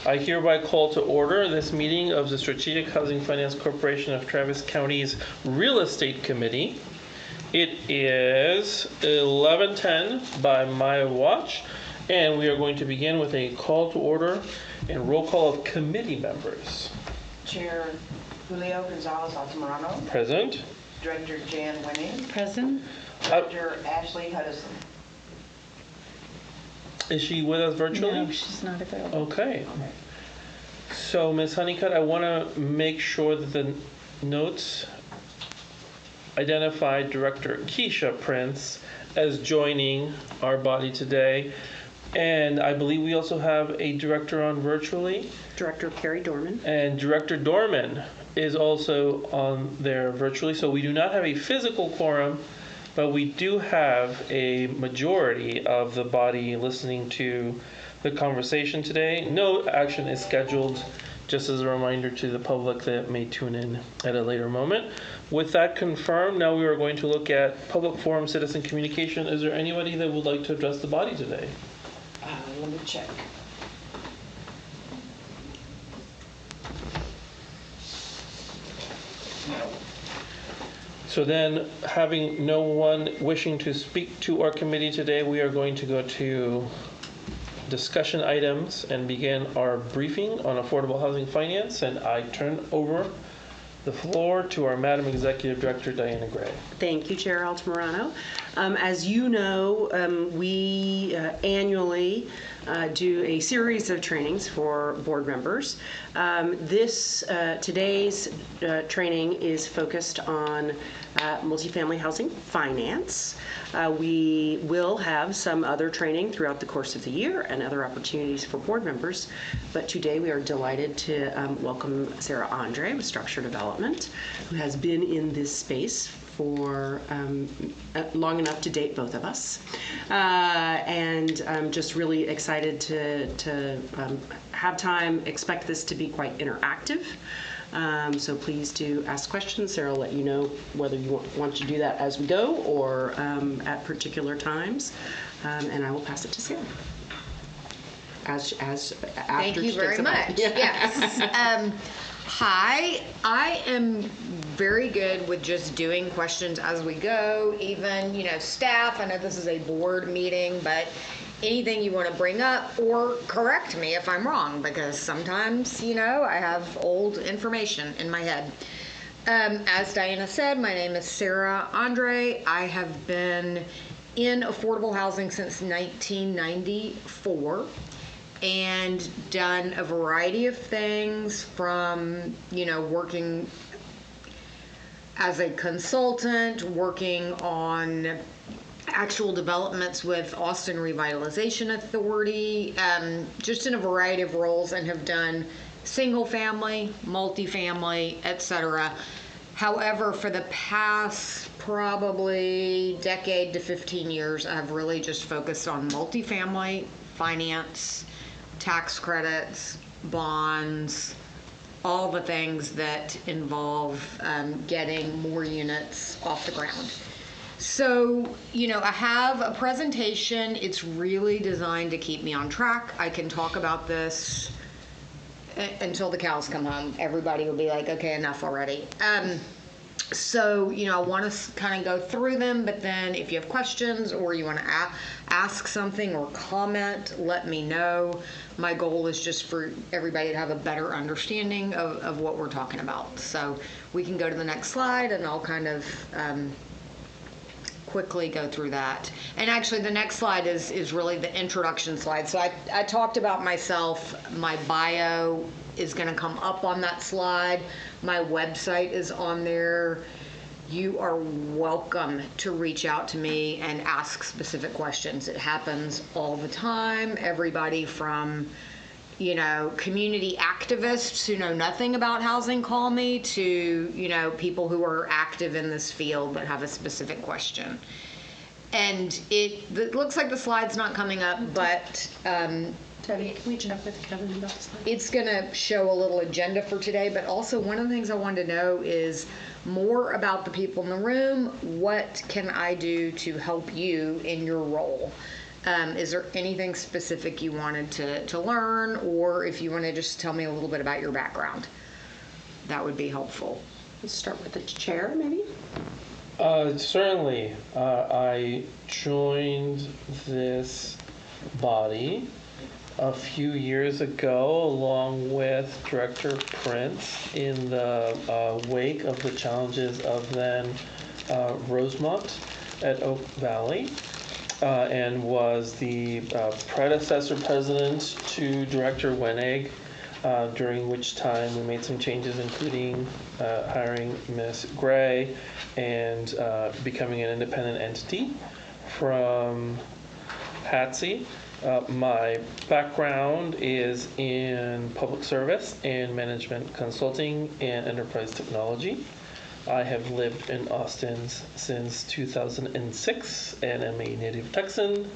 I hereby call to order this meeting of the Strategic Housing Finance Corporation of Travis County's Real Estate Committee. It is 11:10 by my watch, and we are going to begin with a call to order and roll call of committee members. Chair Julio Gonzalez Altamirano. Present. Director Jan Winning. Present. Director Ashley Huddison. Is she with us virtually? No, she's not available. Okay. So, Ms. Honeycutt, I want to make sure that the notes identify Director Keisha Prince as joining our body today. And I believe we also have a director on virtually. Director Carrie Dorman. And Director Dorman is also on there virtually. So we do not have a physical quorum, but we do have a majority of the body listening to the conversation today. No action is scheduled, just as a reminder to the public that may tune in at a later moment. With that confirmed, now we are going to look at public forum citizen communication. Is there anybody that would like to address the body today? Let me check. So then, having no one wishing to speak to our committee today, we are going to go to discussion items and begin our briefing on affordable housing finance. And I turn over the floor to our Madam Executive Director, Diana Gray. Thank you, Chair Altamirano. As you know, we annually do a series of trainings for board members. Today's training is focused on multifamily housing finance. We will have some other training throughout the course of the year and other opportunities for board members, but today we are delighted to welcome Sarah Andre with Structure Development, who has been in this space for long enough to date both of us, and I'm just really excited to have time. Expect this to be quite interactive, so please do ask questions. Sarah will let you know whether you want to do that as we go or at particular times, and I will pass it to Sarah. Thank you very much. Yes. Hi, I am very good with just doing questions as we go, even, staff, I know this is a board meeting, but anything you want to bring up or correct me if I'm wrong, because sometimes, I have old information in my head. As Diana said, my name is Sarah Andre. I have been in affordable housing since 1994. And done a variety of things from, working as a consultant, working on actual developments with Austin Revitalization Authority, just in a variety of roles, and have done single family, multifamily, etc. However, for the past probably decade to 15 years, I've really just focused on multifamily finance, tax credits, bonds, all the things that involve getting more units off the ground. So, I have a presentation. It's really designed to keep me on track. I can talk about this until the cows come home. Everybody will be like, okay, enough already. So, I want to kind of go through them, but then if you have questions or you want to ask something or comment, let me know. My goal is just for everybody to have a better understanding of what we're talking about. So we can go to the next slide and I'll kind of quickly go through that. And actually the next slide is really the introduction slide. So I talked about myself. My bio is going to come up on that slide. My website is on there. You are welcome to reach out to me and ask specific questions. It happens all the time. Everybody from, community activists who know nothing about housing call me to, people who are active in this field but have a specific question. And it looks like the slide's not coming up, but Debbie, can we check with Kevin about the slide? It's going to show a little agenda for today, but also one of the things I wanted to know is more about the people in the room. What can I do to help you in your role? Is there anything specific you wanted to learn, or if you want to just tell me a little bit about your background, that would be helpful. Let's start with the chair, maybe. Certainly. I joined this body a few years ago along with Director Prince in the wake of the challenges of then Rosemont at Oak Valley, and was the predecessor president to Director Wenig, during which time we made some changes, including hiring Ms. Gray and becoming an independent entity from HATSE. My background is in public service and management consulting and enterprise technology. I have lived in Austin since 2006 and am a native Texan.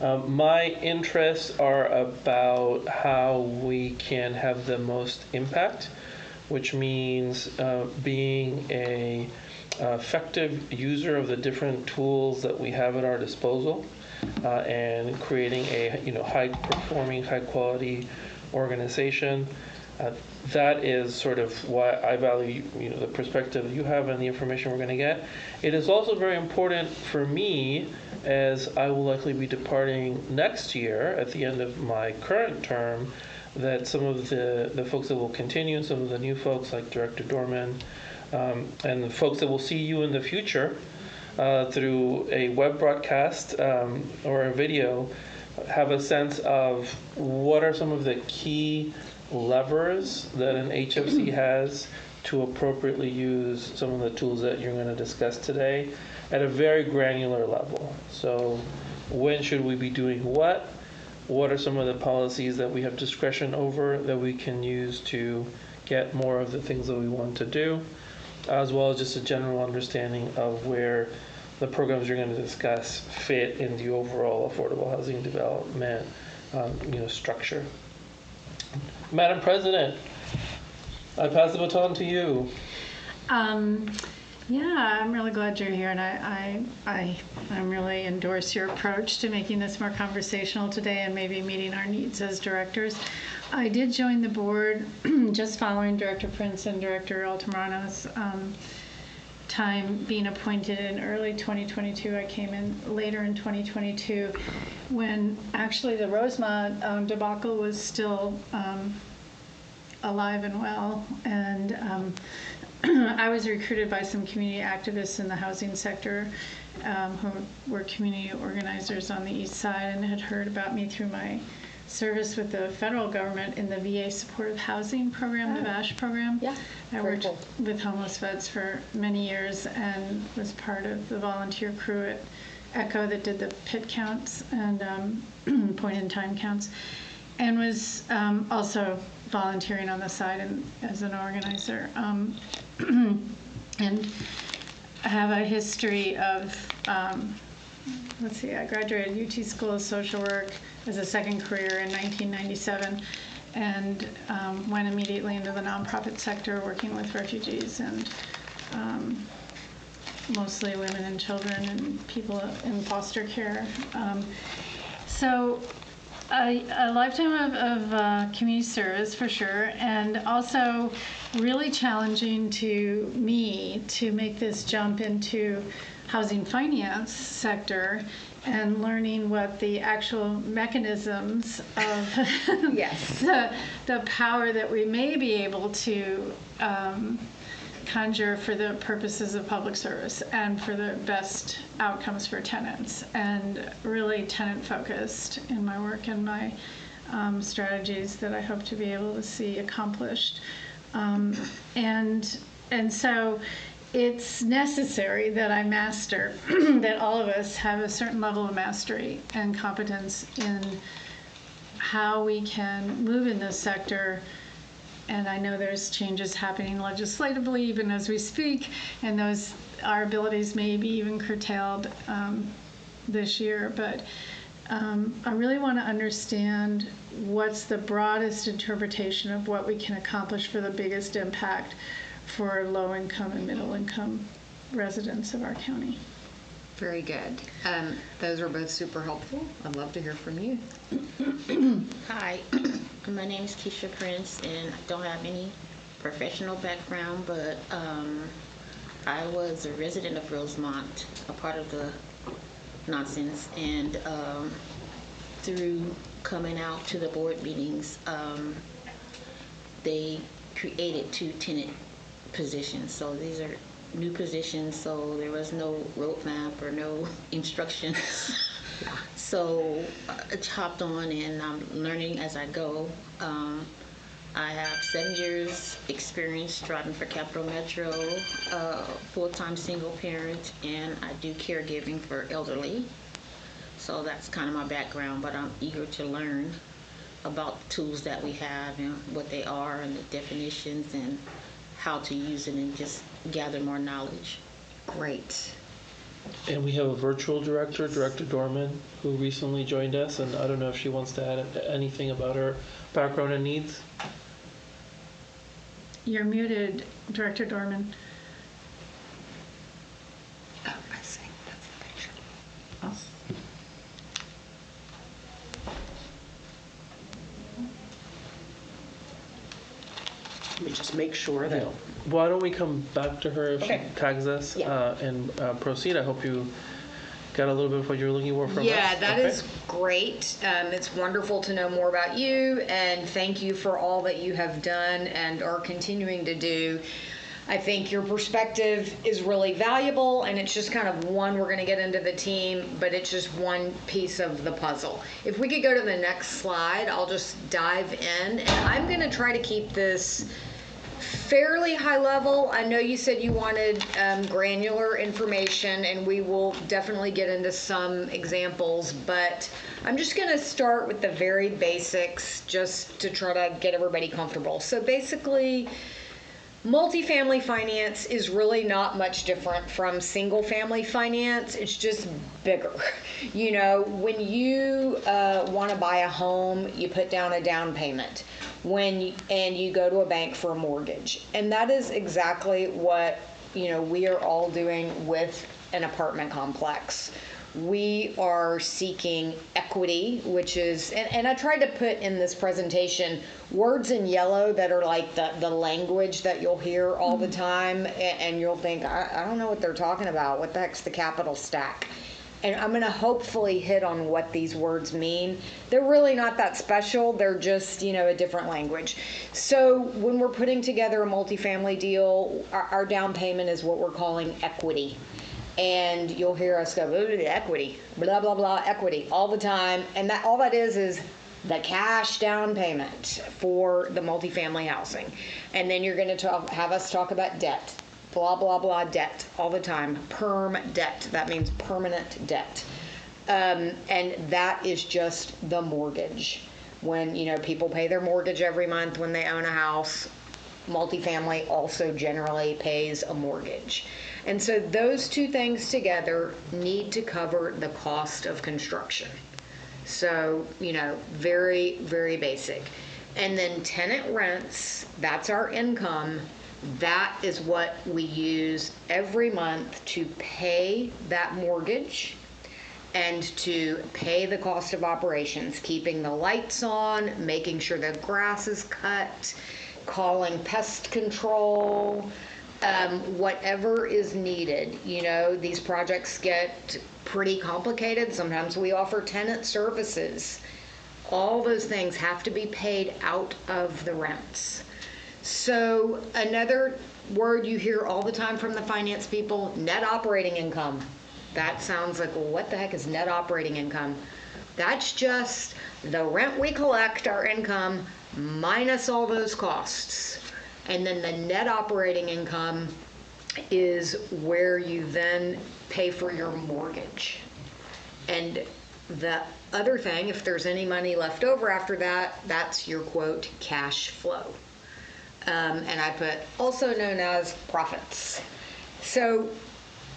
My interests are about how we can have the most impact, which means being a effective user of the different tools that we have at our disposal, and creating a high-performing, high-quality organization. That is sort of why I value the perspective you have and the information we're going to get. It is also very important for me, as I will likely be departing next year at the end of my current term, that some of the folks that will continue, some of the new folks like Director Dorman, and the folks that will see you in the future through a web broadcast or a video, have a sense of what are some of the key levers that an HFC has to appropriately use some of the tools that you're going to discuss today at a very granular level. So when should we be doing what? What are some of the policies that we have discretion over that we can use to get more of the things that we want to do, as well as just a general understanding of where the programs you're going to discuss fit in the overall affordable housing development structure. Madam President, I pass the baton to you. Yeah, I'm really glad you're here, and I really endorse your approach to making this more conversational today and maybe meeting our needs as directors. I did join the board just following Director Prince and Director Altamirano's time being appointed in early 2022. I came in later in 2022 when actually the Rosemont debacle was still alive and well, and I was recruited by some community activists in the housing sector who were community organizers on the east side and had heard about me through my service with the federal government in the VA supportive housing program, the VASH program. Yeah, I worked with homeless vets for many years and was part of the volunteer crew at ECHO that did the PIT counts and point in time counts, and was also volunteering on the side and as an organizer. And I have a history of, I graduated UT School of Social Work as a second career in 1997 and went immediately into the nonprofit sector working with refugees and mostly women and children and people in foster care. So a lifetime of community service for sure, and also really challenging to me to make this jump into housing finance sector and learning what the actual mechanisms of Yes. the power that we may be able to conjure for the purposes of public service and for the best outcomes for tenants, and really tenant focused in my work and my strategies that I hope to be able to see accomplished. And so it's necessary that I master, that all of us have a certain level of mastery and competence in how we can move in this sector. And I know there's changes happening legislatively even as we speak, and our abilities may be even curtailed this year. But I really want to understand what's the broadest interpretation of what we can accomplish for the biggest impact for low-income and middle-income residents of our county. Very good. Those are both super helpful. I'd love to hear from you. Hi, my name is Keisha Prince, and I don't have any professional background, but I was a resident of Rosemont, a part of the nonsense, and through coming out to the board meetings, they created 2 tenant positions. So these are new positions, so there was no roadmap or no instructions. So I hopped on and I'm learning as I go. I have 7 years experience driving for Capital Metro, full-time single parent, and I do caregiving for elderly. So that's kind of my background, but I'm eager to learn about the tools that we have and what they are and the definitions and how to use it and just gather more knowledge. Great. And we have a virtual director, Director Dorman, who recently joined us, and I don't know if she wants to add anything about her background and needs. You're muted, Director Dorman. Oh, I see. That's the picture. Let me just make sure that. Why don't we come back to her if Okay. she tags us Yeah. and proceed? I hope you got a little bit of what you're looking for from us. Yeah, that Okay. is great. It's wonderful to know more about you, and thank you for all that you have done and are continuing to do. I think your perspective is really valuable, and it's just kind of one, we're going to get into the team, but it's just one piece of the puzzle. If we could go to the next slide, I'll just dive in, and I'm going to try to keep this fairly high level. I know you said you wanted granular information, and we will definitely get into some examples, but I'm just going to start with the very basics just to try to get everybody comfortable. So basically, multifamily finance is really not much different from single family finance. It's just bigger. You know, when you want to buy a home, you put down a down payment and you go to a bank for a mortgage. And that is exactly what, we are all doing with an apartment complex. We are seeking equity, which is, and I tried to put in this presentation words in yellow that are like the language that you'll hear all the time, and you'll think, I don't know what they're talking about. What the heck's the capital stack? And I'm going to hopefully hit on what these words mean. They're really not that special. They're just, a different language. So when we're putting together a multifamily deal, our down payment is what we're calling equity. And you'll hear us go, equity, blah, blah, blah, equity all the time. And that all that is the cash down payment for the multifamily housing. And then you're going to have us talk about debt, blah, blah, blah, debt all the time. Perm debt. That means permanent debt. And that is just the mortgage. When, people pay their mortgage every month when they own a house, multifamily also generally pays a mortgage. And so those two things together need to cover the cost of construction. So, very, very basic. And then tenant rents, that's our income. That is what we use every month to pay that mortgage and to pay the cost of operations, keeping the lights on, making sure the grass is cut, calling pest control, whatever is needed. These projects get pretty complicated. Sometimes we offer tenant services. All those things have to be paid out of the rents. So another word you hear all the time from the finance people, net operating income. That sounds like, well, what the heck is net operating income? That's just the rent we collect, our income, minus all those costs. And then the net operating income is where you then pay for your mortgage. And the other thing, if there's any money left over after that, that's your quote, cash flow. And I put also known as profits. So,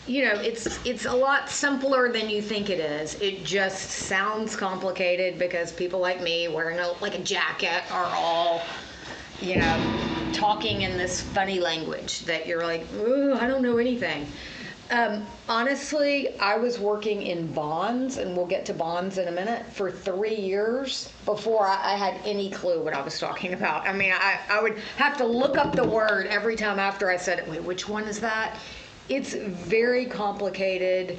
it's a lot simpler than you think it is. It just sounds complicated because people like me wearing a jacket are all, talking in this funny language that you're like, ooh, I don't know anything. Honestly, I was working in bonds, and we'll get to bonds in a minute, for 3 years before I had any clue what I was talking about. I mean, I would have to look up the word every time after I said it. Wait, which one is that? It's very complicated.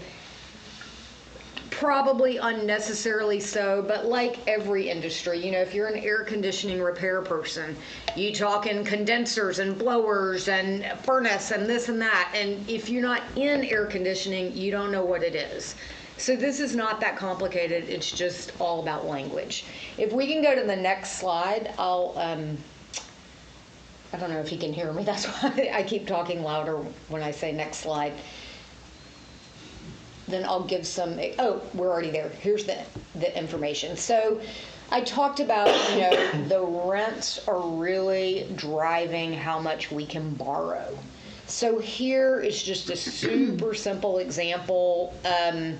Probably unnecessarily so, but like every industry, if you're an air conditioning repair person, you talk in condensers and blowers and furnace and this and that, and if you're not in air conditioning, you don't know what it is. So this is not that complicated, it's just all about language. If we can go to the next slide, I don't know if you can hear me, that's why I keep talking louder when I say next slide. Then I'll give some, we're already there. Here's the information. So I talked about, the rents are really driving how much we can borrow. So here is just a super simple example. And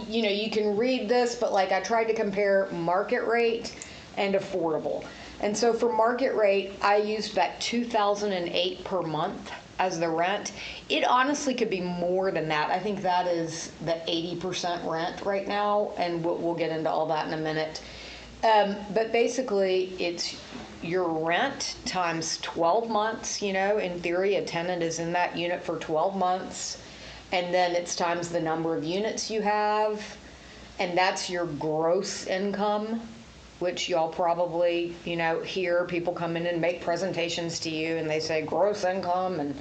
you can read this, but I tried to compare market rate and affordable. And so for market rate, I used that $2,008 per month as the rent. It honestly could be more than that. I think that is the 80% rent right now, and we'll get into all that in a minute. But basically, it's your rent times 12 months. In theory, a tenant is in that unit for 12 months, and then it's times the number of units you have, and that's your gross income, which y'all probably, hear people come in and make presentations to you and they say gross income. And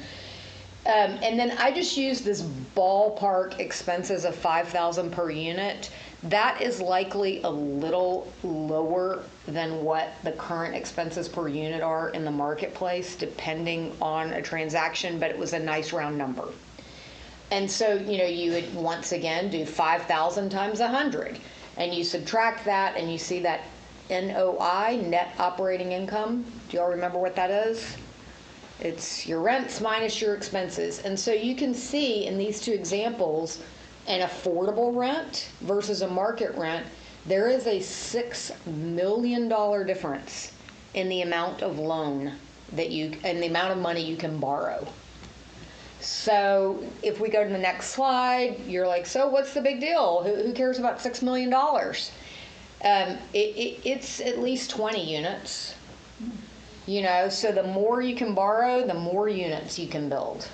then I just use this ballpark expenses of $5,000 per unit. That is likely a little lower than what the current expenses per unit are in the marketplace, depending on a transaction, but it was a nice round number. And so, you would once again do 5,000 times 100, and you subtract that and you see that NOI, net operating income. Do y'all remember what that is? It's your rents minus your expenses. And so you can see in these two examples, an affordable rent versus a market rent, there is a $6 million difference in the amount of loan and the amount of money you can borrow. So if we go to the next slide, you're like, so what's the big deal? Who cares about $6 million? It's at least 20 units, so the more you can borrow, the more units you can build.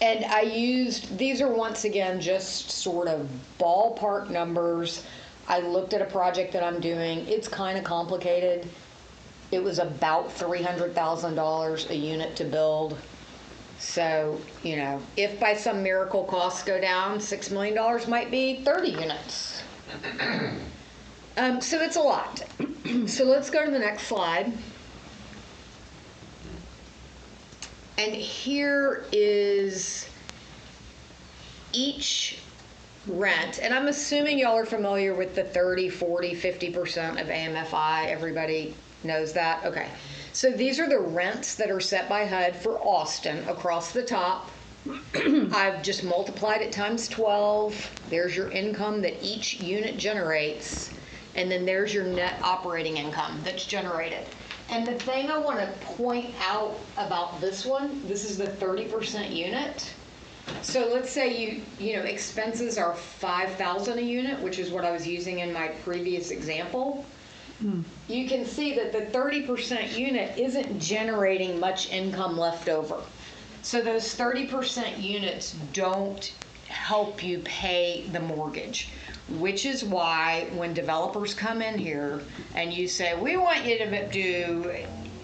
And these are once again just sort of ballpark numbers. I looked at a project that I'm doing. It's kind of complicated. It was about $300,000 a unit to build. So, if by some miracle costs go down, $6 million might be 30 units. So it's a lot. So let's go to the next slide. And here is each rent. And I'm assuming y'all are familiar with the 30, 40, 50% of AMFI. Everybody knows that? Okay. So these are the rents that are set by HUD for Austin across the top. I've just multiplied it times 12. There's your income that each unit generates. And then there's your net operating income that's generated. And the thing I want to point out about this one, this is the 30% unit. So let's say expenses are $5,000 a unit, which is what I was using in my previous example. You can see that the 30% unit isn't generating much income left over. So those 30% units don't help you pay the mortgage, which is why when developers come in here and you say, we want you to do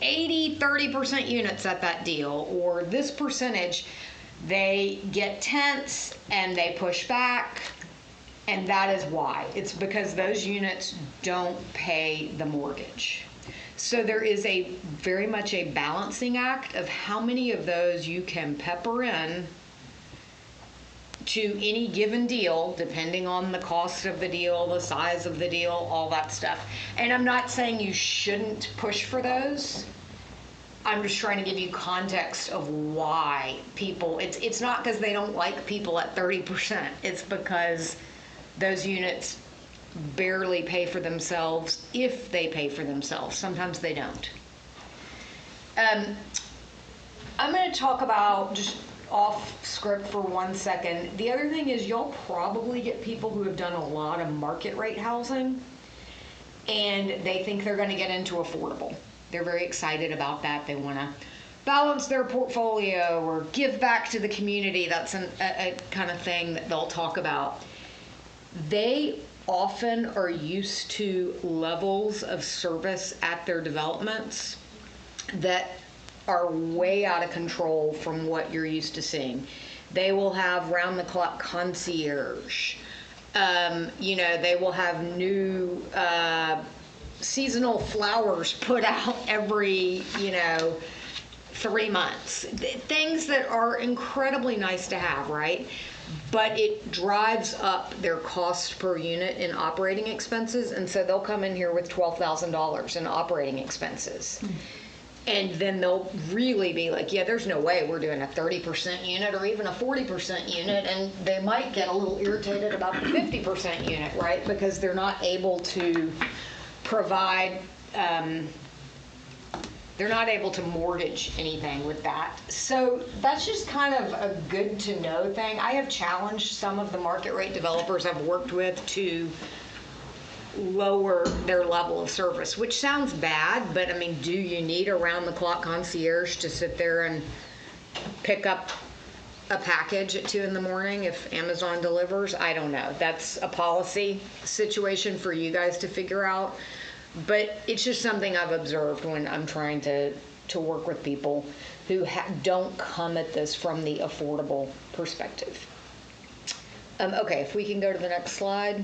30% units at that deal, or this percentage, they get tense and they push back. And that is why. It's because those units don't pay the mortgage. So there is very much a balancing act of how many of those you can pepper in to any given deal, depending on the cost of the deal, the size of the deal, all that stuff. And I'm not saying you shouldn't push for those. I'm just trying to give you context of why people, it's not because they don't like people at 30%. It's because those units barely pay for themselves, if they pay for themselves. Sometimes they don't. I'm going to talk about just off script for 1 second. The other thing is y'all probably get people who have done a lot of market rate housing and they think they're going to get into affordable. They're very excited about that. They want to balance their portfolio or give back to the community. That's a kind of thing that they'll talk about. They often are used to levels of service at their developments that are way out of control from what you're used to seeing. They will have round-the-clock concierge. They will have new seasonal flowers put out every, 3 months. Things that are incredibly nice to have, right? But it drives up their cost per unit in operating expenses, and so they'll come in here with $12,000 in operating expenses. And then they'll really be like, yeah, there's no way we're doing a 30% unit or even a 40% unit, and they might get a little irritated about the 50% unit, right? Because they're not able to provide, they're not able to mortgage anything with that. So that's just kind of a good to know thing. I have challenged some of the market rate developers I've worked with to lower their level of service, which sounds bad, but I mean, do you need a round-the-clock concierge to sit there and pick up a package at 2 a.m. if Amazon delivers? I don't know. That's a policy situation for you guys to figure out. But it's just something I've observed when I'm trying to work with people who don't come at this from the affordable perspective. Okay, if we can go to the next slide.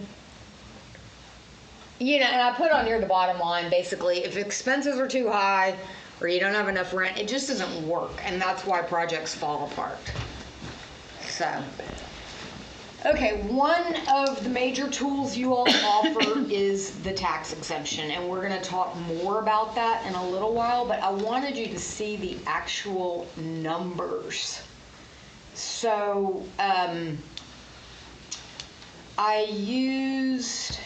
And I put on here the bottom line, basically, if expenses are too high or you don't have enough rent, it just doesn't work. And that's why projects fall apart. So, okay, one of the major tools you all offer is the tax exemption. And we're going to talk more about that in a little while, but I wanted you to see the actual numbers. So, I used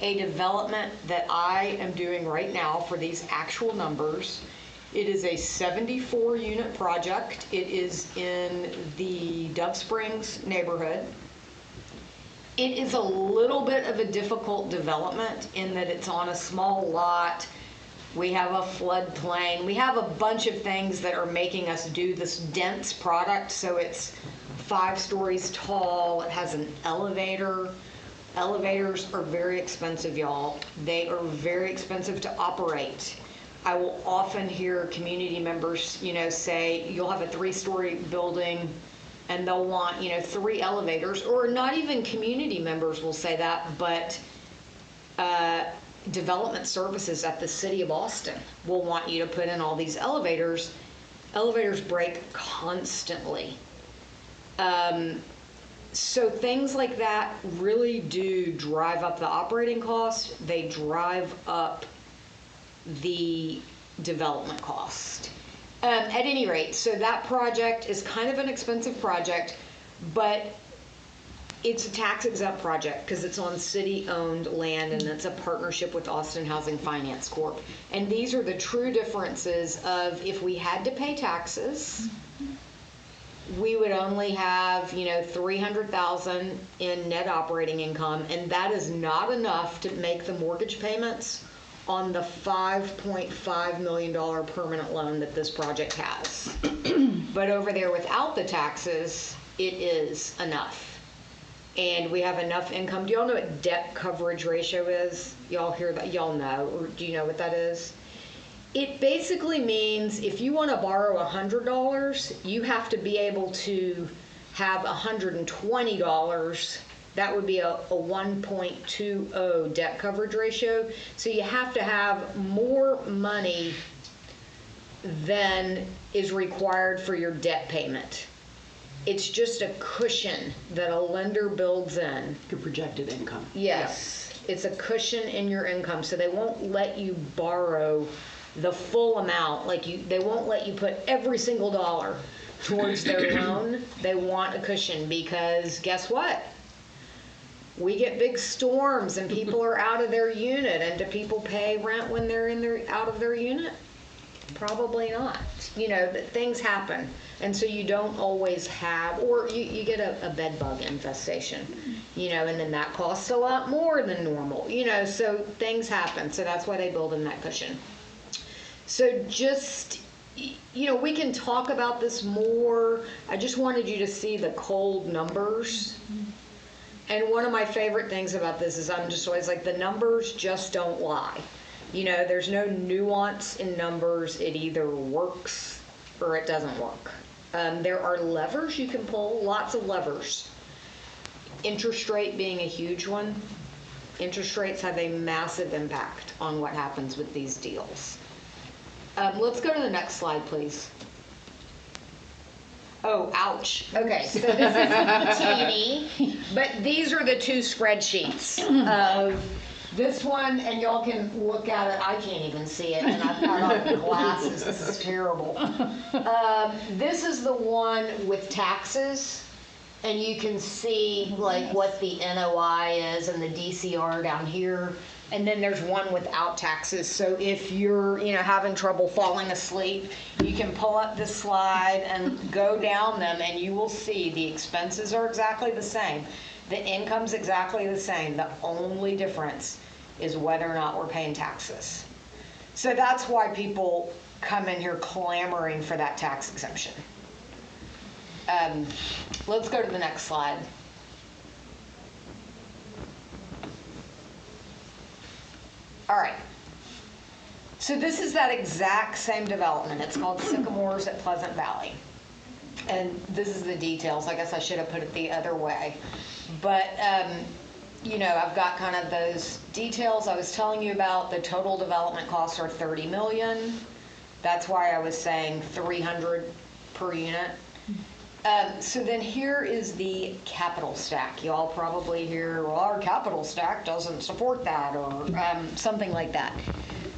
a development that I am doing right now for these actual numbers. It is a 74 unit project. It is in the Dove Springs neighborhood. It is a little bit of a difficult development in that it's on a small lot. We have a floodplain. We have a bunch of things that are making us do this dense product. So it's 5 stories tall. It has an elevator. Elevators are very expensive, y'all. They are very expensive to operate. I will often hear community members, say you'll have a 3-story building and they'll want, 3 elevators, or not even community members will say that, but development services at the city of Austin will want you to put in all these elevators. Elevators break constantly. So things like that really do drive up the operating cost. They drive up the development cost. At any rate, so that project is kind of an expensive project, but it's a tax exempt project because it's on city-owned land and it's a partnership with Austin Housing Finance Corp. And these are the true differences of if we had to pay taxes, we would only have, $300,000 in net operating income, and that is not enough to make the mortgage payments on the $5.5 million permanent loan that this project has. But over there without the taxes, it is enough. And we have enough income. Do y'all know what debt coverage ratio is? Y'all hear that? Y'all know, or do you know what that is? It basically means if you want to borrow $100, you have to be able to have $120. That would be a 1.20 debt coverage ratio. So you have to have more money than is required for your debt payment. It's just a cushion that a lender builds in. Your projected income. Yes, it's a cushion in your income. So they won't let you borrow the full amount. They won't let you put every single dollar towards their loan. They want a cushion because guess what? We get big storms and people are out of their unit. And do people pay rent when they're out of their unit? Probably not. That things happen. And so you don't always have, or you get a bed bug infestation, and then that costs a lot more than normal, so things happen. So that's why they build in that cushion. So just, we can talk about this more. I just wanted you to see the cold numbers. And one of my favorite things about this is I'm just always like, the numbers just don't lie. There's no nuance in numbers. It either works or it doesn't work. There are levers you can pull, lots of levers. Interest rate being a huge one. Interest rates have a massive impact on what happens with these deals. Let's go to the next slide, please. Oh, ouch. Okay, so this is teeny, but these are the two spreadsheets of this one, and y'all can look at it. I can't even see it, and I've got on glasses. This is terrible. This is the one with taxes, and you can see like what the NOI is and the DCR down here. And then there's one without taxes. So if you're, having trouble falling asleep, you can pull up this slide and go down them, and you will see the expenses are exactly the same. The income's exactly the same. The only difference is whether or not we're paying taxes. So that's why people come in here clamoring for that tax exemption. Let's go to the next slide. All right. So this is that exact same development. It's called Sycamores at Pleasant Valley. And this is the details. I guess I should have put it the other way. But, I've got kind of those details I was telling you about. The total development costs are $30 million. That's why I was saying 300 per unit. So then here is the capital stack. Y'all probably hear, well, our capital stack doesn't support that, or something like that.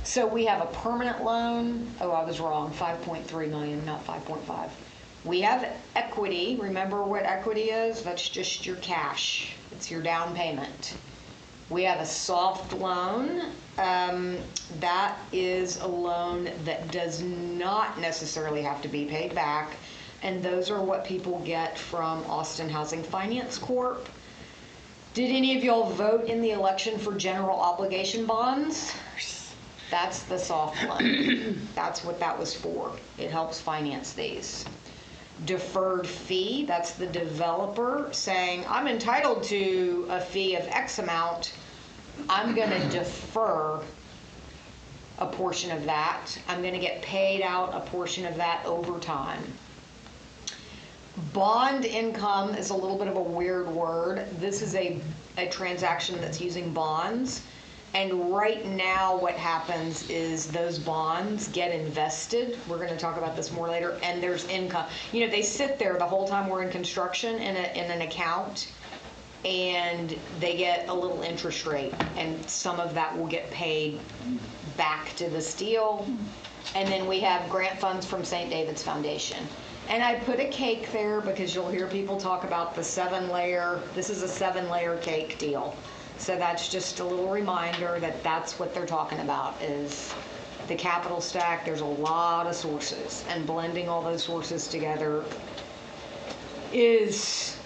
So we have a permanent loan. Oh, I was wrong. 5.3 million, not 5.5. We have equity. Remember what equity is? That's just your cash. It's your down payment. We have a soft loan. That is a loan that does not necessarily have to be paid back. And those are what people get from Austin Housing Finance Corp. Did any of y'all vote in the election for general obligation bonds? That's the soft loan. That's what that was for. It helps finance these. Deferred fee, that's the developer saying, I'm entitled to a fee of X amount. I'm going to defer a portion of that. I'm going to get paid out a portion of that over time. Bond income is a little bit of a weird word. This is a transaction that's using bonds. And right now what happens is those bonds get invested. We're going to talk about this more later. And there's income. They sit there the whole time we're in construction in an account. And they get a little interest rate. And some of that will get paid back to the deal. And then we have grant funds from St. David's Foundation. And I put a cake there because you'll hear people talk about the 7-layer. This is a 7-layer cake deal. So that's just a little reminder that that's what they're talking about, is the capital stack. There's a lot of sources, and blending all those sources together is,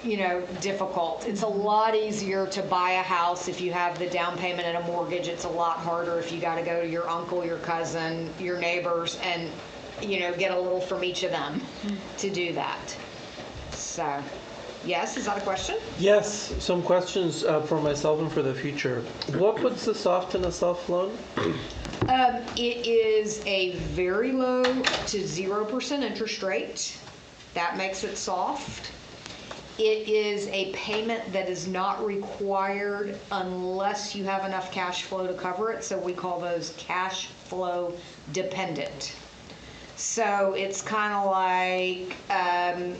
difficult. It's a lot easier to buy a house if you have the down payment and a mortgage. It's a lot harder if you got to go to your uncle, your cousin, your neighbors, and get a little from each of them to do that. So, yes, is that a question? Yes, some questions for myself and for the future. What puts the soft in a soft loan? It is a very low to 0% interest rate. That makes it soft. It is a payment that is not required unless you have enough cash flow to cover it. So we call those cash flow dependent. So it's kind of like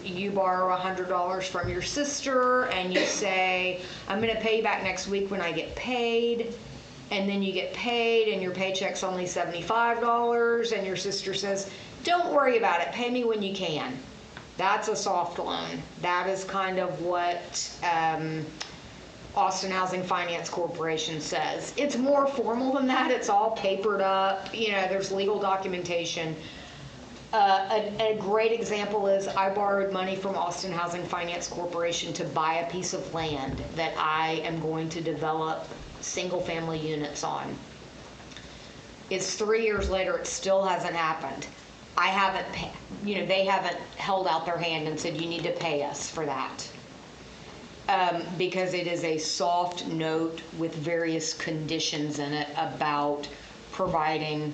you borrow $100 from your sister and you say, I'm going to pay you back next week when I get paid. And then you get paid and your paycheck's only $75 and your sister says, don't worry about it, pay me when you can. That's a soft loan. That is kind of what Austin Housing Finance Corporation says. It's more formal than that. It's all papered up. There's legal documentation. A great example is I borrowed money from Austin Housing Finance Corporation to buy a piece of land that I am going to develop single-family units on. It's 3 years later, it still hasn't happened. I haven't, they haven't held out their hand and said, you need to pay us for that. Because it is a soft note with various conditions in it about providing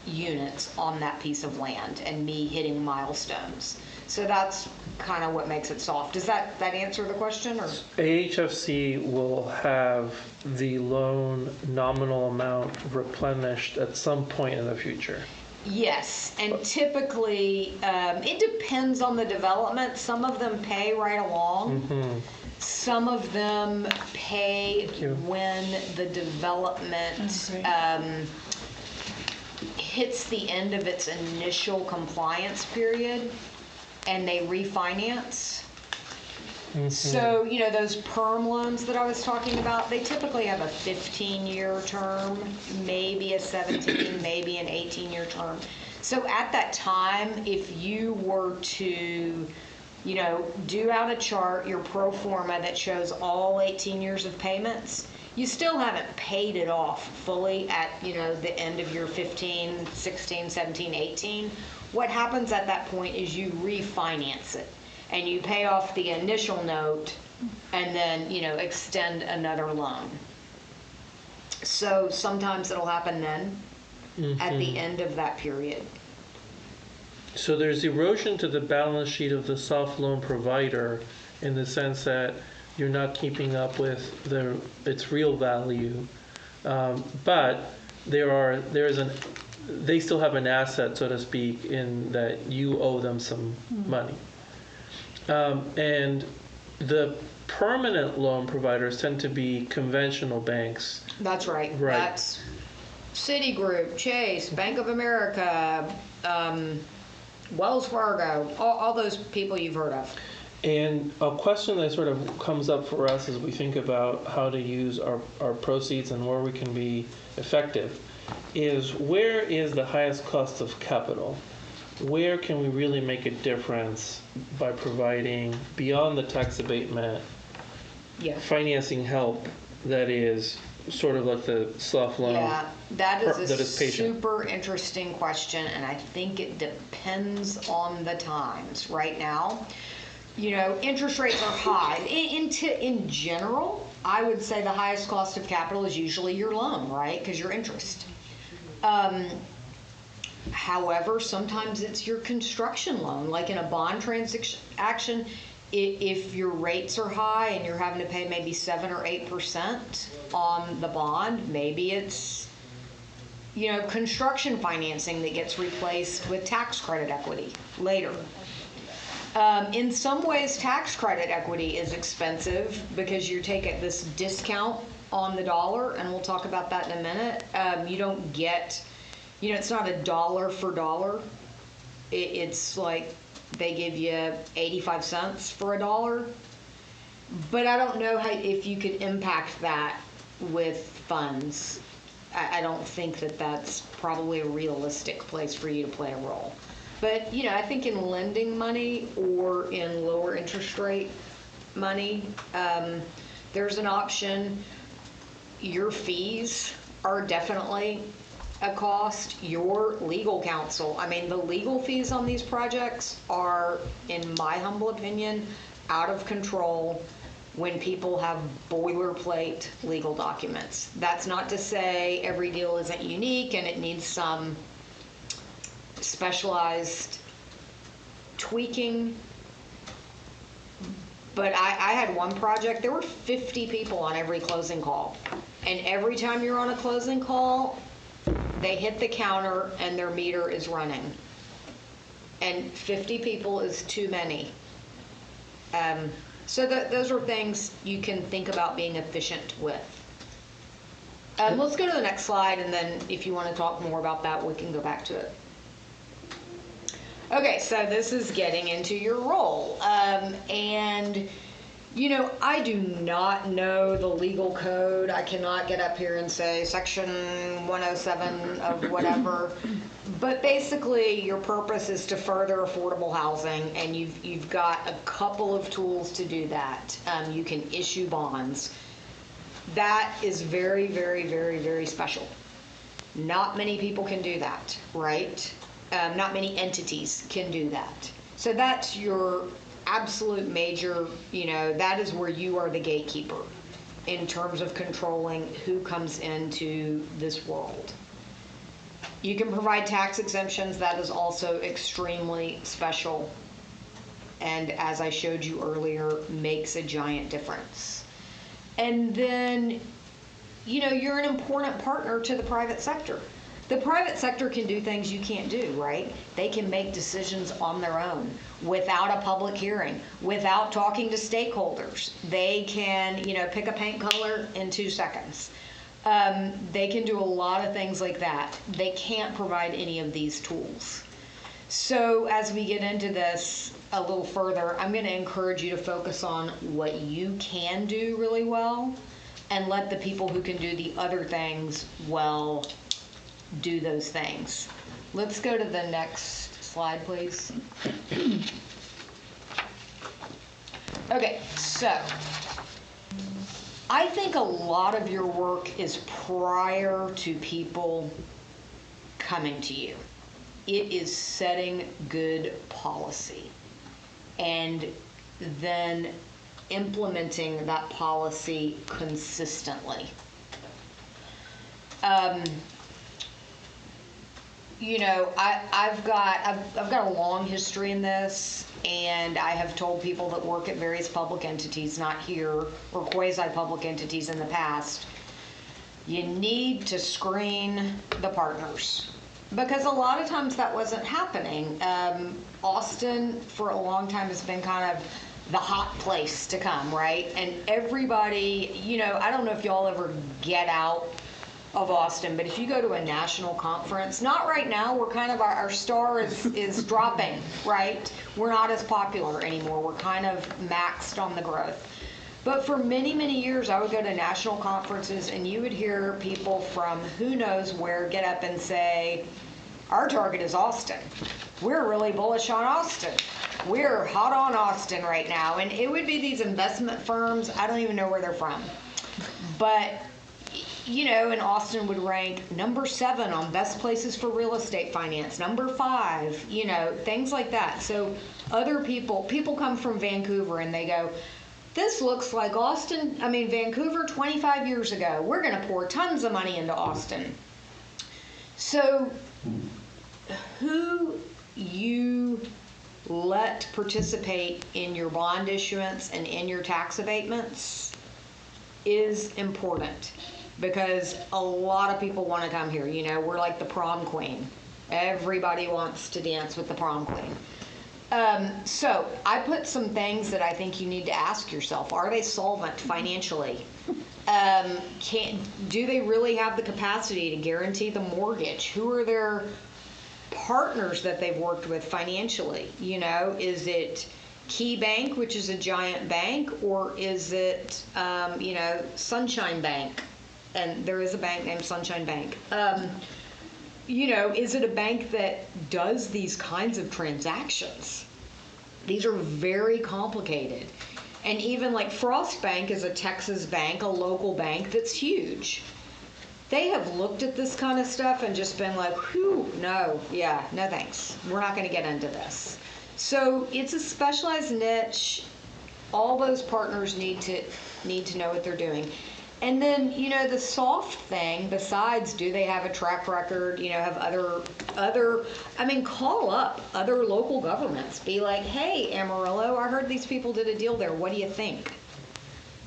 units on that piece of land and me hitting milestones. So that's kind of what makes it soft. Does that answer the question? Or AHFC will have the loan nominal amount replenished at some point in the future. yes, and typically it depends on the development. Some of them pay right along. Some of them pay when the development hits the end of its initial compliance period and they refinance. So, those perm loans that I was talking about, they typically have a 15-year term, maybe a 17, maybe an 18-year term. So at that time, if you were to, do out a chart, your pro forma that shows all 18 years of payments, you still haven't paid it off fully at, the end of your 15, 16, 17, 18. What happens at that point is you refinance it and you pay off the initial note and then, extend another loan. So sometimes it'll happen then at the end of that period. So there's erosion to the balance sheet of the soft loan provider in the sense that you're not keeping up with its real value, but they still have an asset, so to speak, in that you owe them some money. And the permanent loan providers tend to be conventional banks. That's right. That's Citigroup, Chase, Bank of America, Wells Fargo, all those people you've heard of. And a question that sort of comes up for us as we think about how to use our proceeds and where we can be effective is, where is the highest cost of capital? Where can we really make a difference by providing, beyond the tax abatement, financing help that is sort of like the soft loan? Yeah, that is a patient. super interesting question, and I think it depends on the times. Right now, interest rates are high. In general, I would say the highest cost of capital is usually your loan, right? Because your interest. However, sometimes it's your construction loan, like in a bond transaction. If your rates are high and you're having to pay maybe 7 or 8% on the bond, maybe it's construction financing that gets replaced with tax credit equity later. In some ways, tax credit equity is expensive because you take this discount on the dollar, and we'll talk about that in a minute. You don't get, it's not a dollar for dollar. It's like they give you 85 cents for a dollar. But I don't know if you could impact that with funds. I don't think that that's probably a realistic place for you to play a role. But, I think in lending money or in lower interest rate money, there's an option. Your fees are definitely a cost. Your legal counsel, the legal fees on these projects are, in my humble opinion, out of control when people have boilerplate legal documents. That's not to say every deal isn't unique and it needs some specialized tweaking. But I had one project, there were 50 people on every closing call. And every time you're on a closing call, they hit the counter and their meter is running. And 50 people is too many. So those are things you can think about being efficient with. Let's go to the next slide, and then if you want to talk more about that, we can go back to it. Okay, so this is getting into your role. And I do not know the legal code. I cannot get up here and say section 107 of whatever. But basically, your purpose is to further affordable housing, and you've got a couple of tools to do that. You can issue bonds. That is very, very, very, very special. Not many people can do that, right? Not many entities can do that. So that's your absolute major, that is where you are the gatekeeper in terms of controlling who comes into this world. You can provide tax exemptions. That is also extremely special. And as I showed you earlier, makes a giant difference. And then, you're an important partner to the private sector. The private sector can do things you can't do, right? They can make decisions on their own without a public hearing, without talking to stakeholders. They can, pick a paint color in 2 seconds. They can do a lot of things like that. They can't provide any of these tools. So as we get into this a little further, I'm going to encourage you to focus on what you can do really well and let the people who can do the other things well do those things. Let's go to the next slide, please. Okay, so I think a lot of your work is prior to people coming to you. It is setting good policy and then implementing that policy consistently. I've got a long history in this, and I have told people that work at various public entities, not here, or quasi-public entities in the past, you need to screen the partners. Because a lot of times that wasn't happening. Austin, for a long time, has been kind of the hot place to come, right? And everybody, I don't know if y'all ever get out of Austin, but if you go to a national conference, not right now, we're kind of, our star is dropping, right? We're not as popular anymore. We're kind of maxed on the growth. But for many, many years, I would go to national conferences and you would hear people from who knows where get up and say, our target is Austin. We're really bullish on Austin. We're hot on Austin right now. And it would be these investment firms, I don't even know where they're from. But and Austin would rank number 7 on best places for real estate finance, number 5, things like that. So other people come from Vancouver and they go, this looks like Vancouver 25 years ago. We're going to pour tons of money into Austin. So who you let participate in your bond issuance and in your tax abatements is important. Because a lot of people want to come here. We're like the prom queen. Everybody wants to dance with the prom queen. So I put some things that I think you need to ask yourself. Are they solvent financially? Do they really have the capacity to guarantee the mortgage? Who are their partners that they've worked with financially? Is it Key Bank, which is a giant bank, or is it, Sunshine Bank? And there is a bank named Sunshine Bank. Is it a bank that does these kinds of transactions? These are very complicated. And even like Frost Bank is a Texas bank, a local bank that's huge. They have looked at this kind of stuff and just been like, whew, no thanks. We're not going to get into this. So it's a specialized niche. All those partners need to know what they're doing. And then, the soft thing, besides do they have a track record, have call up other local governments. Be like, hey, Amarillo, I heard these people did a deal there. What do you think?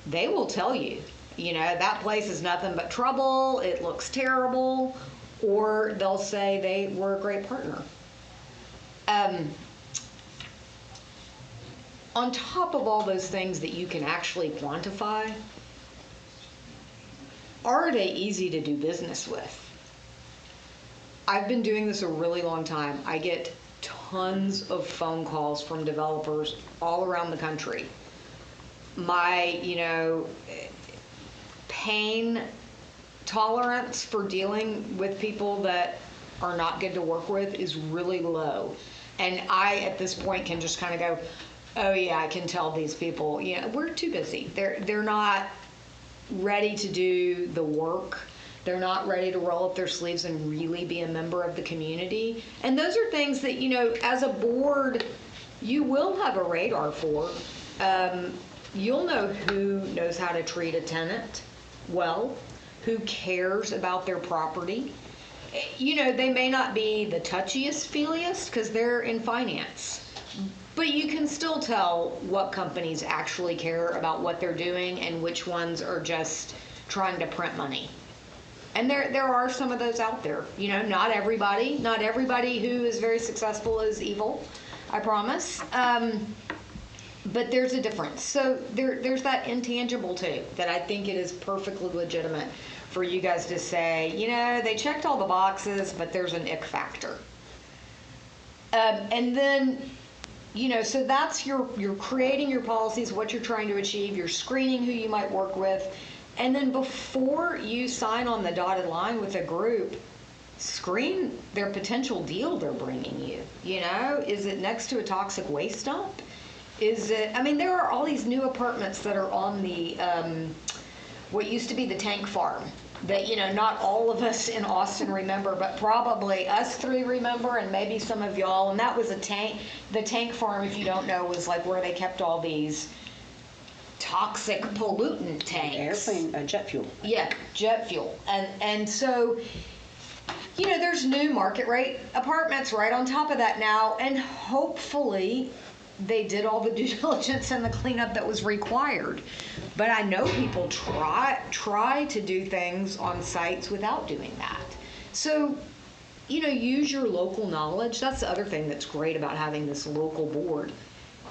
They will tell you, that place is nothing but trouble. It looks terrible. Or they'll say they were a great partner. On top of all those things that you can actually quantify, are they easy to do business with? I've been doing this a really long time. I get tons of phone calls from developers all around the country. my, pain tolerance for dealing with people that are not good to work with is really low. And I, at this point, can just kind of go, oh yeah, I can tell these people, we're too busy. They're not ready to do the work. They're not ready to roll up their sleeves and really be a member of the community. And those are things that, as a board, you will have a radar for. You'll know who knows how to treat a tenant well, who cares about their property. They may not be the touchiest, feeliest, because they're in finance. But you can still tell what companies actually care about what they're doing and which ones are just trying to print money. And there are some of those out there. Not everybody who is very successful is evil, I promise. But there's a difference. So there's that intangible too, that I think it is perfectly legitimate for you guys to say, they checked all the boxes, but there's an ick factor. And then, so that's you're creating your policies, what you're trying to achieve, you're screening who you might work with. And then before you sign on the dotted line with a group, screen their potential deal they're bringing you. Is it next to a toxic waste dump? Is it, there are all these new apartments that are on the, what used to be the tank farm that, not all of us in Austin remember, but probably us three remember and maybe some of y'all. And that was the tank farm, if you don't know, was like where they kept all these toxic pollutant tanks. Airplane, jet fuel. Yeah, jet fuel. And so, there's new market rate apartments right on top of that now, and hopefully they did all the due diligence and the cleanup that was required. But I know people try to do things on sites without doing that. So, use your local knowledge. That's the other thing that's great about having this local board.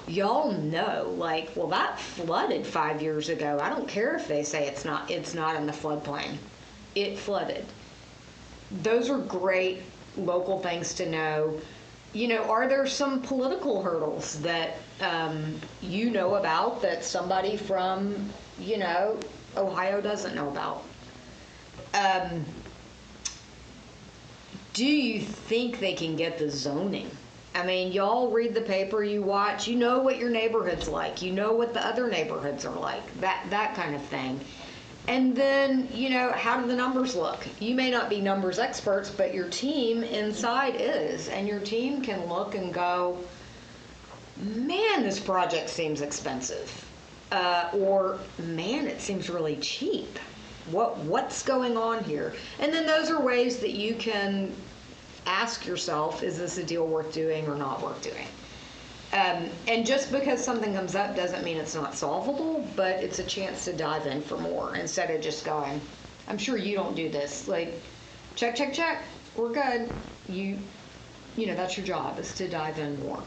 Y'all know, that flooded 5 years ago. I don't care if they say it's not in the floodplain. It flooded. Those are great local things to know. Are there some political hurdles that you know about that somebody from, Ohio doesn't know about? Do you think they can get the zoning? Y'all read the paper, you watch, you know what your neighborhood's like, you know what the other neighborhoods are like, that kind of thing. And then, how do the numbers look? You may not be numbers experts, but your team inside is. And your team can look and go, man, this project seems expensive. Or, man, it seems really cheap. What's going on here? And then those are ways that you can ask yourself, is this a deal worth doing or not worth doing? And just because something comes up doesn't mean it's not solvable, but it's a chance to dive in for more instead of just going, I'm sure you don't do this. Check, we're good. That's your job, is to dive in more.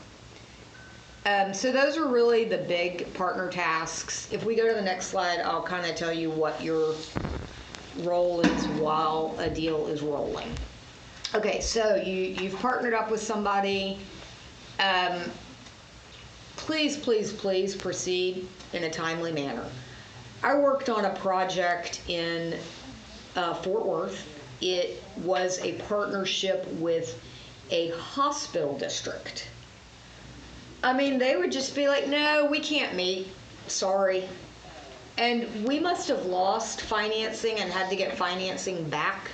So those are really the big partner tasks. If we go to the next slide, I'll kind of tell you what your role is while a deal is rolling. Okay, so you've partnered up with somebody. Please proceed in a timely manner. I worked on a project in Fort Worth. It was a partnership with a hospital district. They would just be like, no, we can't meet. Sorry. And we must have lost financing and had to get financing back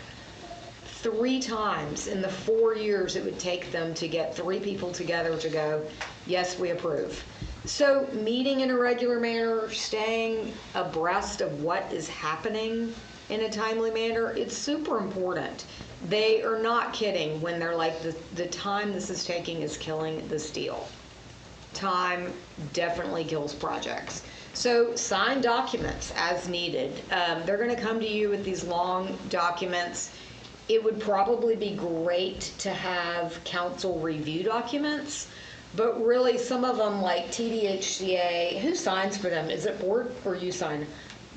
3 times in the 4 years it would take them to get 3 people together to go, yes, we approve. So meeting in a regular manner, staying abreast of what is happening in a timely manner, it's super important. They are not kidding when they're like, the time this is taking is killing this deal. Time definitely kills projects. So sign documents as needed. They're going to come to you with these long documents. It would probably be great to have council review documents, but really some of them like TDHCA, who signs for them? Is it board or you sign?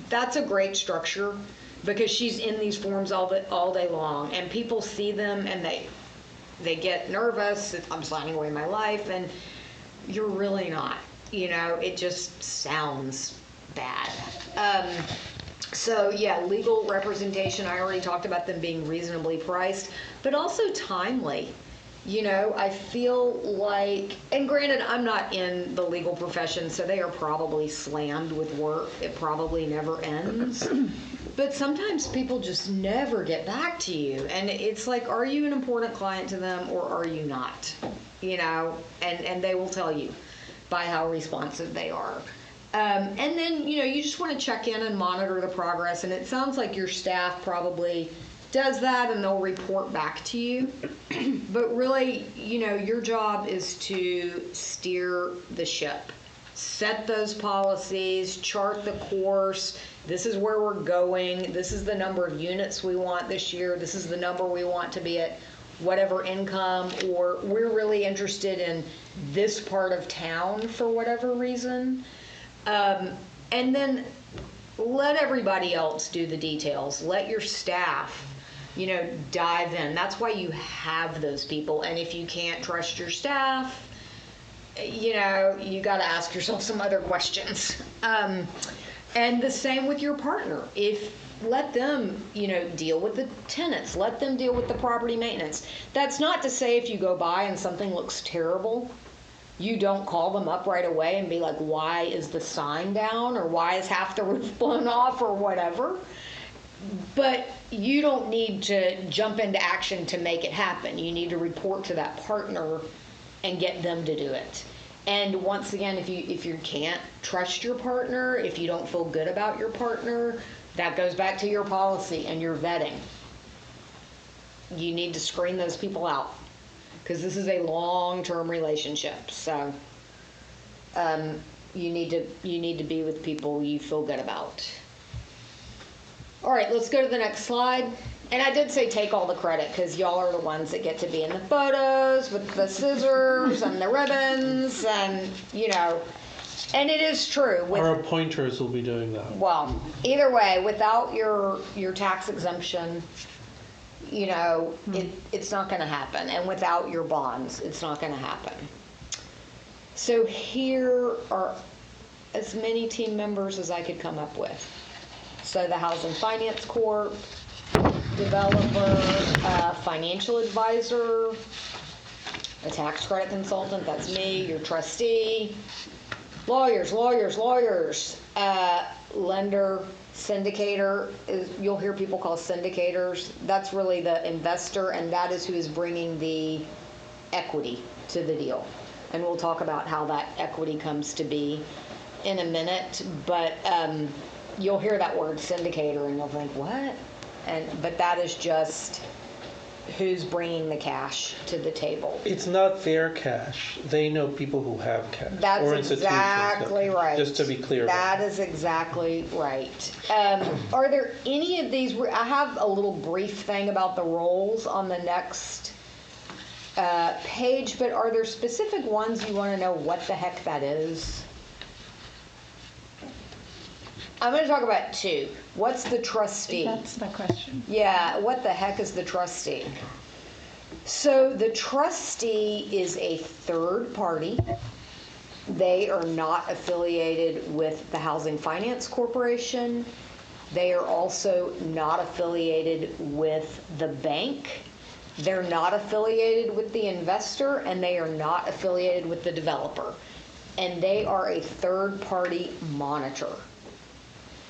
That's a great structure because she's in these forms all day long, and people see them and they get nervous. I'm signing away my life, and you're really not. It just sounds bad. So yeah, legal representation, I already talked about them being reasonably priced, but also timely. You know, I feel like, and granted, I'm not in the legal profession, so they are probably slammed with work. It probably never ends. But sometimes people just never get back to you. And it's like, are you an important client to them or are you not? You know, and they will tell you by how responsive they are. And then, you know, you just want to check in and monitor the progress. And it sounds like your staff probably does that and they'll report back to you. But really, you know, your job is to steer the ship. Set those policies, chart the course. This is where we're going. This is the number of units we want this year. This is the number we want to be at whatever income, or we're really interested in this part of town for whatever reason. And then let everybody else do the details. Let your staff, you know, dive in. That's why you have those people. And if you can't trust your staff, you know, you got to ask yourself some other questions. And the same with your partner. Let them, you know, deal with the tenants. Let them deal with the property maintenance. That's not to say if you go by and something looks terrible, you don't call them up right away and be like, why is the sign down? Or why is half the roof blown off or whatever? But you don't need to jump into action to make it happen. You need to report to that partner and get them to do it. And once again, if you can't trust your partner, if you don't feel good about your partner, that goes back to your policy and your vetting. You need to screen those people out because this is a long-term relationship. So you need to be with people you feel good about. All right, let's go to the next slide. And I did say take all the credit because y'all are the ones that get to be in the photos with the scissors and the ribbons and, you know, and it is true. Our appointers will be doing that. Well, either way, without your tax exemption, you know, it's not going to happen. And without your bonds, it's not going to happen. So here are as many team members as I could come up with. So the Housing Finance Corp, developer, financial advisor, a tax credit consultant, that's me, your trustee, lawyers, lender, syndicator, you'll hear people call syndicators. That's really the investor, and that is who is bringing the equity to the deal. And we'll talk about how that equity comes to be in a minute, but you'll hear that word syndicator and you'll think, what? But that is just who's bringing the cash to the table. It's not their cash. They know people who have cash. That's or institutions exactly have cash, right. Just to be clear. That is exactly right. Are there any of these? I have a little brief thing about the roles on the next page, but are there specific ones you want to know what the heck that is? I'm going to talk about two. What's the trustee? That's my question. Yeah, what the heck is the trustee? So the trustee is a third party. They are not affiliated with the Housing Finance Corporation. They are also not affiliated with the bank. They're not affiliated with the investor, and they are not affiliated with the developer. And they are a third party monitor.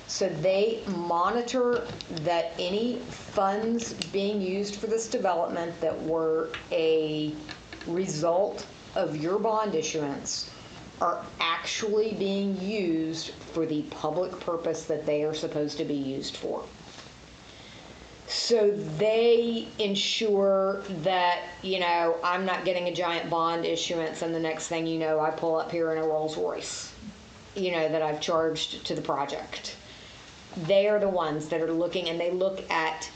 So they monitor that any funds being used for this development that were a result of your bond issuance are actually being used for the public purpose that they are supposed to be used for. So they ensure that, you know, I'm not getting a giant bond issuance and the next thing you know, I pull up here in a Rolls Royce, you know, that I've charged to the project. They are the ones that are looking, and they look at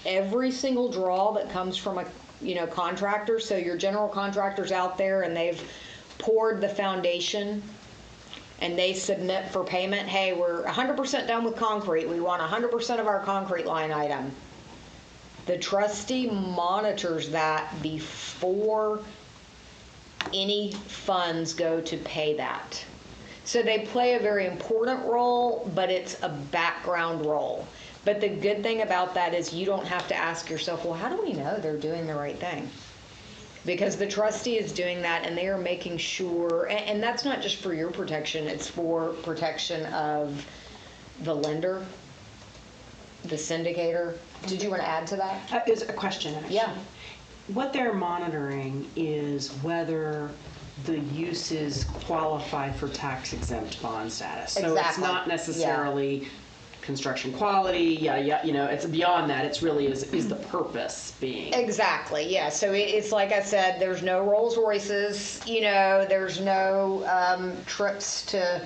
every single draw that comes from a, you know, contractor. So your general contractor's out there and they've poured the foundation and they submit for payment. Hey, we're 100% done with concrete. We want 100% of our concrete line item. The trustee monitors that before any funds go to pay that. So they play a very important role, but it's a background role. But the good thing about that is you don't have to ask yourself, well, how do we know they're doing the right thing? Because the trustee is doing that, and they are making sure, and that's not just for your protection, it's for protection of the lender, the syndicator. Did you want to add to that? Is a question, actually. Yeah. What they're monitoring is whether the uses qualify for tax exempt bond status. So it's Exactly. not necessarily construction quality, it's beyond that. It's really is the purpose being. Exactly, yeah. So it's like I said, there's no Rolls Royces, there's no trips to,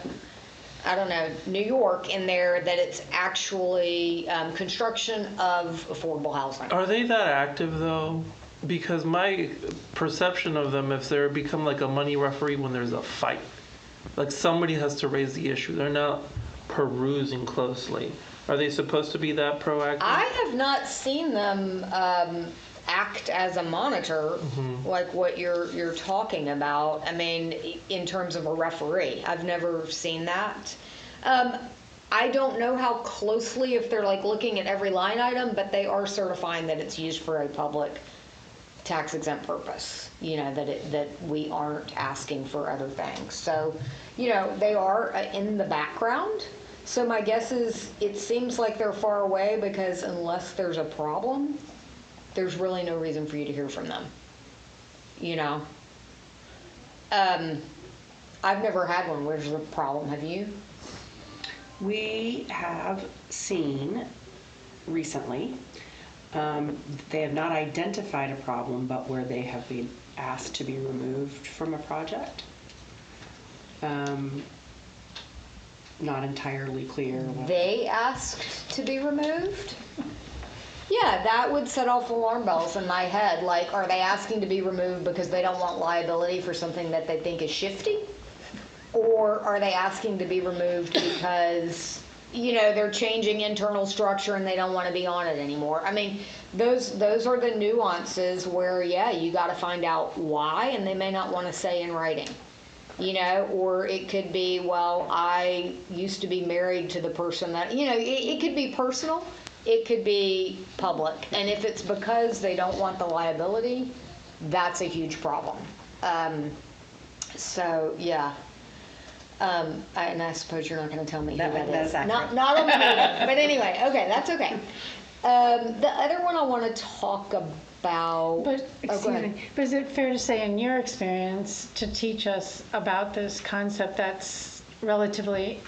I don't know, New York in there, that it's actually construction of affordable housing. Are they that active though? Because my perception of them, if they become like a money referee when there's a fight, like somebody has to raise the issue. They're not perusing closely. Are they supposed to be that proactive? I have not seen them act as a monitor, like what you're talking about. I mean, in terms of a referee, I've never seen that. I don't know how closely, if they're like looking at every line item, but they are certifying that it's used for a public tax exempt purpose, that we aren't asking for other things. So, they are in the background. So my guess is it seems like they're far away, because unless there's a problem, there's really no reason for you to hear from them. I've never had one where there's a problem. Have you? We have seen recently, they have not identified a problem, but where they have been asked to be removed from a project. Not entirely clear. They asked to be removed? Yeah, that would set off alarm bells in my head. Like, are they asking to be removed because they don't want liability for something that they think is shifty? Or are they asking to be removed because, they're changing internal structure and they don't want to be on it anymore? I mean, those are the nuances where, you got to find out why, and they may not want to say in writing. Or it could be, well, I used to be married to the person that, it could be personal, it could be public. And if it's because they don't want the liability, that's a huge problem. So, yeah. And I suppose you're not going to tell me who that That's is. accurate. Not on the meeting. But anyway, okay, that's okay. The other one I want to talk about. But, go excuse ahead. me, but is it fair to say, in your experience, to teach us about this concept that's relatively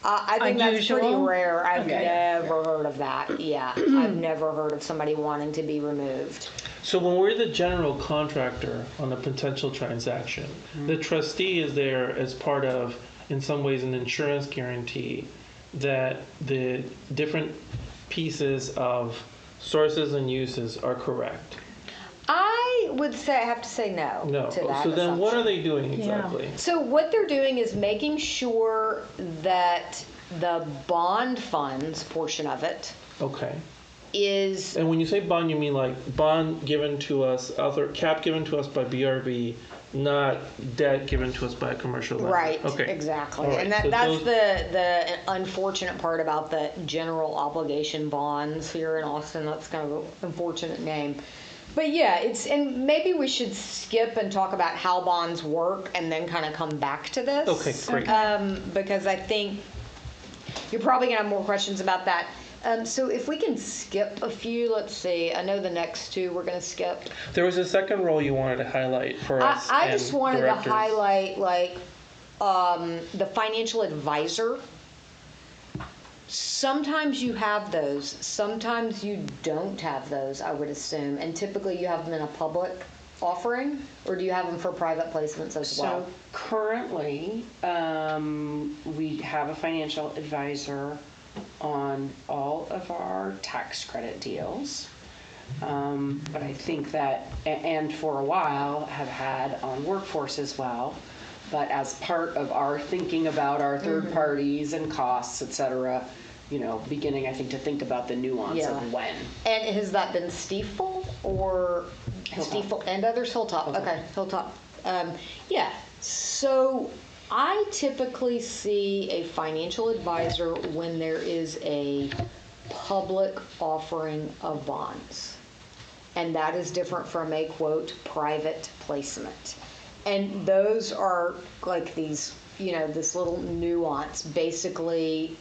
I think that's pretty unusual? rare. I've Okay. never heard of that. Yeah, I've never heard of somebody wanting to be removed. So when we're the general contractor on a potential transaction, the trustee is there as part of, in some ways, an insurance guarantee that the different pieces of sources and uses are correct. I would say, I have to say no, No. to that So then what are assumption. they doing exactly? So what they're doing is making sure that the bond funds portion of it Okay. is, And when you say bond, you mean like bond given to us, other cap given to us by BRB, not debt given to us by a commercial lender. right, Okay. exactly. All right. And So that's those- the unfortunate part about the general obligation bonds here in Austin. That's kind of an unfortunate name. But yeah, and maybe we should skip and talk about how bonds work and then kind of come back to this. Okay, great. Because I think you're probably gonna have more questions about that. So if we can skip a few, let's see, I know the next two we're gonna skip. There was a second role you wanted to highlight for us. I and just wanted directors. to highlight the financial advisor. Sometimes you have those, sometimes you don't have those, I would assume. And typically you have them in a public offering, or do you have them for private placements as well? So currently, we have a financial advisor on all of our tax credit deals. But I think that, and for a while, have had on workforce as well. But as part of our thinking about our third parties and costs, et cetera, beginning, I think, to think about the nuance Yeah. of when. And has that been Stiefel or Hilltop. Stiefel and others? Hilltop. Hilltop. Okay, Hilltop. Yeah. So I typically see a financial advisor when there is a public offering of bonds. And that is different from a, quote, private placement. And those are like these, this little nuance. Basically,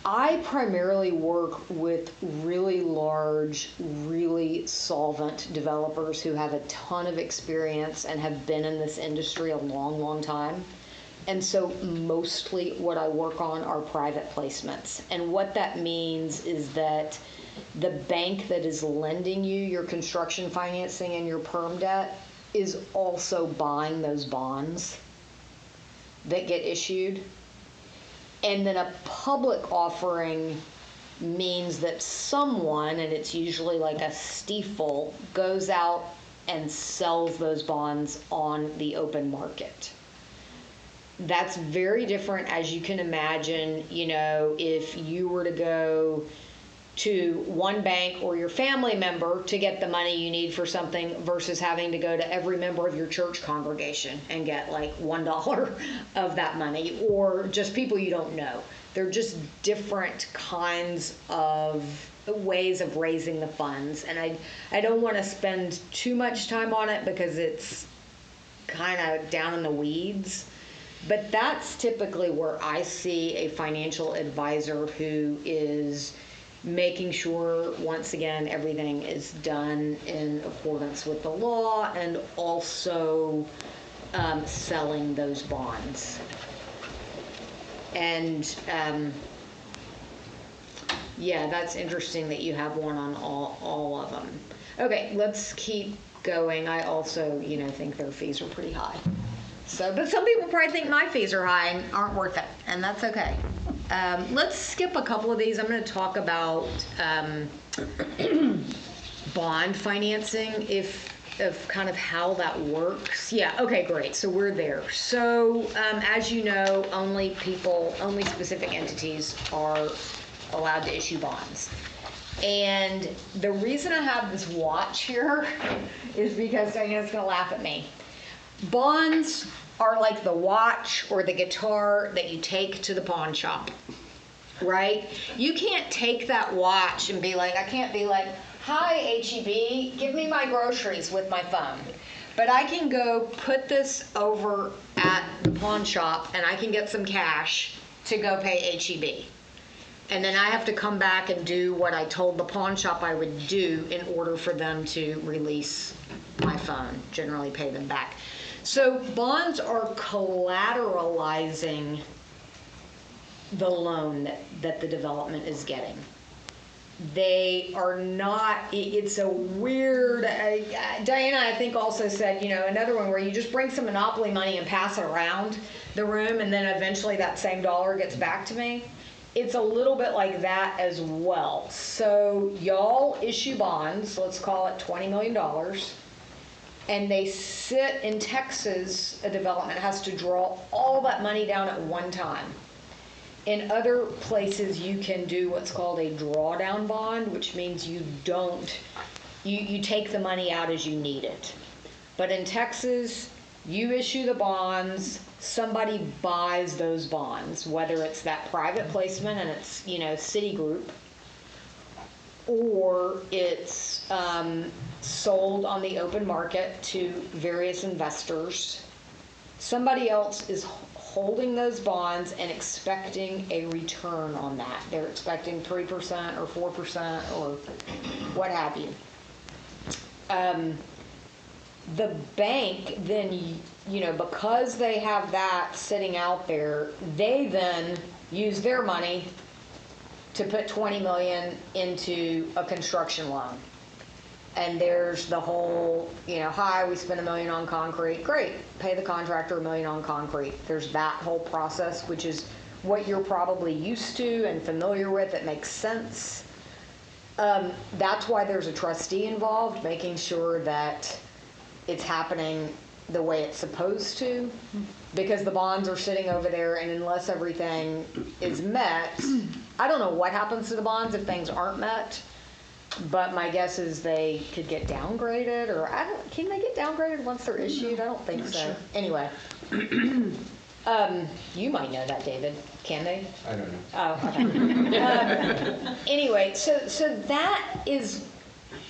I primarily work with really large, really solvent developers who have a ton of experience and have been in this industry a long, long time. And so mostly what I work on are private placements. And what that means is that the bank that is lending you your construction financing and your perm debt is also buying those bonds that get issued. And then a public offering means that someone, and it's usually like a Stiefel, goes out and sells those bonds on the open market. That's very different, as you can imagine, if you were to go to one bank or your family member to get the money you need for something versus having to go to every member of your church congregation and get like $1 of that money, or just people you don't know. They're just different kinds of ways of raising the funds. And I don't want to spend too much time on it because it's kind of down in the weeds. But that's typically where I see a financial advisor who is making sure, once again, everything is done in accordance with the law, and also selling those bonds. And yeah, that's interesting that you have one on all of them. Okay, let's keep going. I also, think their fees are pretty high. So, but some people probably think my fees are high and aren't worth it, and that's okay. Let's skip a couple of these. I'm going to talk about bond financing, of kind of how that works. Yeah, okay, great. So we're there. So as you know, only specific entities are allowed to issue bonds. And the reason I have this watch here is because Diana's going to laugh at me. Bonds are like the watch or the guitar that you take to the pawn shop, right? You can't take that watch and I can't be like, hi, H-E-B, give me my groceries with my phone. But I can go put this over at the pawn shop and I can get some cash to go pay H-E-B. And then I have to come back and do what I told the pawn shop I would do in order for them to release my phone, generally pay them back. So bonds are collateralizing the loan that the development is getting. They are not, it's a weird, Diana, I think, also said, another one where you just bring some Monopoly money and pass it around the room and then eventually that same dollar gets back to me. It's a little bit like that as well. So y'all issue bonds, let's call it $20 million. And they sit in Texas, a development has to draw all that money down at one time. In other places, you can do what's called a drawdown bond, which means you take the money out as you need it. But in Texas, you issue the bonds, somebody buys those bonds, whether it's that private placement and it's, Citigroup, or it's sold on the open market to various investors. Somebody else is holding those bonds and expecting a return on that. They're expecting 3% or 4% or what have you. The bank then, because they have that sitting out there, they then use their money to put $20 million into a construction loan. And there's the whole, hi, we spent $1 million on concrete. Great, pay the contractor $1 million on concrete. There's that whole process, which is what you're probably used to and familiar with. It makes sense. That's why there's a trustee involved, making sure that it's happening the way it's supposed to, because the bonds are sitting over there, and unless everything is met, I don't know what happens to the bonds if things aren't met. But my guess is they could get downgraded, or can they get downgraded once they're issued? I don't think so. Anyway, you might know that, David. Can they? I don't know. Oh, okay. Anyway, so that is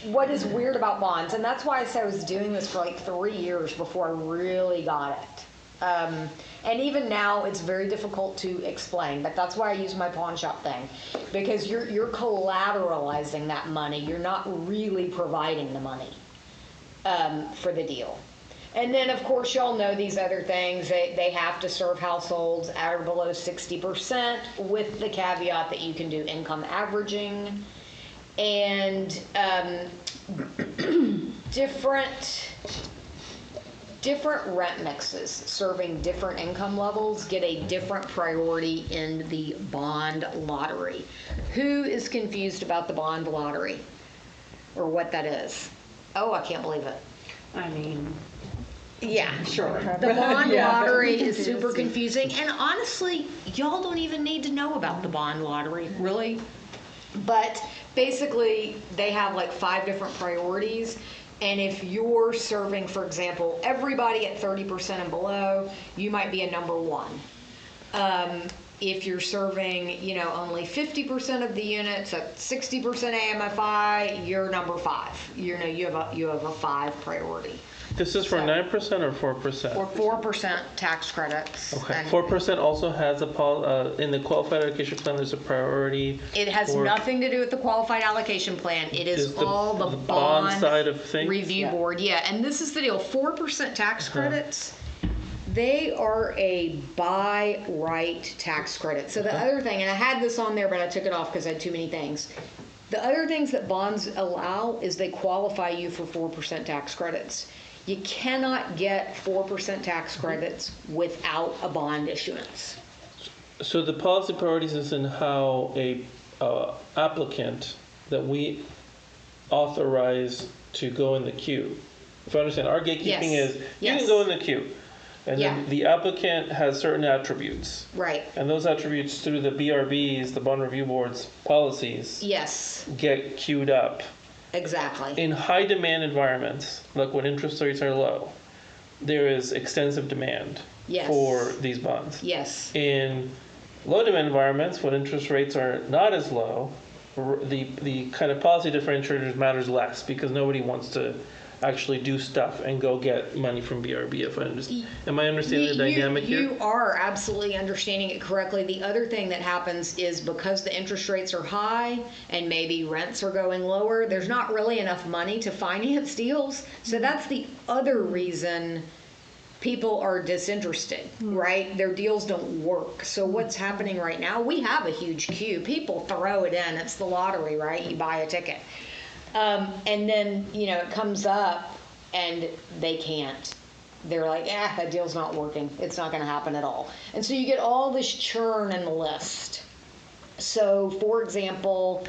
what is weird about bonds, and that's why I said I was doing this for like 3 years before I really got it. And even now, it's very difficult to explain, but that's why I use my pawn shop thing, because you're collateralizing that money. You're not really providing the money for the deal. And then, of course, y'all know these other things. They have to serve households at or below 60%, with the caveat that you can do income averaging. And different rent mixes serving different income levels get a different priority in the bond lottery. Who is confused about the bond lottery or what that is? Oh, I can't believe it. I mean, Yeah, sure. The bond lottery is super confusing, and honestly, y'all don't even need to know about the bond lottery, really. But basically, they have like 5 different priorities, and if you're serving, for example, everybody at 30% and below, you might be a number 1. If you're serving, only 50% of the units at 60% AMFI, you're number 5. You have a 5 priority. This is for 9% or 4%? Or 4% tax credits. Okay. And 4% also has in the qualified allocation plan. There's a priority. it has for- nothing to do with the qualified allocation plan. It is the- all the the bond bond side of things? review board. Yeah, and this is the deal. 4% tax credits. They are a by right tax credit. So the other thing, and I had this on there, but I took it off because I had too many things. The other things that bonds allow is they qualify you for 4% tax credits. You cannot get 4% tax credits without a bond issuance. So the policy priorities is in how a applicant that we authorize to go in the queue. If I understand, our gatekeeping Yes. is you Yes. can go in the queue, and Yeah. then the applicant has certain attributes, Right. and those attributes through the BRBs, the bond review board's policies, Yes, get queued up. exactly. In high demand environments, like when interest rates are low, there is extensive demand Yes. for these bonds. Yes. In low demand environments, when interest rates are not as low, the kind of policy differentiators matters less because nobody wants to actually do stuff and go get money from BRB. If I understand, am I understanding the dynamic here? You are absolutely understanding it correctly. The other thing that happens is because the interest rates are high and maybe rents are going lower, there's not really enough money to finance deals. So that's the other reason people are disinterested, right? Their deals don't work. So what's happening right now, we have a huge queue. People throw it in. It's the lottery, right? You buy a ticket. And then, it comes up and they can't. They're like, that deal's not working. It's not going to happen at all. And so you get all this churn in the list. So, for example,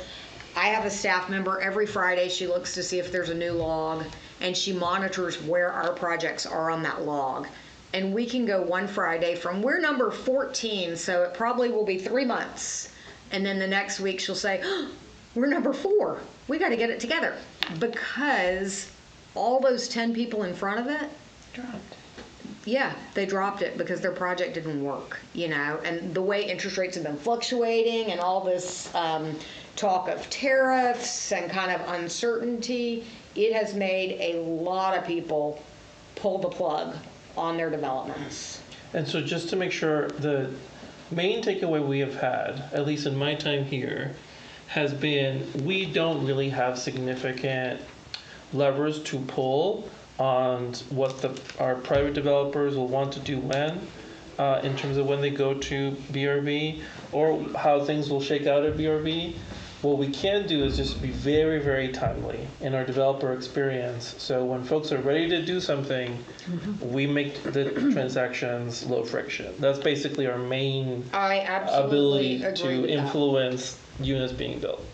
I have a staff member every Friday. She looks to see if there's a new log, and she monitors where our projects are on that log. And we can go one Friday from we're number 14, so it probably will be 3 months. And then the next week she'll say, we're number 4. We got to get it together, because all those 10 people in front of it Dropped. Yeah, they dropped it because their project didn't work, and the way interest rates have been fluctuating and all this talk of tariffs and kind of uncertainty, it has made a lot of people pull the plug on their developments. And so just to make sure, the main takeaway we have had, at least in my time here, has been we don't really have significant levers to pull on what our private developers will want to do when, in terms of when they go to BRB, or how things will shake out at BRB. What we can do is just be very, very timely in our developer experience. So when folks are ready to do something, we make the transactions low friction. That's basically our main I absolutely ability agree to with that. influence units being built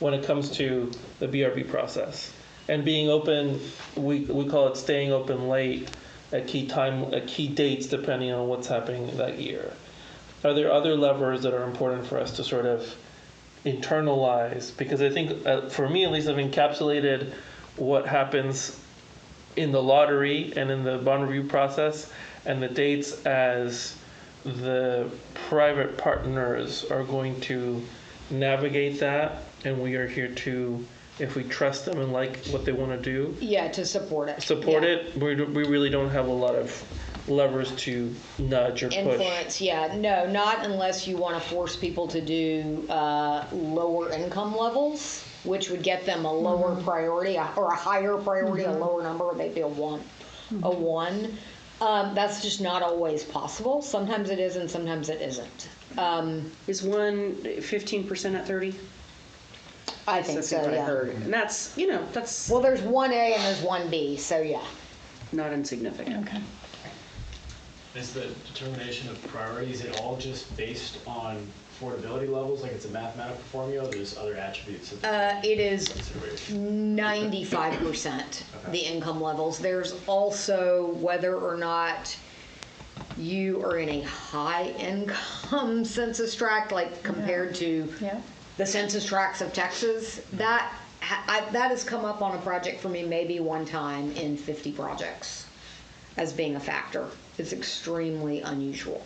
when it comes to the BRB process. And being open, we call it staying open late at key dates depending on what's happening that year. Are there other levers that are important for us to sort of internalize, because I think for me at least, I've encapsulated what happens in the lottery and in the bond review process and the dates as the private partners are going to navigate that, and we are here to, if we trust them and like what they want to do, Yeah, to support it. support Yeah. it. We really don't have a lot of levers to nudge or push. Influence, yeah. No, not unless you want to force people to do lower income levels, which would get them a lower priority or a higher priority, a lower number, they'd be a one. That's just not always possible. Sometimes it is and sometimes it isn't. Is one 15% at 30? I think That's so, what I yeah. heard. And that's, that's Well, there's 1A and there's 1B, so yeah. not insignificant. Okay. Is the determination of priorities at all just based on affordability levels, like it's a mathematical formula, or there's other attributes of It is consideration? 95% the income levels. There's also whether or not you are in a high income census tract, like compared to Yeah. the census tracts of Texas. That has come up on a project for me maybe one time in 50 projects as being a factor. It's extremely unusual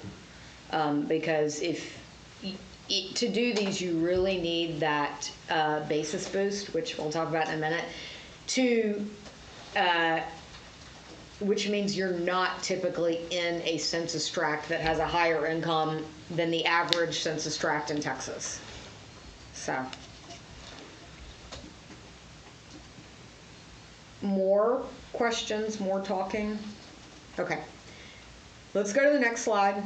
because to do these, you really need that basis boost, which we'll talk about in a minute, which means you're not typically in a census tract that has a higher income than the average census tract in Texas. So, more questions, more talking? Okay. Let's go to the next slide.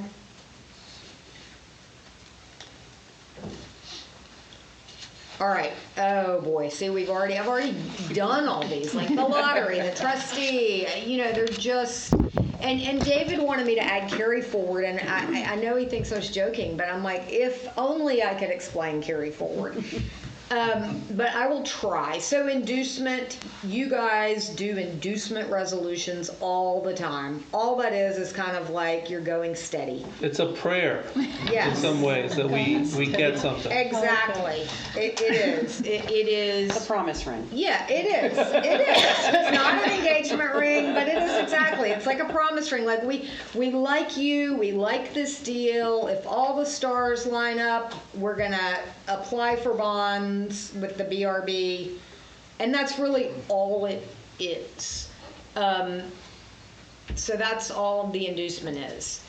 All right. Oh boy. See, I've already done all these, like the lottery, the trustee. They're just. And David wanted me to add carry forward, and I know he thinks I was joking, but I'm like, if only I could explain carry forward. But I will try. So inducement, you guys do inducement resolutions all the time. All that is kind of like you're going steady. It's a prayer Yes. in some ways that we get something. Exactly. It is. It is. A promise ring. Yeah, it is. It is. It's not an engagement ring, but it is exactly. It's like a promise ring. Like we like you. We like this deal. If all the stars line up, we're gonna apply for bonds with the BRB, and that's really all it is. So that's all the inducement is.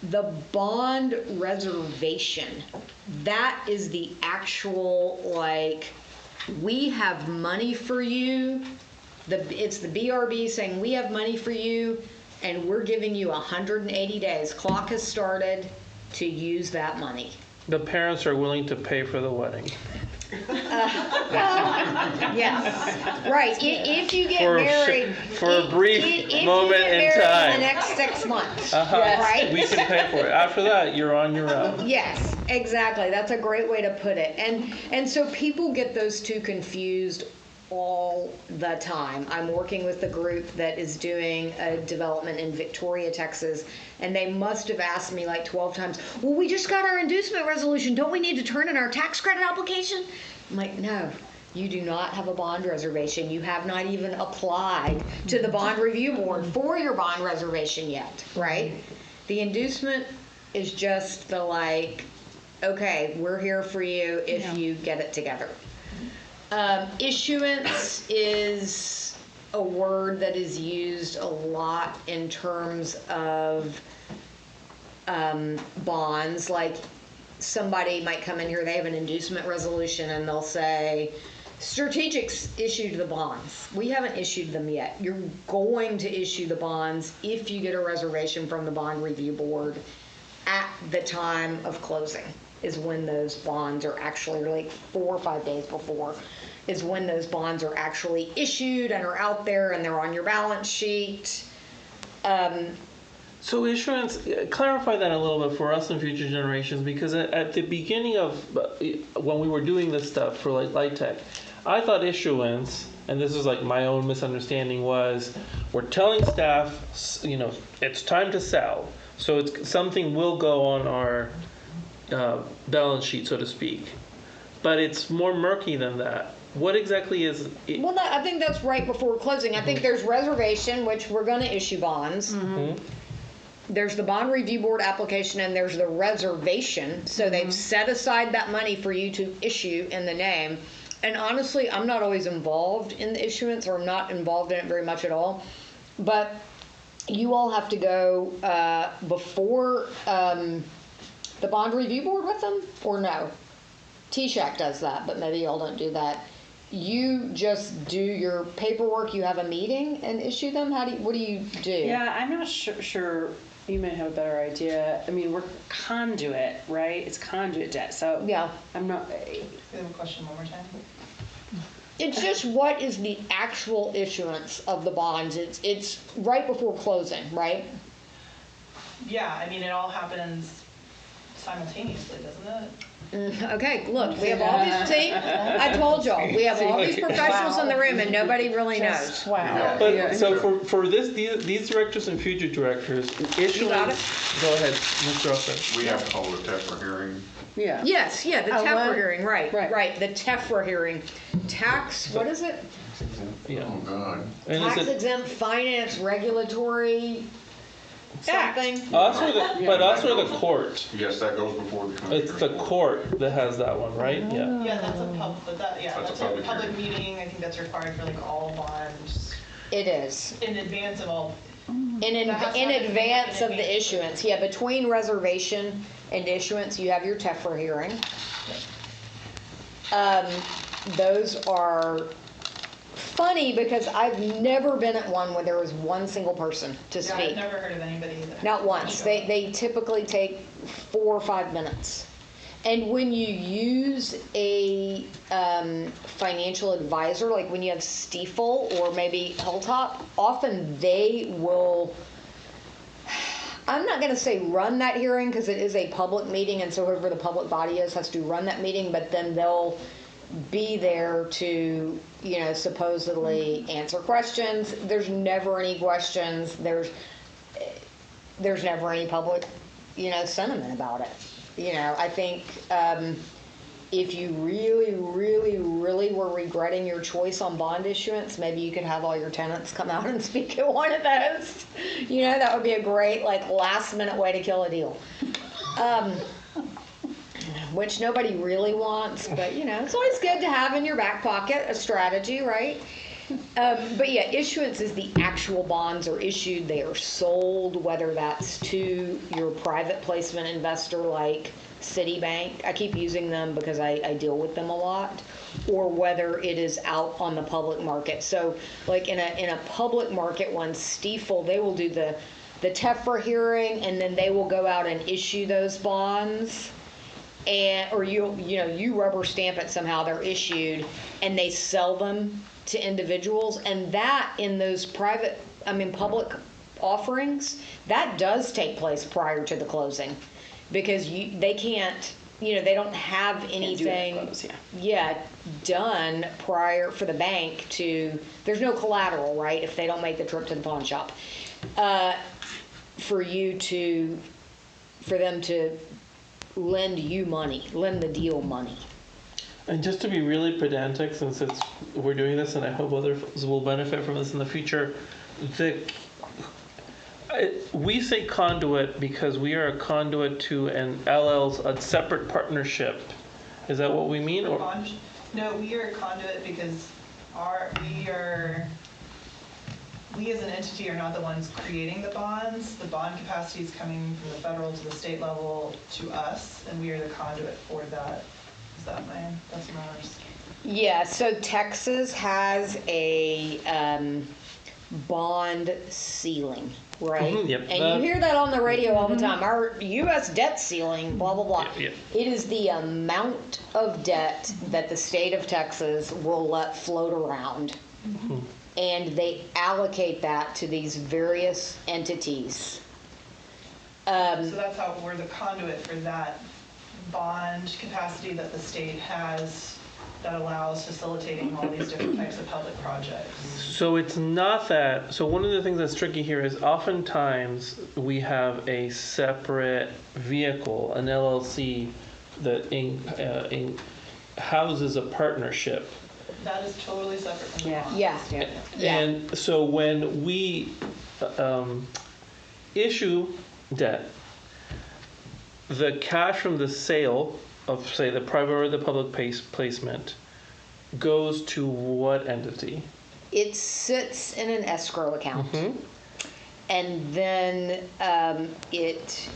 The bond reservation, that is the actual, like, we have money for you. It's the BRB saying we have money for you, and we're giving you 180 days. Clock has started to use that money. The parents are willing to pay for the wedding. Yes, right. If you get For a married for a brief if moment you get in married time. in the next 6 months, Uh-huh. right? We can pay for it. After that, you're on your own. Yes, exactly. That's a great way to put it. And so people get those two confused all the time. I'm working with a group that is doing a development in Victoria, Texas, and they must have asked me like 12 times, well, we just got our inducement resolution. Don't we need to turn in our tax credit application? I'm like, no. You do not have a bond reservation. You have not even applied to the bond review board for your bond reservation yet, right? The inducement is just the like, okay, we're here for you if you get it together. Issuance is a word that is used a lot in terms of bonds. Like somebody might come in here, they have an inducement resolution, and they'll say, Strategic's issued the bonds. We haven't issued them yet. You're going to issue the bonds if you get a reservation from the bond review board at the time of closing is when those bonds are actually, like 4 or 5 days before, is when those bonds are actually issued and are out there and they're on your balance sheet. So issuance, clarify that a little bit for us and future generations, because at the beginning of, when we were doing this stuff for like Light Tech, I thought issuance, and this is like my own misunderstanding, was we're telling staff, it's time to sell. So it's something will go on our balance sheet, so to speak. but it's more murky than that. What exactly is it? Well, I think that's right before closing. I think there's reservation, which we're going to issue bonds. There's the bond review board application, and there's the reservation. So they've set aside that money for you to issue in the name. And honestly, I'm not always involved in the issuance, or I'm not involved in it very much at all. But you all have to go before the bond review board with them, or no? TSHAC does that, but maybe y'all don't do that. You just do your paperwork, you have a meeting and issue them? What do you do? Yeah, I'm not sure. You may have a better idea. I mean, we're conduit, right? It's conduit debt. So Yeah. I'm not. You have a question one more time? It's just what is the actual issuance of the bonds? It's right before closing, right? Yeah, I mean, it all happens simultaneously, doesn't it? Okay, look, we have all these, see, I told y'all, we have all these professionals in the room and nobody really knows. Wow. But so for these directors and future directors, issuance. got it? Go ahead, Mr. Russell. We have to hold a TEFRA hearing. Yeah. Yes, yeah, the Oh, TEFRA what? hearing, right, Right. right, the TEFRA hearing. Tax, what is it? Yeah. Oh, God. And Tax is it exempt finance regulatory something? us or the court? Yes, that goes before the commissioners. It's the court that has that one, right? Yeah. Yeah, that's a public public meeting. I think that's required for like all bonds It is. in advance of all. In That has to happen advance of in the advance. issuance, yeah, between reservation and issuance, you have your TEFRA hearing. Those are funny because I've never been at one where there was one single person to Yeah, speak. I've never heard of anybody either. Not once. They typically take 4 or 5 minutes. And when you use a financial advisor, like when you have Stiefel or maybe Hilltop, often they will, I'm not going to say run that hearing because it is a public meeting, and so whoever the public body is has to run that meeting, but then they'll be there to, supposedly answer questions. There's never any questions. There's never any public, sentiment about it. I think if you really, really, really were regretting your choice on bond issuance, maybe you could have all your tenants come out and speak at one of those. That would be a great, last minute way to kill a deal. Which nobody really wants, but it's always good to have in your back pocket a strategy, right? But yeah, issuance is the actual bonds are issued, they are sold, whether that's to your private placement investor like Citibank, I keep using them because I deal with them a lot, or whether it is out on the public market. So like in a public market one, Stiefel, they will do the TEFRA hearing, and then they will go out and issue those bonds. Or you rubber stamp it somehow, they're issued, and they sell them to individuals, and that in those public offerings, that does take place prior to the closing, because they can't, they don't have anything done prior for the bank to, there's no collateral, right, if they don't make the trip to the pawn shop, for them to lend the deal money. And just to be really pedantic, since we're doing this, and I hope others will benefit from this in the future, we say conduit because we are a conduit to an a separate partnership. Is that what we mean? Or No, we are a conduit because we as an entity are not the ones creating the bonds. The bond capacity is coming from the federal to the state level to us, and we are the conduit for that. Is that that's ours? Yeah, so Texas has a bond ceiling, right? Yep. And you hear that on the radio all the time. Our U.S. debt ceiling, blah, blah, blah. Yep. It is the amount of debt that the state of Texas will let float around. And they allocate that to these various entities. So that's how we're the conduit for that bond capacity that the state has that allows facilitating all these different types of public projects. So it's not that. So one of the things that's tricky here is oftentimes we have a separate vehicle, an LLC, that houses a partnership. That is totally separate from the Yeah. bonds. Yeah. And so when we issue debt, the cash from the sale of, say, the private or the public placement goes to what entity? It sits in an escrow account. And then it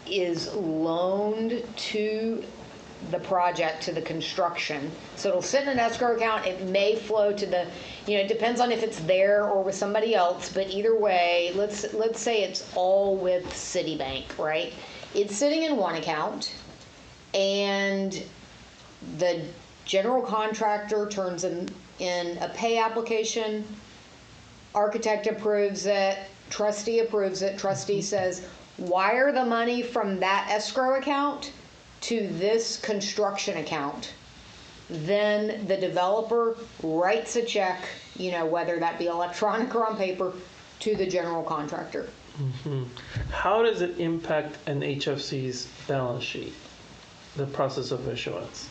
is loaned to the project, to the construction. So it'll sit in an escrow account. It may flow to the, it depends on if it's there or with somebody else. But either way, let's say it's all with Citibank, right? It's sitting in one account, and the general contractor turns in a pay application. Architect approves it, trustee approves it, trustee says, wire the money from that escrow account to this construction account. Then the developer writes a check, whether that be electronic or on paper, to the general contractor. How does it impact an HFC's balance sheet, the process of issuance?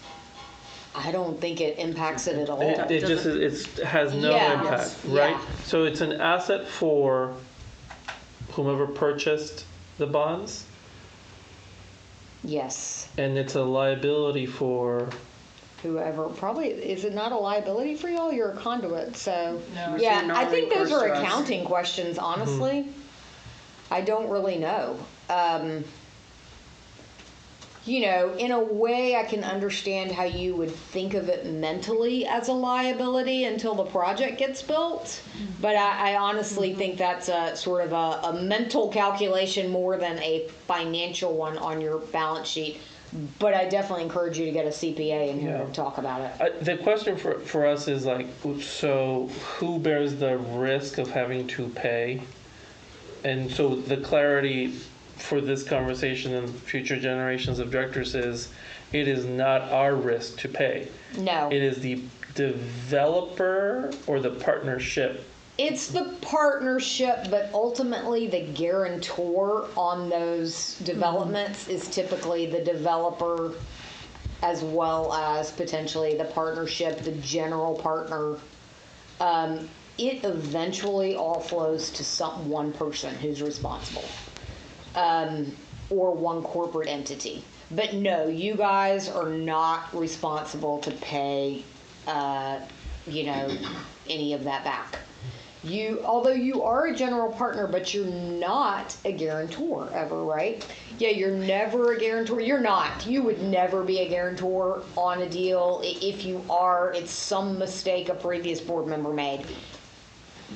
I don't think it impacts it at all. It just it has no Yeah. impact, right? Yeah. So it's an asset for whomever purchased the bonds, Yes. and it's a liability for. Whoever, probably, is it not a liability for y'all? You're a conduit, so. No. Yeah, I think those are Non-recourse to us. accounting questions, honestly. I don't really know. In a way, I can understand how you would think of it mentally as a liability until the project gets built. But I honestly think that's a sort of a mental calculation more than a financial one on your balance sheet. But I definitely encourage you to get a CPA in here Yeah. to talk about it. The question for us is like, so who bears the risk of having to pay? And so the clarity for this conversation and future generations of directors is, it is not our risk to pay. No. It is the developer or the partnership. It's the partnership, but ultimately the guarantor on those developments is typically the developer, as well as potentially the partnership, the general partner. It eventually all flows to one person who's responsible, or one corporate entity. But no, you guys are not responsible to pay, any of that back. Although you are a general partner, but you're not a guarantor ever, right? Yeah, you're never a guarantor. You're not. You would never be a guarantor on a deal. If you are, it's some mistake a previous board member made.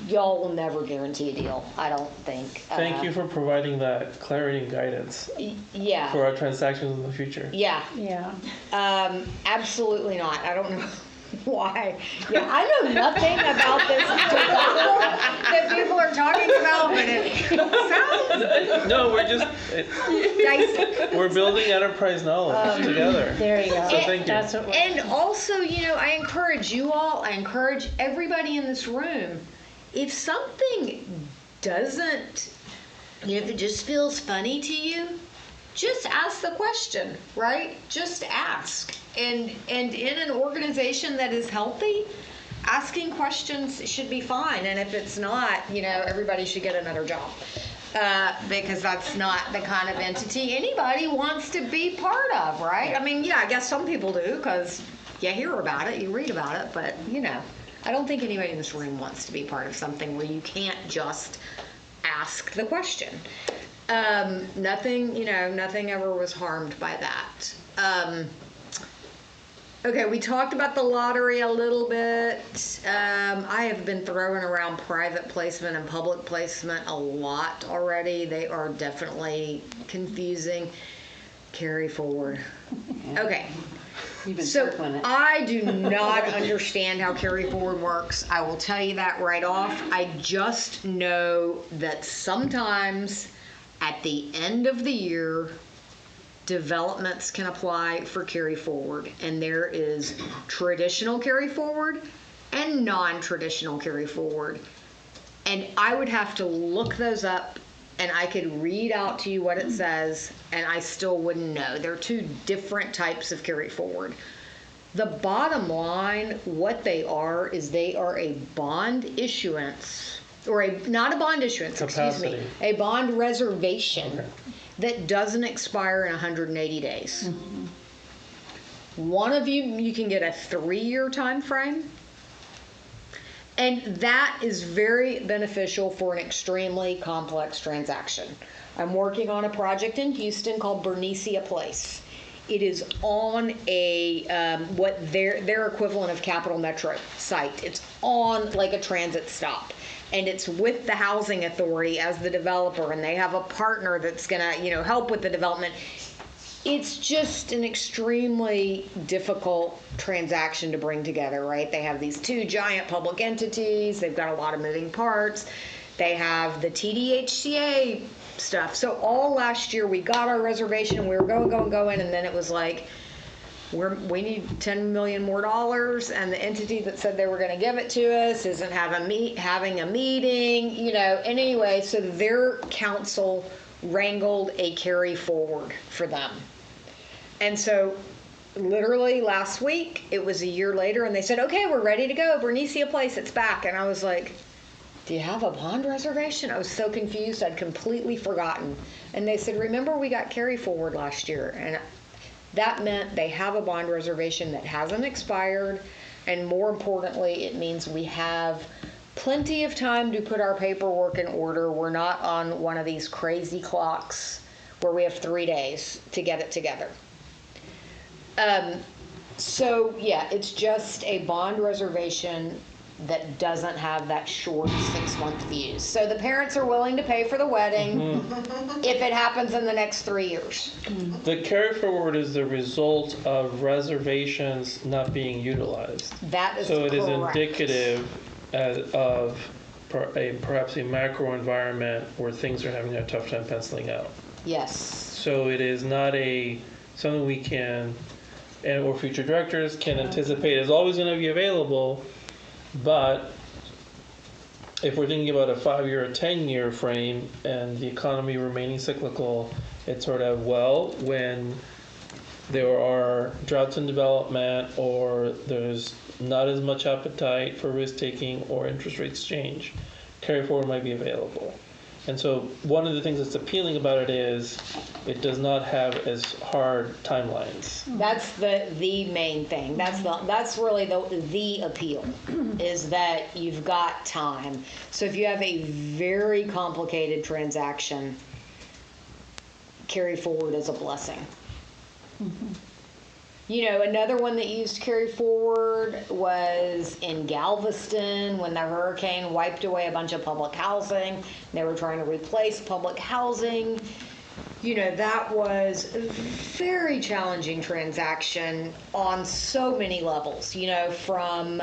Y'all will never guarantee a deal, I don't think. Thank you for providing that clarity and guidance Yeah. for our transactions in the future. Yeah. Yeah. Absolutely not. I don't know why. Yeah, I know nothing about this debacle that people are talking about, but it sounds No, we're just dicey. we're building enterprise knowledge together. There you go. So thank you. That's what we're. And also, I encourage you all, I encourage everybody in this room, if something doesn't, if it just feels funny to you, just ask the question, right? Just ask. And in an organization that is healthy, asking questions should be fine. And if it's not, everybody should get another job. Because that's not the kind of entity anybody wants to be part of, right? I mean, I guess some people do, because you hear about it, you read about it, but, I don't think anybody in this room wants to be part of something where you can't just ask the question. Nothing ever was harmed by that. Okay, we talked about the lottery a little bit. I have been throwing around private placement and public placement a lot already. They are definitely confusing. Carry forward. Okay. You've been So circling it. I do not understand how carry forward works. I will tell you that right off. I just know that sometimes at the end of the year, developments can apply for carry forward, and there is traditional carry forward and non-traditional carry forward. And I would have to look those up and I could read out to you what it says, and I still wouldn't know. They're two different types of carry forward. The bottom line, what they are, is they are a bond issuance, or not a bond issuance, excuse me, Capacity. a bond reservation that doesn't expire in 180 days. One of you can get a 3-year time frame. And that is very beneficial for an extremely complex transaction. I'm working on a project in Houston called Bernicia Place. It is on a what their equivalent of Capital Metro site. It's on like a transit stop, and it's with the housing authority as the developer, and they have a partner that's gonna help with the development. It's just an extremely difficult transaction to bring together, right? They have these two giant public entities. They've got a lot of moving parts. They have the TDHCA stuff. So all last year we got our reservation and we were going, and then it was like, we need $10 million more, and the entity that said they were going to give it to us isn't having a meeting, And anyway, so their council wrangled a carry forward for them. And so literally last week, it was a year later, and they said, okay, we're ready to go. Bernicia Place, it's back. And I was like, do you have a bond reservation? I was so confused. I'd completely forgotten. And they said, remember, we got carry forward last year. And that meant they have a bond reservation that hasn't expired. And more importantly, it means we have plenty of time to put our paperwork in order. We're not on one of these crazy clocks where we have 3 days to get it together. So yeah, it's just a bond reservation that doesn't have that short 6-month view. So the parents are willing to pay for the wedding if it happens in the next 3 years. The carry forward is the result of reservations not being utilized. That is So it is correct. indicative of perhaps a macro environment where things are having a tough time penciling out. Yes. So it is not something we can, or future directors can anticipate is always going to be available. But if we're thinking about a 5-year or 10-year frame and the economy remaining cyclical, it's sort of, when there are droughts in development, or there's not as much appetite for risk taking, or interest rates change, carry forward might be available. And so one of the things that's appealing about it is it does not have as hard timelines. That's the main thing. That's really the appeal, is that you've got time. So if you have a very complicated transaction, carry forward is a blessing. Another one that used carry forward was in Galveston when the hurricane wiped away a bunch of public housing. They were trying to replace public housing. That was a very challenging transaction on so many levels, from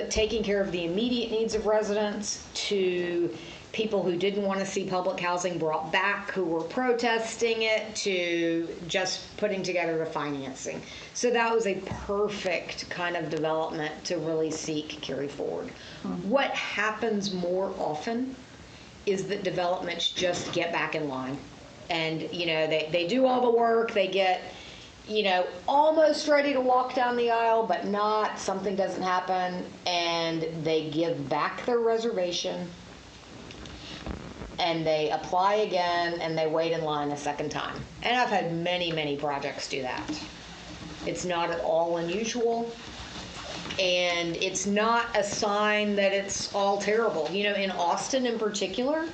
taking care of the immediate needs of residents to people who didn't want to see public housing brought back, who were protesting it, to just putting together the financing. So that was a perfect kind of development to really seek carry forward. What happens more often is that developments just get back in line. And, they do all the work, they get, almost ready to walk down the aisle, but not, something doesn't happen, and they give back their reservation, and they apply again, and they wait in line a second time. And I've had many, many projects do that. It's not at all unusual, and it's not a sign that it's all terrible. In Austin in particular,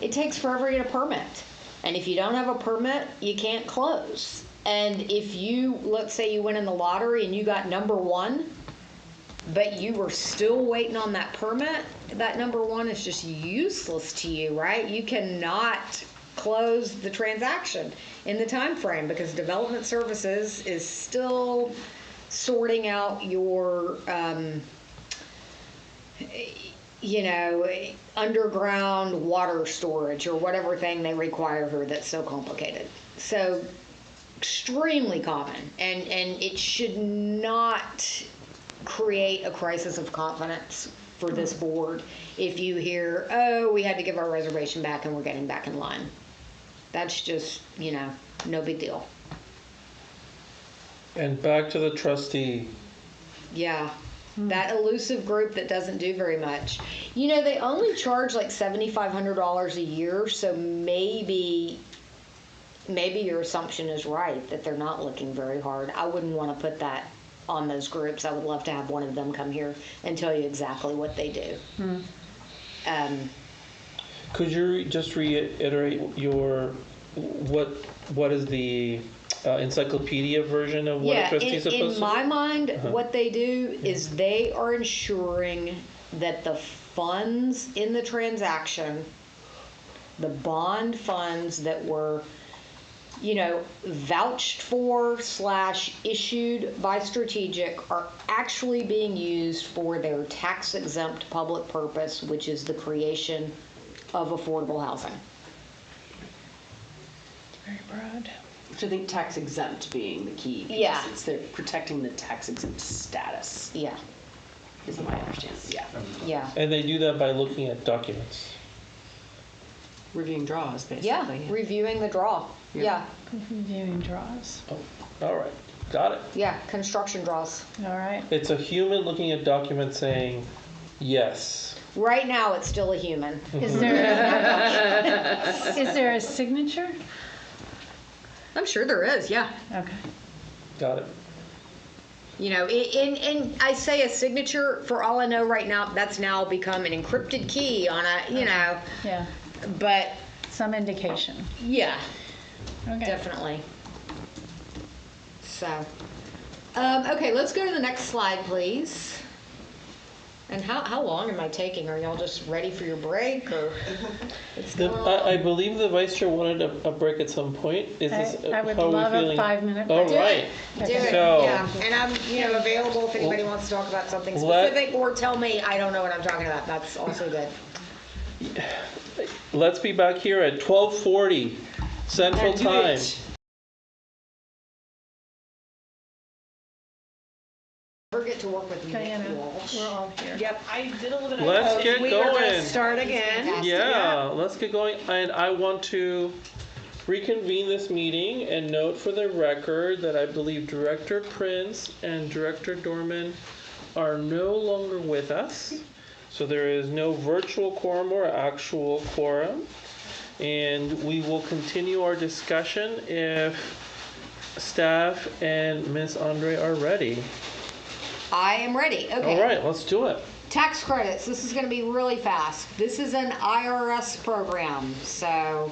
it takes forever to get a permit. And if you don't have a permit, you can't close. And if let's say you win in the lottery and you got number 1, but you were still waiting on that permit, that number 1 is just useless to you, right? You cannot close the transaction in the time frame because development services is still sorting out your underground water storage or whatever thing they require here that's so complicated. So extremely common, and it should not create a crisis of confidence for this board if you hear, oh, we had to give our reservation back and we're getting back in line. That's just, no big deal. And back to the trustee. Yeah. That elusive group that doesn't do very much. They only charge like $7,500 a year, so maybe your assumption is right that they're not looking very hard. I wouldn't want to put that on those groups. I would love to have one of them come here and tell you exactly what they do. Could you just reiterate what is the encyclopedia version of what a trustee is supposed to do? In my mind, what they do is they are ensuring that the funds in the transaction, the bond funds that were, vouched for / issued by Strategic are actually being used for their tax-exempt public purpose, which is the creation of affordable housing. Very broad. So I think tax exempt being the key. Because Yeah. they're protecting the tax exempt status, Yeah, is my understanding. Yeah. yeah. And they do that by looking at documents. Reviewing draws, basically. Yeah, reviewing the draw. Yeah, Viewing draws. Oh, all right, got it. yeah, construction draws. All right. It's a human looking at documents saying, yes. Right now, it's still a human. Is there a signature? I'm sure there is, yeah. Okay. Got it. And I say a signature, for all I know right now, that's now become an encrypted key on a, Yeah. but Some indication. yeah, Okay. definitely. So, okay, let's go to the next slide, please. And how long am I taking? Are y'all just ready for your break, or? It's going on. I believe the vice chair wanted a break at some point. Is this I would how are we love a feeling? 5-minute All break. right. Do it, So- yeah. And I'm, available if anybody wants to talk about something specific, or tell me I don't know what I'm talking about. That's also good. Let's be back here at 12:40 Central Do Time. it. Never get to work with Nick Diana, Walsh. we're all here. Yep. I did a little bit of. Let's get We are gonna going. start again. Yeah, let's get going. And I want to reconvene this meeting and note for the record that I believe Director Prince and Director Dorman are no longer with us. So there is no virtual quorum or actual quorum. And we will continue our discussion if staff and Ms. Andre are ready. I am ready. Okay. All right, let's do it. Tax credits. This is going to be really fast. This is an IRS program. So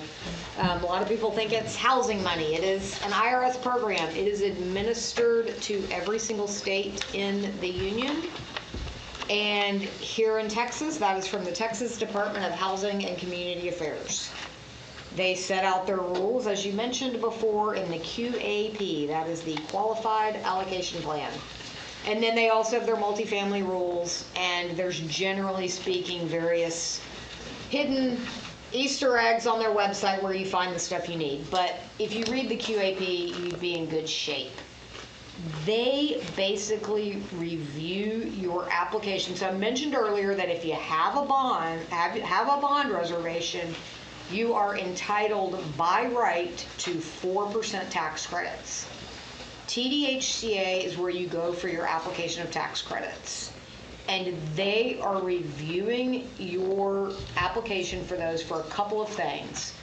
a lot of people think it's housing money. It is an IRS program. It is administered to every single state in the union. And here in Texas, that is from the Texas Department of Housing and Community Affairs. They set out their rules, as you mentioned before, in the QAP. That is the Qualified Allocation Plan. And then they also have their multifamily rules, and there's, generally speaking, various hidden Easter eggs on their website where you find the stuff you need. But if you read the QAP, you'd be in good shape. They basically review your application. So I mentioned earlier that if you have a bond, have a bond reservation, you are entitled by right to 4% tax credits. TDHCA is where you go for your application of tax credits. And they are reviewing your application for those for a couple of things.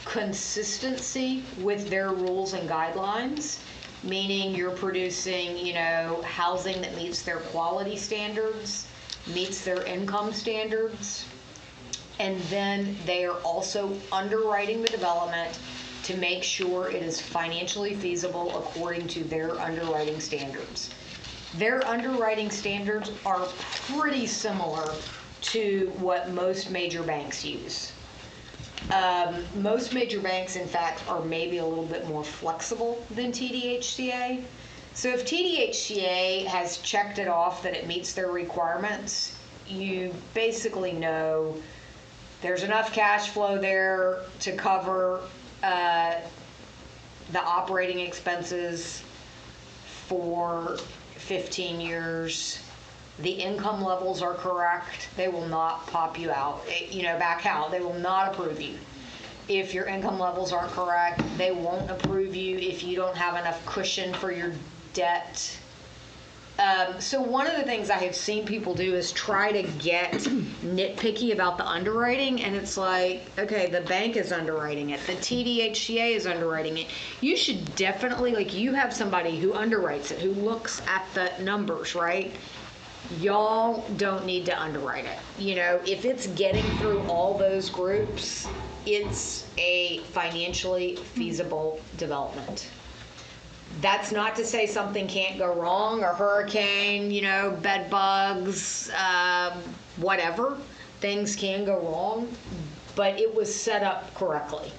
Consistency with their rules and guidelines, meaning you're producing, housing that meets their quality standards, meets their income standards. And then they are also underwriting the development to make sure it is financially feasible according to their underwriting standards. Their underwriting standards are pretty similar to what most major banks use. Most major banks, in fact, are maybe a little bit more flexible than TDHCA. So if TDHCA has checked it off that it meets their requirements, you basically know there's enough cash flow there to cover the operating expenses for 15 years. the income levels are correct, they will not pop you out, back out. They will not approve you. If your income levels aren't correct, they won't approve you if you don't have enough cushion for your debt. So one of the things I have seen people do is try to get nitpicky about the underwriting, and it's like, okay, the bank is underwriting it, the TDHCA is underwriting it. You should definitely, like, you have somebody who underwrites it, who looks at the numbers, right? Y'all don't need to underwrite it. If it's getting through all those groups, it's a financially feasible development. That's not to say something can't go wrong, a hurricane, bed bugs, whatever. Things can go wrong, but it was set up correctly.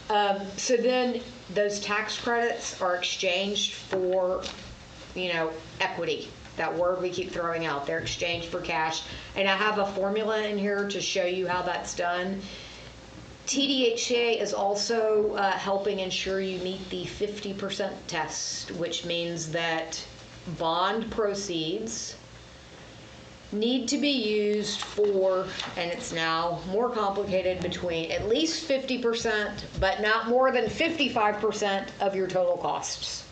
So then those tax credits are exchanged for, equity. That word we keep throwing out. They're exchanged for cash. And I have a formula in here to show you how that's done. TDHCA is also helping ensure you meet the 50% test, which means that bond proceeds need to be used for, and it's now more complicated, between at least 50%, but not more than 55% of your total costs.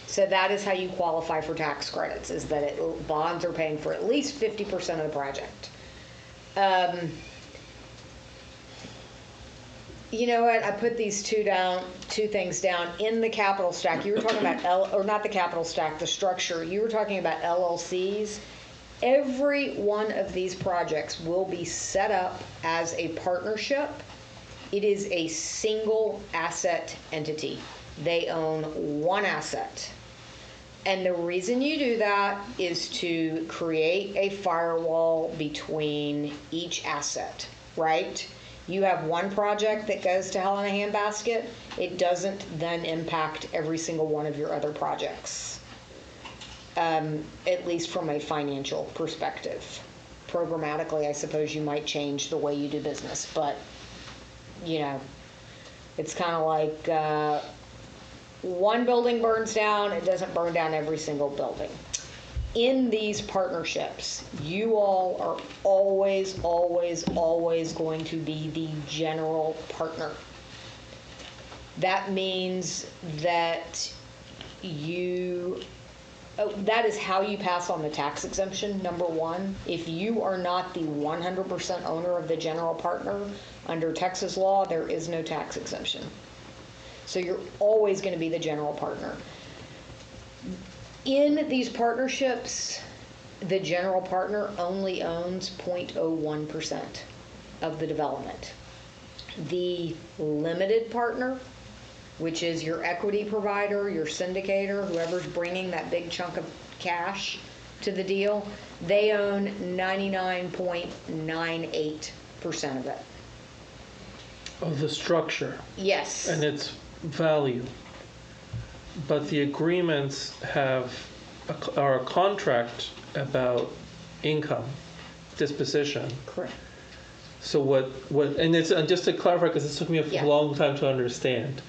So that is how you qualify for tax credits, is that bonds are paying for at least 50% of the project. You know what? I put these two things down in the capital stack. You were talking about not the capital stack, the structure. You were talking about LLCs. Every one of these projects will be set up as a partnership. It is a single asset entity. They own one asset. And the reason you do that is to create a firewall between each asset, right? You have one project that goes to hell in a handbasket, it doesn't then impact every single one of your other projects, at least from a financial perspective. Programmatically, I suppose you might change the way you do business, but, it's kind of like one building burns down, it doesn't burn down every single building. In these partnerships, you all are always, always, always going to be the general partner. That means that that is how you pass on the tax exemption, number one. If you are not the 100% owner of the general partner, under Texas law, there is no tax exemption. So you're always going to be the general partner. In these partnerships, the general partner only owns 0.01% of the development. The limited partner, which is your equity provider, your syndicator, whoever's bringing that big chunk of cash to the deal, they own 99.98% of it. Of the structure. Yes. And its value. But the agreements are a contract about income disposition. Correct. So what and it's just to clarify, because this took me a long time to understand.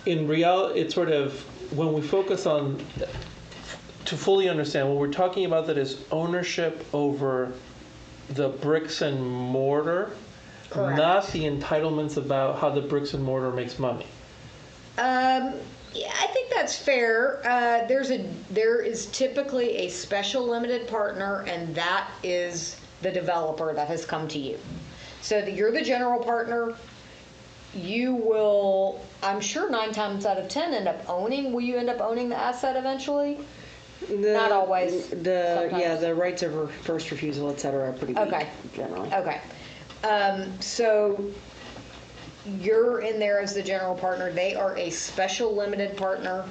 In reality, it's sort of, when we focus on, to fully understand, what we're talking about that is ownership over the bricks and mortar, Correct. Not the entitlements about how the bricks and mortar makes money. Yeah, I think that's fair. There is typically a special limited partner, and that is the developer that has come to you. So you're the general partner. You will, I'm sure 9 times out of 10, will you end up owning the asset eventually? Not always. The rights of first refusal, et cetera, are pretty weak, Okay. generally. Okay. So you're in there as the general partner. They are a special limited partner,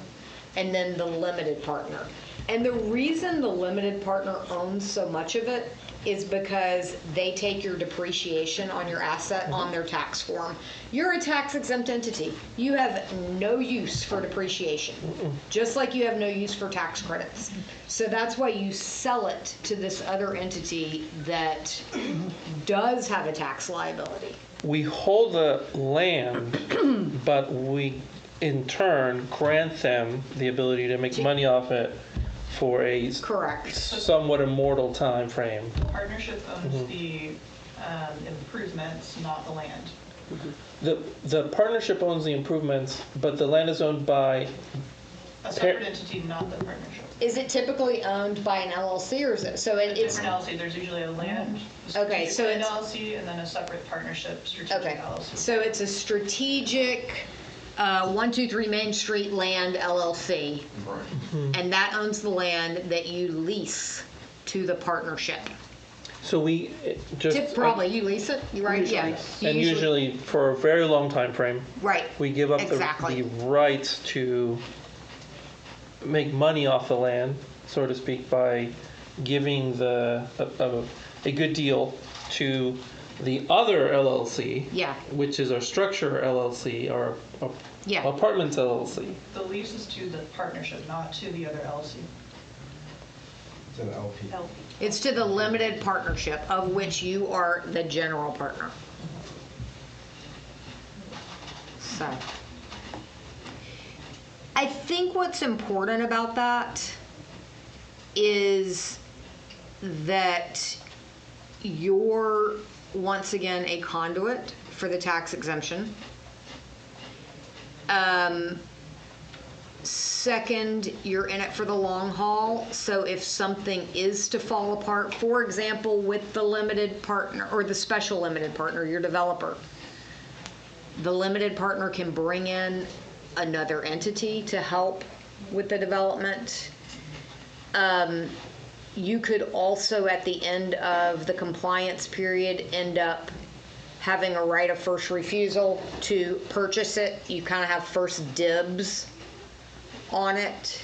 and then the limited partner. And the reason the limited partner owns so much of it is because they take your depreciation on your asset on their tax form. You're a tax exempt entity. You have no use for depreciation, just like you have no use for tax credits. So that's why you sell it to this other entity that does have a tax liability. We hold the land, but we in turn grant them the ability to make money off it for a Correct. somewhat immortal time frame. The partnership owns the improvements, not the land. The partnership owns the improvements, but the land is owned by, A separate entity, not the partnership. Is it typically owned by an LLC or is it, so A it's, different LLC, there's usually a land. Okay, so strategic it's- LLC and then a separate partnership, strategic okay. LLC. So it's a strategic, 123 Main Street Land LLC. Right. And that owns the land that you lease to the partnership. so we just. Probably, you lease it, you right? Yeah. You And usually for a very long time frame, Right. we give up Exactly. the rights to make money off the land, so to speak, by giving a good deal to the other LLC, Yeah. which is our structure LLC or Yeah. apartments LLC. The lease is to the partnership, not to the other LLC. It's an LP. It's to the limited partnership of which you are the general partner. So, I think what's important about that is that you're, once again, a conduit for the tax exemption. Second, you're in it for the long haul, so if something is to fall apart, for example, with the limited partner or the special limited partner, your developer, the limited partner can bring in another entity to help with the development. You could also, at the end of the compliance period, end up having a right of first refusal to purchase it. You kind of have first dibs on it,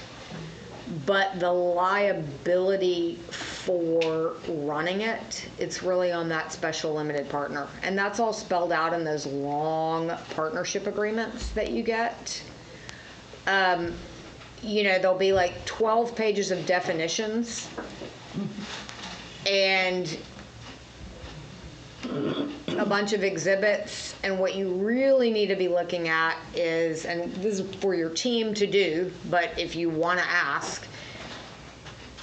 but the liability for running it, it's really on that special limited partner. And that's all spelled out in those long partnership agreements that you get. You know, there'll be like 12 pages of definitions and a bunch of exhibits, and what you really need to be looking at is, and this is for your team to do, but if you want to ask,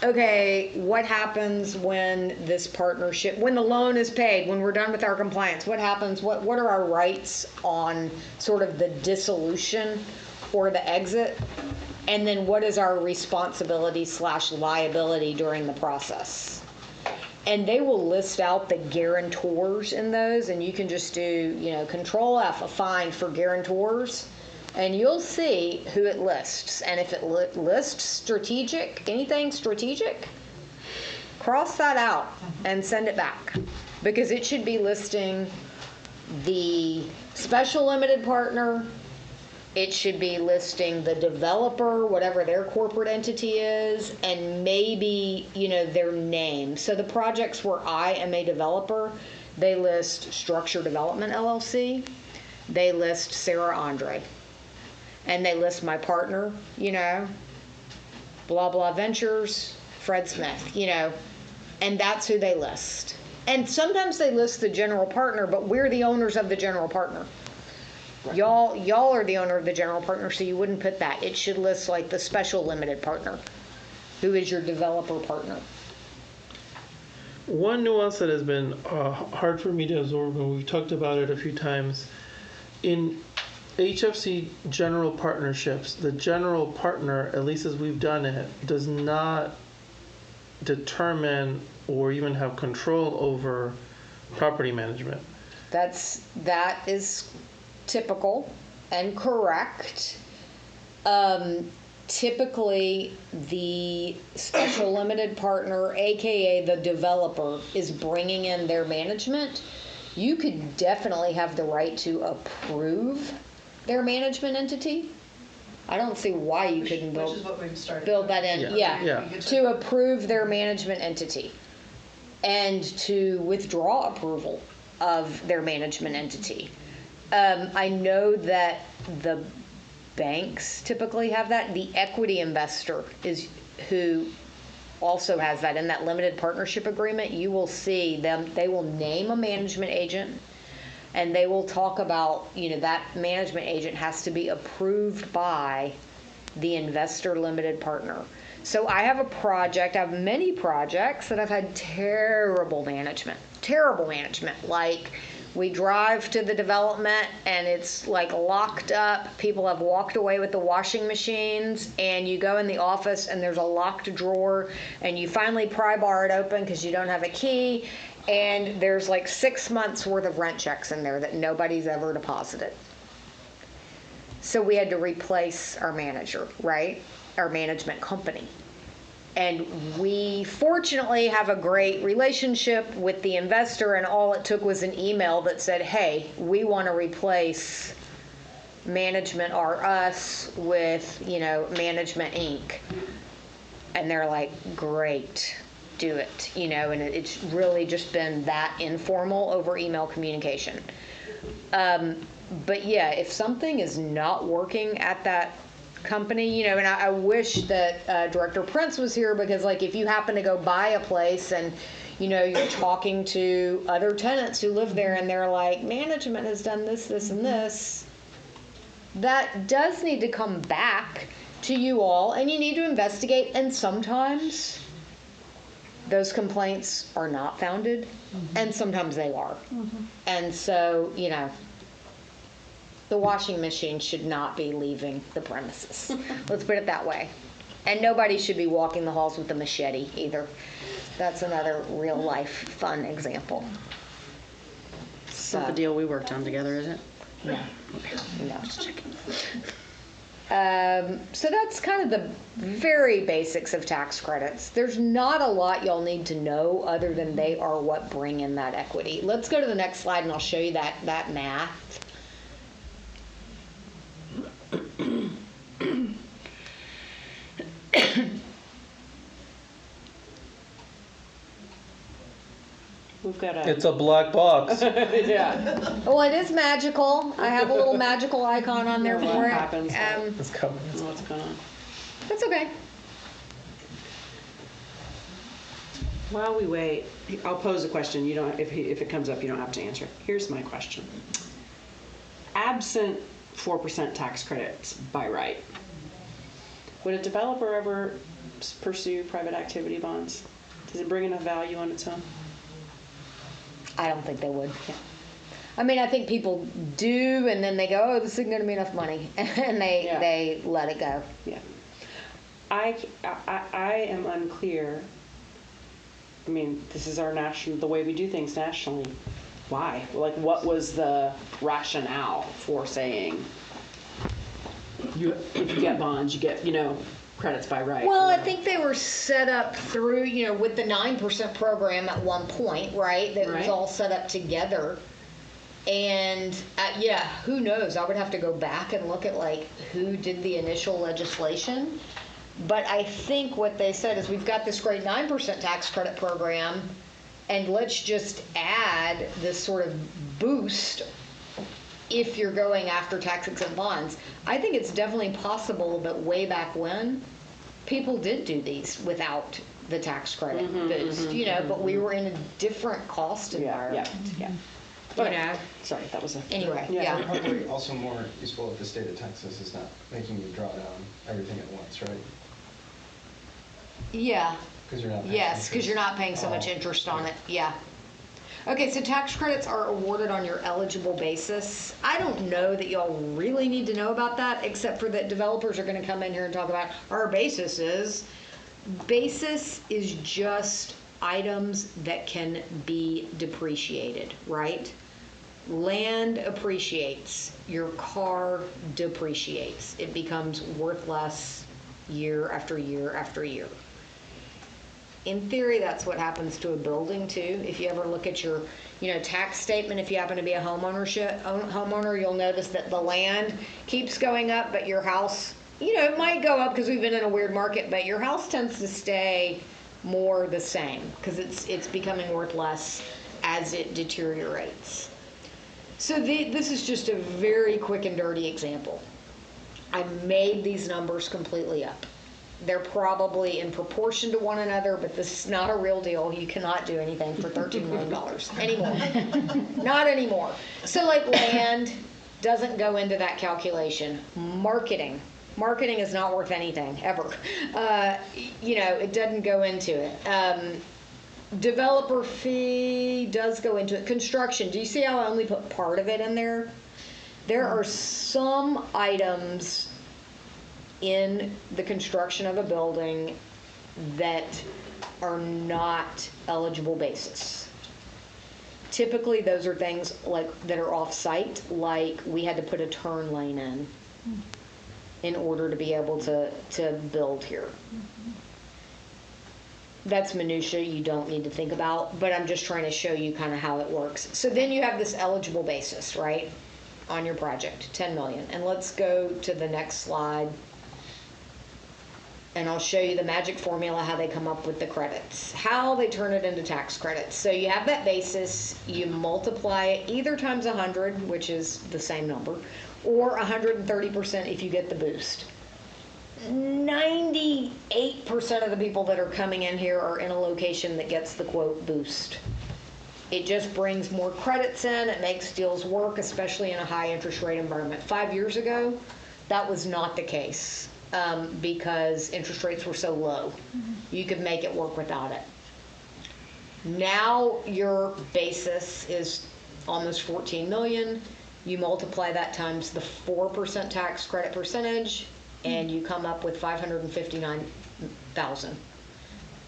okay, what happens when this partnership, when the loan is paid, when we're done with our compliance, what happens, what are our rights on sort of the dissolution or the exit, and then what is our responsibility / liability during the process? And they will list out the guarantors in those, and you can just do, you know, Control F, a find for guarantors, and you'll see who it lists. And if it lists strategic, anything strategic, cross that out and send it back, because it should be listing the special limited partner. It should be listing the developer, whatever their corporate entity is, and maybe, you know, their name. So the projects where I am a developer, they list Structure Development LLC, they list Sarah Andre, and they list my partner, you know, blah, blah Ventures, Fred Smith, you know, and that's who they list. And sometimes they list the general partner, but we're the owners of the general partner. Y'all are the owner of the general partner, so you wouldn't put that. It should list like the special limited partner, who is your developer partner. One nuance that has been hard for me to absorb, and we've talked about it a few times, in HFC general partnerships, the general partner, at least as we've done it, does not determine or even have control over property management. That is typical and correct. Typically, the special limited partner, aka the developer, is bringing in their management. You could definitely have the right to approve their management entity. I don't see why you couldn't Which is what we've started. build that in. Yeah. To approve their management entity and to withdraw approval of their management entity. I know that the banks typically have that. The equity investor is who also has that. In that limited partnership agreement, you will see them, they will name a management agent, and they will talk about, you know, that management agent has to be approved by the investor limited partner. So I have I have many projects that I've had terrible management. Like, we drive to the development and it's like locked up. People have walked away with the washing machines, and you go in the office and there's a locked drawer, and you finally pry bar it open because you don't have a key, and there's like 6 months worth of rent checks in there that nobody's ever deposited. So we had to replace our manager, right? Our management company. And we fortunately have a great relationship with the investor, and all it took was an email that said, hey, we want to replace Management or us with, Management Inc. And they're like, great, do it, and it's really just been that informal over email communication. But yeah, if something is not working at that company, and I wish that Director Prince was here, because like, if you happen to go buy a place and you're talking to other tenants who live there and they're like, management has done this, this, and this, that does need to come back to you all, and you need to investigate. And sometimes those complaints are not founded, and sometimes they are. And so, the washing machine should not be leaving the premises. Let's put it that way. And nobody should be walking the halls with a machete either. That's another real life fun example. It's not the deal we worked on together, is it? No. Just checking. So that's kind of the very basics of tax credits. There's not a lot y'all need to know other than they are what bring in that equity. Let's go to the next slide and I'll show you that math. We've got a. It's a black box. Yeah. Well, it is magical. I have a little magical icon on there What for it. happens? It's coming. What's going on? That's okay. While we wait, I'll pose a question. You don't, if it comes up, you don't have to answer it. Here's my question. Absent 4% tax credits by right, would a developer ever pursue private activity bonds? Does it bring enough value on its own? I don't think they would. I mean, I think people do, and then they go, oh, this isn't going to be enough money, and they let it go. Yeah. I am unclear. I mean, this is our the way we do things nationally. Why? Like, what was the rationale for saying, if you get bonds, you get, credits by right? Well, I think they were set up through, with the 9% program at one point, right? That was all set up together. And who knows? I would have to go back and look at who did the initial legislation. But I think what they said is, we've got this great 9% tax credit program, and let's just add this sort of boost if you're going after tax-exempt bonds. I think it's definitely possible that way back when, people did do these without the tax credit boost, but we were in a different cost environment. Yeah. Sorry, that was a... Anyway, And probably also more useful if the state of Texas is not making you draw down everything at once, right? Yeah. Because you're not paying Yes, because you're not paying so much interest on it. Yeah. Okay, so tax credits are awarded on your eligible basis. I don't know that y'all really need to know about that, except for that developers are going to come in here and talk about our basis is. Basis is just items that can be depreciated, right? Land appreciates. Your car depreciates. It becomes worth less year after year after year. In theory, that's what happens to a building too. If you ever look at your, tax statement, if you happen to be a homeowner, you'll notice that the land keeps going up, but your house, it might go up because we've been in a weird market, but your house tends to stay more the same because it's becoming worth less as it deteriorates. So this is just a very quick and dirty example. I made these numbers completely up. They're probably in proportion to one another, but this is not a real deal. You cannot do anything for $13 million anymore. Not anymore. So land doesn't go into that calculation. Marketing Marketing is not worth anything, ever. It doesn't go into it. Developer fee does go into it. Construction, do you see how I only put part of it in there? There are some items in the construction of a building that are not eligible basis. Typically, those are things that are off-site, like we had to put a turn lane in order to be able to build here. That's minutia you don't need to think about, but I'm just trying to show you kind of how it works. So then you have this eligible basis, right, on your project, 10 million. And let's go to the next slide. And I'll show you the magic formula, how they come up with the credits, how they turn it into tax credits. So you have that basis, you multiply it either times 100, which is the same number, or 130% if you get the boost. 98% of the people that are coming in here are in a location that gets the quote boost. It just brings more credits in, it makes deals work, especially in a high interest rate environment. 5 years ago, that was not the case. Because interest rates were so low. You could make it work without it. Now your basis is almost 14 million. You multiply that times the 4% tax credit percentage, and you come up with 559,000.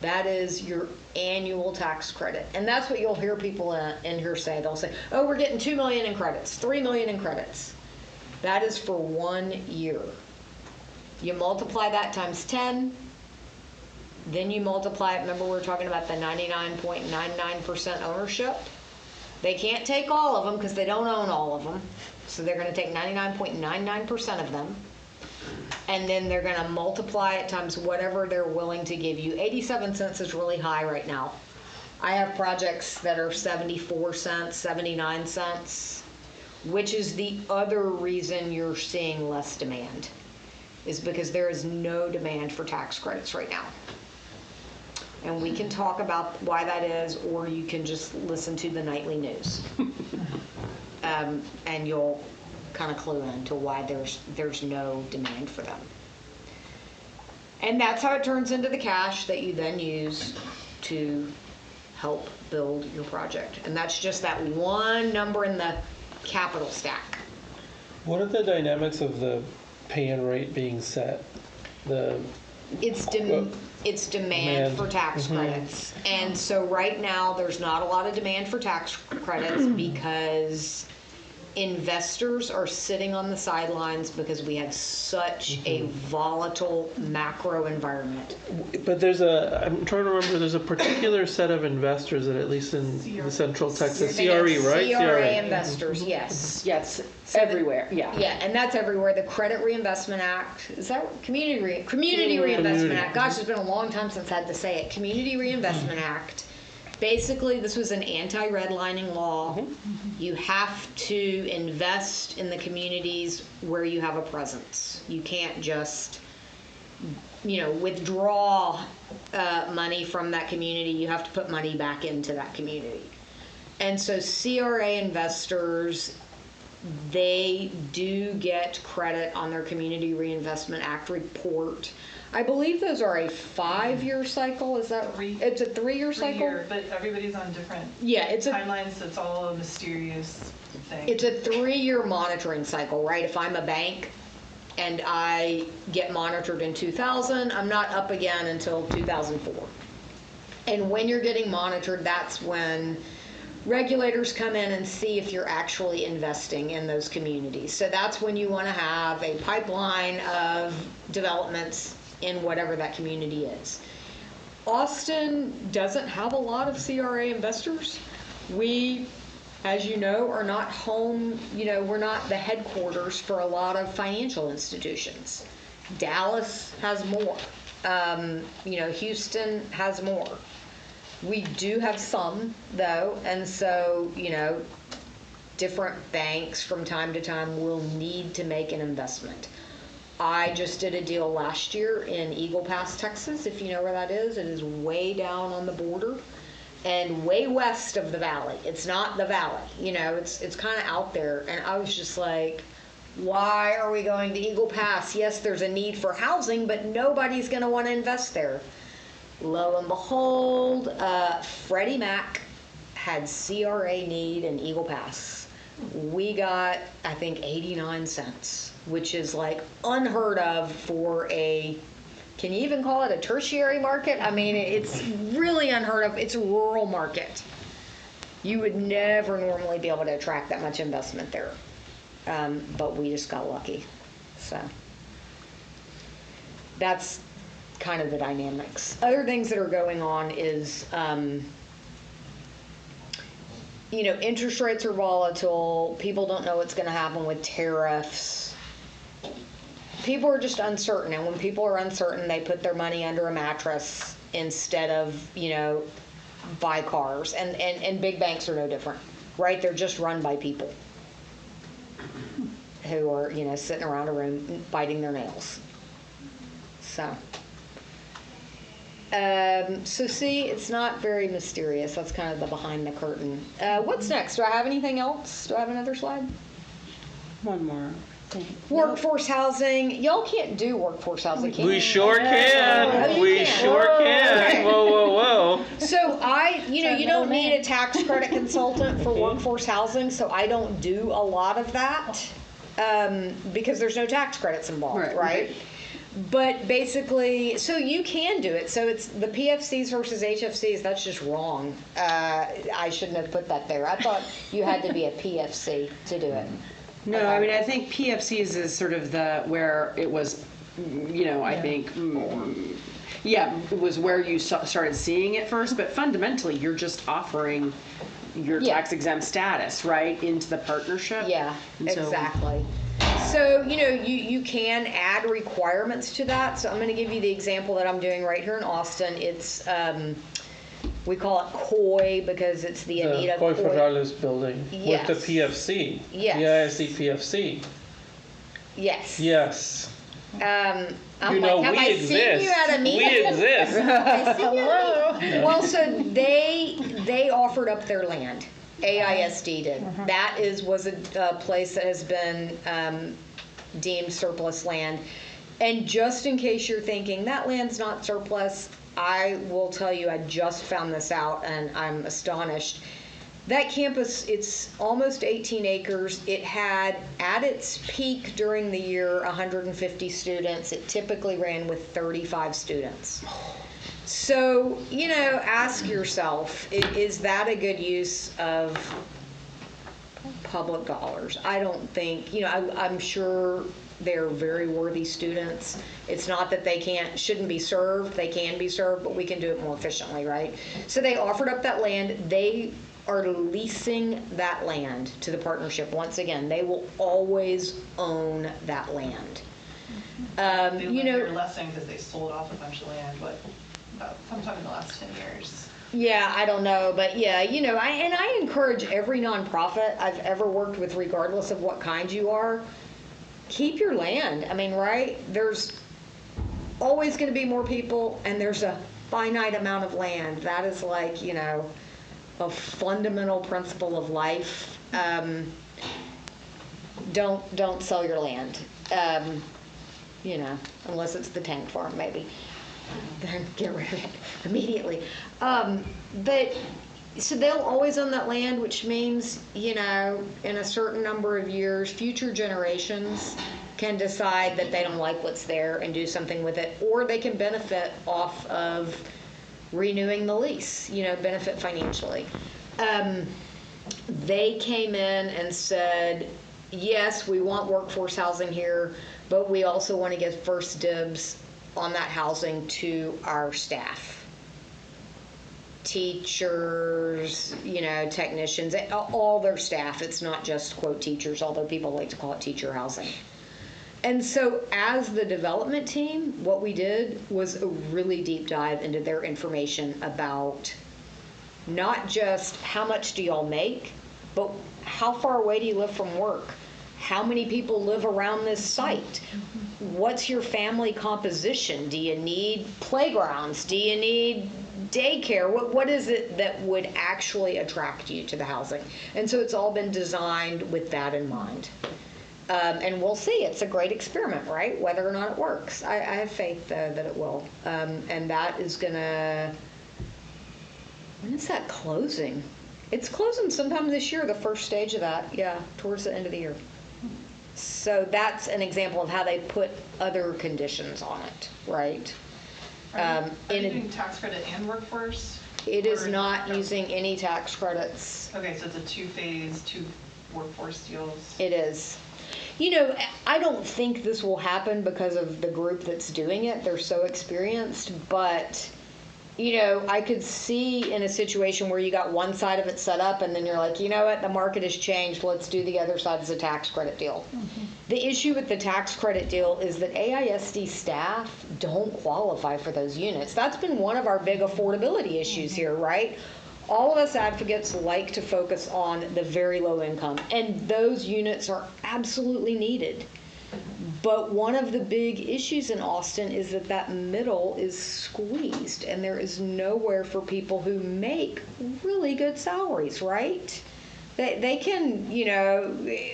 That is your annual tax credit. And that's what you'll hear people in here say. They'll say, oh, we're getting 2 million in credits, 3 million in credits. That is for 1 year. You multiply that times 10, then you multiply it. Remember, we were talking about the 99.99% ownership? They can't take all of them because they don't own all of them. So they're going to take 99.99% of them. And then they're going to multiply it times whatever they're willing to give you. 87 cents is really high right now. I have projects that are 74 cents, 79 cents, which is the other reason you're seeing less demand. Is because there is no demand for tax credits right now. And we can talk about why that is, or you can just listen to the nightly news. And you'll kind of clue into why there's no demand for them. And that's how it turns into the cash that you then use to help build your project. And that's just that one number in the capital stack. What are the dynamics of the pay-in rate being set? It's demand for tax credits. And so right now there's not a lot of demand for tax credits because investors are sitting on the sidelines because we had such a volatile macro environment. But I'm trying to remember, there's a particular set of investors that at least in the Central Texas, CRE, right? CRA investors, yes. Yes, everywhere, yeah. Yeah, and that's everywhere. The Credit Reinvestment Act, is that Community Reinvestment Act? Gosh, it's been a long time since I had to say it. Community Reinvestment Act. Basically, this was an anti-redlining law. You have to invest in the communities where you have a presence. You can't just, withdraw money from that community. You have to put money back into that community. And so CRA investors, they do get credit on their Community Reinvestment Act report. I believe those are a 5-year cycle. Is that it's a 3-year cycle? 3 year, but everybody's on different timelines. It's all a mysterious thing. It's a 3-year monitoring cycle, right? If I'm a bank and I get monitored in 2000, I'm not up again until 2004. And when you're getting monitored, that's when regulators come in and see if you're actually investing in those communities. So that's when you want to have a pipeline of developments in whatever that community is. Austin doesn't have a lot of CRA investors. We, as you know, are not home, we're not the headquarters for a lot of financial institutions. Dallas has more. Houston has more. We do have some, though, and so, different banks from time to time will need to make an investment. I just did a deal last year in Eagle Pass, Texas, if you know where that is. It is way down on the border and way west of the valley. It's not the valley, it's kind of out there. And I was just like, Why are we going to Eagle Pass? Yes, there's a need for housing, but nobody's going to want to invest there. Lo and behold, Freddie Mac had CRA need in Eagle Pass. We got, I think, 89 cents, which is like unheard of for a, can you even call it a tertiary market? I mean, it's really unheard of. It's a rural market. You would never normally be able to attract that much investment there. But we just got lucky. So that's kind of the dynamics. Other things that are going on is, interest rates are volatile. People don't know what's going to happen with tariffs. People are just uncertain. And when people are uncertain, they put their money under a mattress instead of, buy cars. And big banks are no different, right? They're just run by people who are, sitting around a room biting their nails. So see, it's not very mysterious. That's kind of the behind the curtain. What's next? Do I have anything else? Do I have another slide? One more thing. Workforce housing. Y'all can't do workforce housing, can you? We sure can. you We can. sure can. Whoa, whoa, whoa. So you don't need a tax credit consultant for workforce housing, so I don't do a lot of that because there's no tax credits involved, right? But basically, so you can do it. So it's the PFCs versus HFCs. That's just wrong. I shouldn't have put that there. I thought you had to be a PFC to do it. No, Okay. I mean, I think PFCs is sort of where it was, I think, it was where you started seeing it first, but fundamentally you're just offering your tax exempt status, right, into the partnership. Yeah, And so- exactly. So, you can add requirements to that. So I'm going to give you the example that I'm doing right here in Austin. It's, we call it COI because it's the Anita Coy Ferralis building Yes. with the PFC. Yes. The ISD PFC. Yes. Yes. I'm You know, have we I exist. seen you at a meeting? We exist. Well, so they offered up their land. AISD did. That was a place that has been deemed surplus land. And just in case you're thinking that land's not surplus, I will tell you I just found this out and I'm astonished. That campus, it's almost 18 acres. It had, at its peak during the year, 150 students. It typically ran with 35 students. So, ask yourself, is that a good use of public dollars? I don't think, I'm sure they're very worthy students. It's not that they shouldn't be served. They can be served, but we can do it more efficiently, right? So they offered up that land. They are leasing that land to the partnership. Once again, they will always own that land. They were lessing because they sold off a bunch of land, sometime in the last 10 years. Yeah, I don't know, but yeah, I encourage every nonprofit I've ever worked with, regardless of what kind you are, keep your land. I mean, right? There's always going to be more people, and there's a finite amount of land. That is like, a fundamental principle of life. Don't sell your land. Unless it's the tank farm, maybe. Then get rid of it immediately. But so they'll always own that land, which means, in a certain number of years, future generations can decide that they don't like what's there and do something with it, or they can benefit off of renewing the lease, benefit financially. They came in and said, yes, we want workforce housing here, but we also want to give first dibs on that housing to our staff. Teachers, technicians, all their staff. It's not just, quote, teachers, although people like to call it teacher housing. And so as the development team, what we did was a really deep dive into their information about not just how much do y'all make, but how far away do you live from work? How many people live around this site? What's your family composition? Do you need playgrounds? Do you need daycare? What is it that would actually attract you to the housing? And so it's all been designed with that in mind. And we'll see. It's a great experiment, right? Whether or not it works. I have faith, though, that it will. And that is going to... When is that closing? It's closing sometime this year, the first stage of that. Yeah, towards the end of the year. So that's an example of how they put other conditions on it, right? Are you doing tax credit and workforce? It is Or- not no. using any tax credits. Okay, so it's a two-phase, two workforce deals. It is. I don't think this will happen because of the group that's doing it. They're so experienced, but I could see in a situation where you got one side of it set up and then you're like, you know what, the market has changed, let's do the other side as a tax credit deal. The issue with the tax credit deal is that AISD staff don't qualify for those units. That's been one of our big affordability issues here, right? All of us advocates like to focus on the very low income, and those units are absolutely needed. But one of the big issues in Austin is that middle is squeezed, and there is nowhere for people who make really good salaries, right? They can,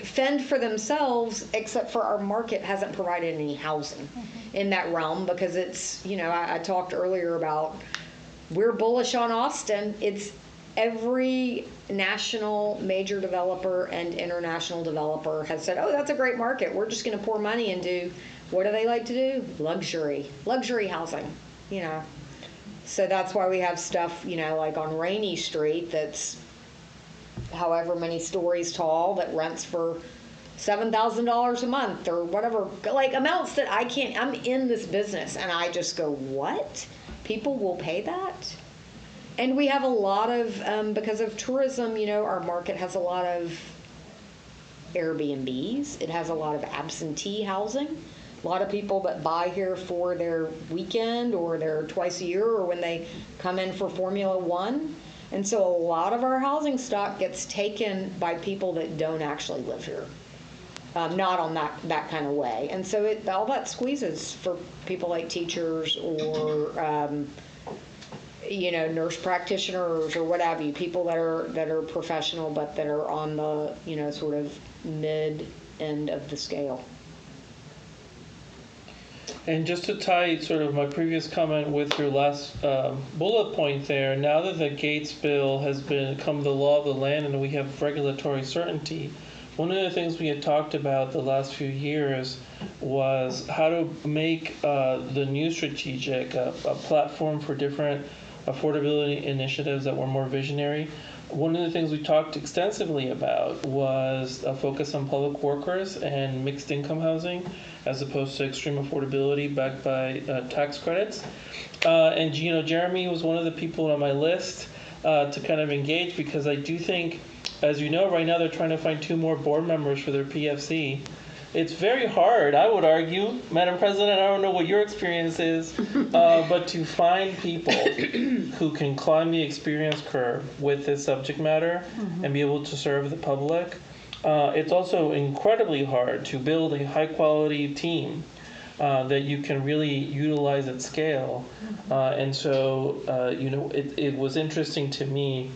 fend for themselves, except for our market hasn't provided any housing in that realm because it's, I talked earlier about we're bullish on Austin. It's every national major developer and international developer has said, oh, that's a great market. We're just going to pour money into, what do they like to do? Luxury housing, So that's why we have stuff, like on Rainy Street that's however many stories tall that rents for $7,000 a month or whatever, like amounts that I'm in this business and I just go, what? People will pay that? And we have a lot of, because of tourism, our market has a lot of Airbnbs. It has a lot of absentee housing. A lot of people that buy here for their weekend or their twice a year or when they come in for Formula One. And so a lot of our housing stock gets taken by people that don't actually live here. Not on that kind of way. And so all that squeezes for people like teachers or nurse practitioners or what have you, people that are professional but that are on the sort of mid end of the scale. And just to tie sort of my previous comment with your last bullet point there, now that the Gates bill has become the law of the land and we have regulatory certainty, one of the things we had talked about the last few years was how to make the new strategic a platform for different affordability initiatives that were more visionary. One of the things we talked extensively about was a focus on public workers and mixed income housing as opposed to extreme affordability backed by tax credits. And Jeremy was one of the people on my list to kind of engage because I do think, as you know, right now they're trying to find 2 more board members for their PFC. It's very hard, I would argue, Madam President, I don't know what your experience is, but to find people who can climb the experience curve with this subject matter and be able to serve the public. It's also incredibly hard to build a high-quality team that you can really utilize at scale. And so, it was interesting to me,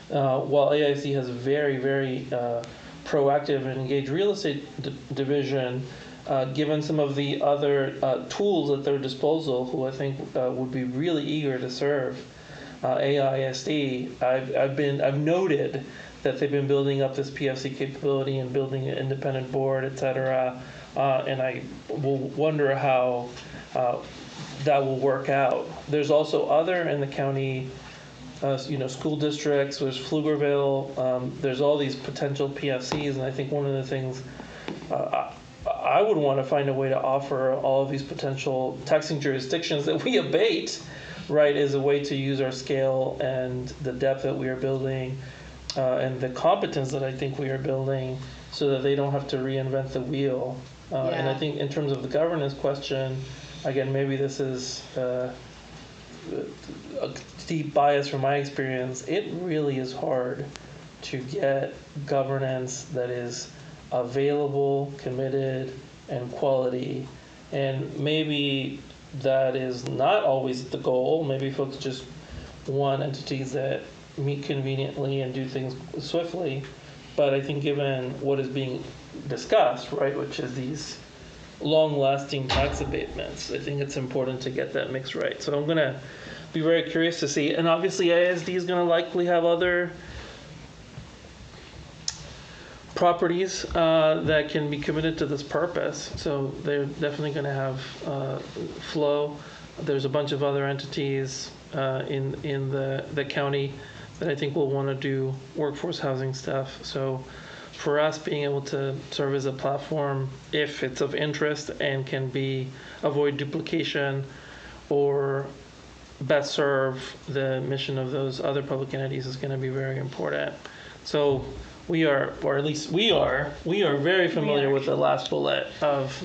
while AIC has a very, very proactive and engaged real estate division, given some of the other tools at their disposal, who I think would be really eager to serve AISD. I've noted that they've been building up this PFC capability and building an independent board, et cetera, and I will wonder how that will work out. There's also other in the county school districts, there's Pflugerville, there's all these potential PFCs, and I think one of the things I would want to find a way to offer all of these potential taxing jurisdictions that we abate, right, is a way to use our scale and the depth that we are building and the competence that I think we are building so that they don't have to reinvent the wheel. And I think in terms of the governance question, again, maybe this is a deep bias from my experience. It really is hard to get governance that is available, committed, and quality. And maybe that is not always the goal. Maybe folks just want entities that meet conveniently and do things swiftly. But I think given what is being discussed, right, which is these long-lasting tax abatements, I think it's important to get that mix right. So I'm gonna be very curious to see, and obviously ASD is gonna likely have other properties that can be committed to this purpose. So they're definitely going to have flow. There's a bunch of other entities in the county that I think will want to do workforce housing stuff. So for us, being able to serve as a platform, if it's of interest and can avoid duplication or best serve the mission of those other public entities is going to be very important. So we are, or at least we are very familiar with the last bullet of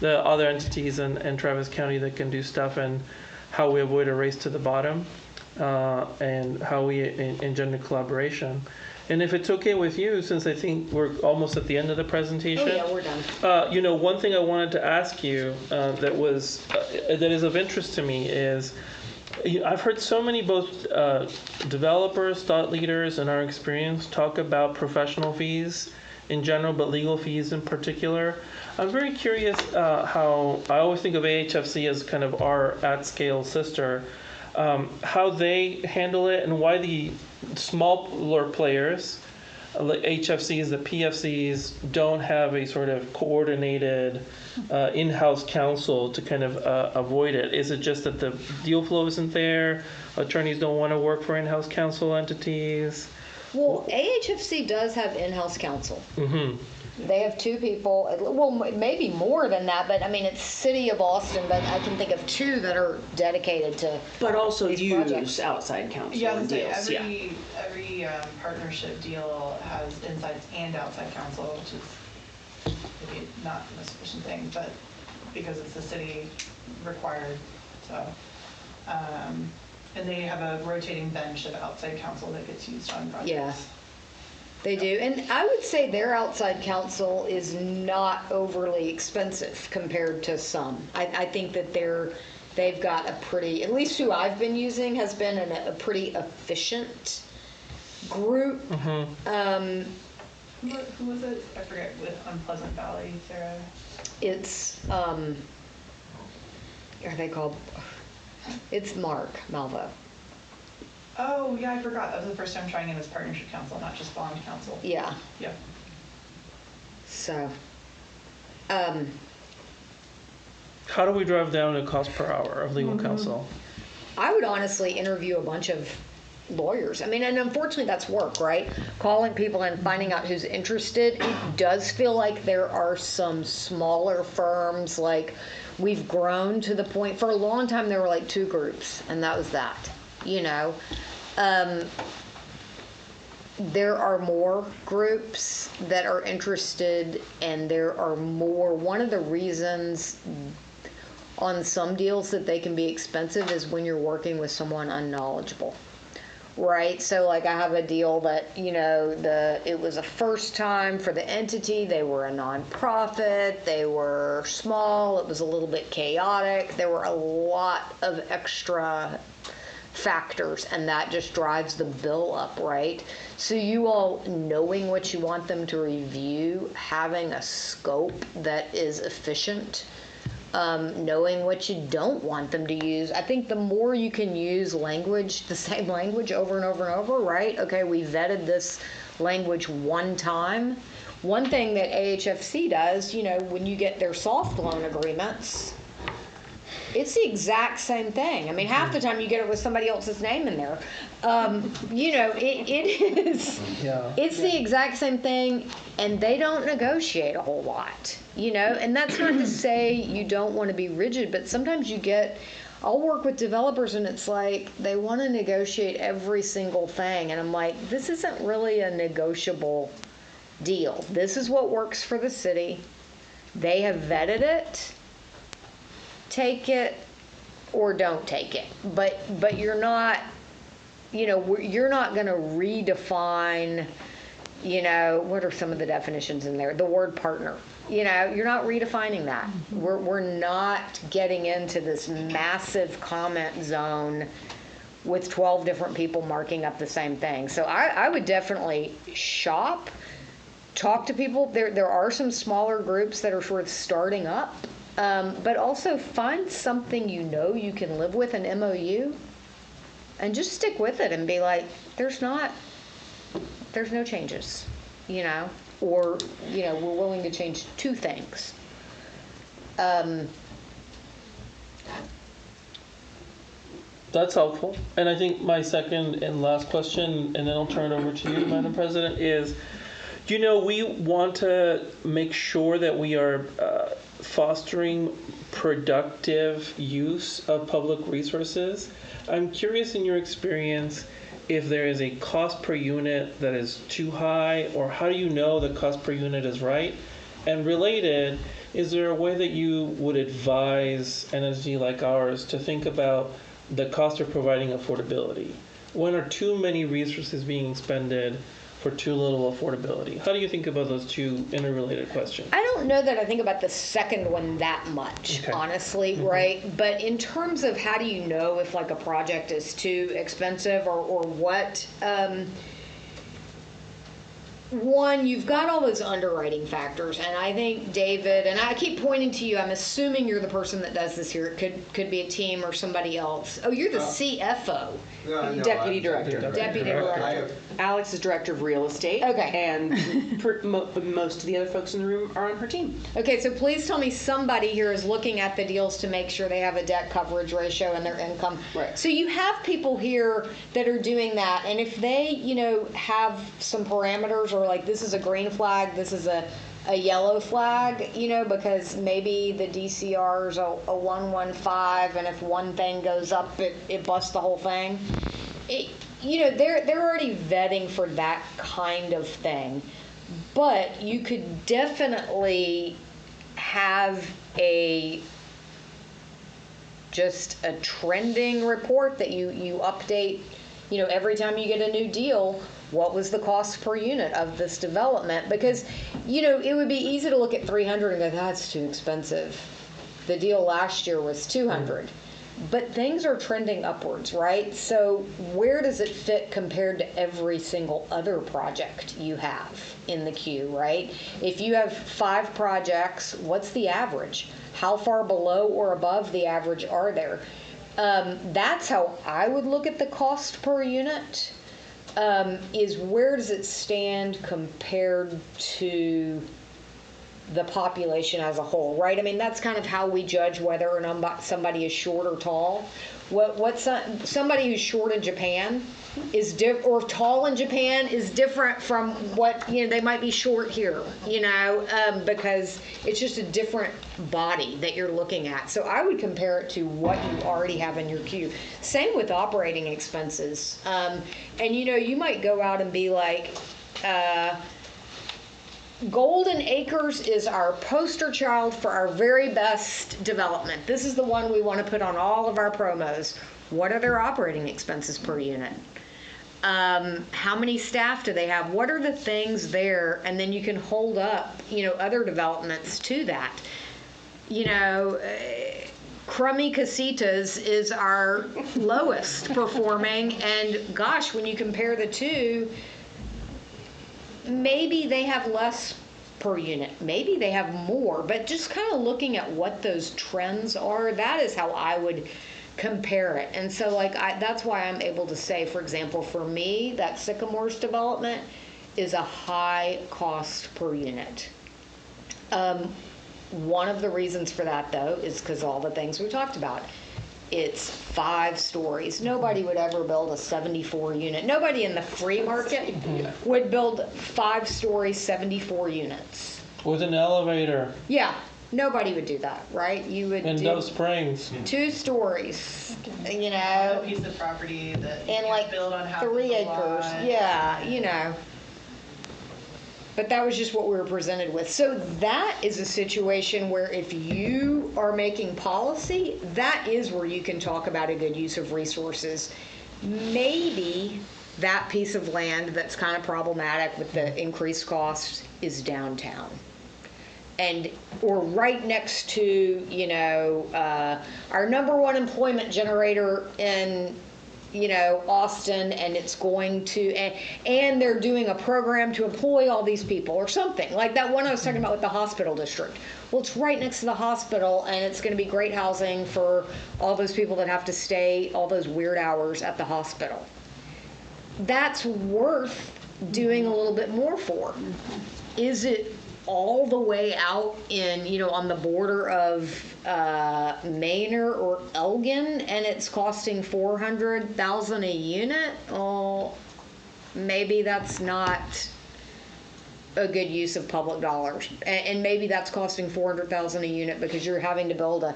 the other entities in Travis County that can do stuff, and how we avoid a race to the bottom, and how we engender collaboration. And if it's okay with you, since I think we're almost at the end of the presentation. Oh, yeah, we're done. One thing I wanted to ask you that is of interest to me is, I've heard so many both developers, thought leaders in our experience talk about professional fees in general, but legal fees in particular. I'm very curious how, I always think of AHFC as kind of our at-scale sister, how they handle it and why the smaller players, like HFCs, the PFCs, don't have a sort of coordinated in-house counsel to kind of avoid it. Is it just that the deal flow isn't there? Attorneys don't want to work for in-house counsel entities? Well, AHFC does have in-house counsel. Mm-hmm. They have 2 people, well, maybe more than that, but I mean, it's City of Austin, but I can think of 2 that are dedicated to. But also these use projects. Outside counsel Yeah, I and was gonna say, deals. every partnership deal has inside and outside counsel, which is maybe not the most efficient thing, but because it's the city required, so. And they have a rotating bench of outside counsel that gets used on projects. Yeah. They do, and I would say their outside counsel is not overly expensive compared to some. I think that they've got a pretty, at least who I've been using has been a pretty efficient group. Mm-hmm. Who was it? I forget, on Pleasant Valley, Sarah. It's are they called? It's Mark Malvo. Oh, yeah, I forgot. That was the first time trying it as partnership counsel, not just bond counsel. Yeah. Yeah. So, How do we drive down the cost per hour of legal counsel? I would honestly interview a bunch of lawyers. I mean, and unfortunately that's work, right? Calling people and finding out who's interested. It does feel like there are some smaller firms, like we've grown to the point, for a long time there were like 2 groups and that was that, There are more groups that are interested, and there are more. One of the reasons on some deals that they can be expensive is when you're working with someone unknowledgeable, right? So like I have a deal that, it was a first time for the entity. They were a nonprofit. They were small. It was a little bit chaotic. There were a lot of extra factors, and that just drives the bill up, right? So you all knowing what you want them to review, having a scope that is efficient, knowing what you don't want them to use. I think the more you can use the same language over and over and over, right? Okay, we vetted this language one time. One thing that AHFC does, when you get their soft loan agreements, it's the exact same thing. I mean, half the time you get it with somebody else's name in there. It is. Yeah. It's the exact same thing, and they don't negotiate a whole lot. And that's not to say you don't want to be rigid, but sometimes I'll work with developers and it's like they want to negotiate every single thing, and I'm like, this isn't really a negotiable deal. This is what works for the city. They have vetted it. Take it or don't take it, but you're not, you're not going to redefine, what are some of the definitions in there? The word partner, you're not redefining that. We're not getting into this massive comment zone with 12 different people marking up the same thing. So I would definitely shop talk to people. There are some smaller groups that are sort of starting up, but also find something you can live with, an MOU, and just stick with it and be like, there's no changes, or we're willing to change 2 things. That's helpful. And I think my second and last question, and then I'll turn it over to you, Madam President, is, we want to make sure that we are fostering productive use of public resources. I'm curious, in your experience, if there is a cost per unit that is too high, or how do you know the cost per unit is right? And related, is there a way that you would advise an entity like ours to think about the cost of providing affordability? When are too many resources being expended for too little affordability? How do you think about those 2 interrelated questions? I don't know that I think about the second one that much, Okay. honestly, right? But in terms of how do you know if like a project is too expensive or what, one, you've got all those underwriting factors, and I think David, and I keep pointing to you, I'm assuming you're the person that does this here. It could be a team or somebody else. Oh, you're the CFO. Deputy Director. Deputy Director. Alex is Director of Real Estate. Okay. And most of the other folks in the room are on her team. Okay, so please tell me somebody here is looking at the deals to make sure they have a debt coverage ratio and their income. Right. So you have people here that are doing that, and if they, have some parameters, or like this is a green flag, this is a yellow flag, because maybe the DCR is a 115, and if one thing goes up, it busts the whole thing. They're already vetting for that kind of thing. But you could definitely have just a trending report that you update, every time you get a new deal. What was the cost per unit of this development? Because, it would be easy to look at 300 and go, that's too expensive. The deal last year was 200. But things are trending upwards, right? So where does it fit compared to every single other project you have in the queue, right? If you have 5 projects, what's the average? How far below or above the average are there? That's how I would look at the cost per unit. Is where does it stand compared to the population as a whole, right? I mean, that's kind of how we judge whether or not somebody is short or tall. Somebody who's short in Japan is or tall in Japan is different from what they might be short here, because it's just a different body that you're looking at. So I would compare it to what you already have in your queue. Same with operating expenses, and you might go out and be like. Golden Acres is our poster child for our very best development. This is the one we want to put on all of our promos. What are their operating expenses per unit? How many staff do they have? What are the things there? And then you can hold up, other developments to that. Crummy Casitas is our lowest performing, and gosh, when you compare the two, maybe they have less per unit, maybe they have more, but just kind of looking at what those trends are, that is how I would compare it. And so that's why I'm able to say, for example, for me, that Sycamore's development is a high cost per unit. One of the reasons for that, though, is because all the things we talked about. It's 5 stories. Nobody would ever build a 74 unit. Nobody in the free market would build 5-story 74 units. With an elevator. Yeah, nobody would do that, right? You would In do those Springs. 2 stories, A piece of property that you and can't build on half 3 of the acres. lot. Yeah, But that was just what we were presented with. So that is a situation where if you are making policy, that is where you can talk about a good use of resources. Maybe that piece of land that's kind of problematic with the increased costs is downtown. Or right next to, our number one employment generator in Austin, and it's going to, and they're doing a program to employ all these people or something. Like that one I was talking about with the hospital district. Well, it's right next to the hospital, and it's going to be great housing for all those people that have to stay all those weird hours at the hospital. That's worth doing a little bit more for. Is it all the way out in, on the border of Manor or Elgin, and it's costing $400,000 a unit? Oh, maybe that's not a good use of public dollars, and maybe that's costing $400,000 a unit because you're having to build a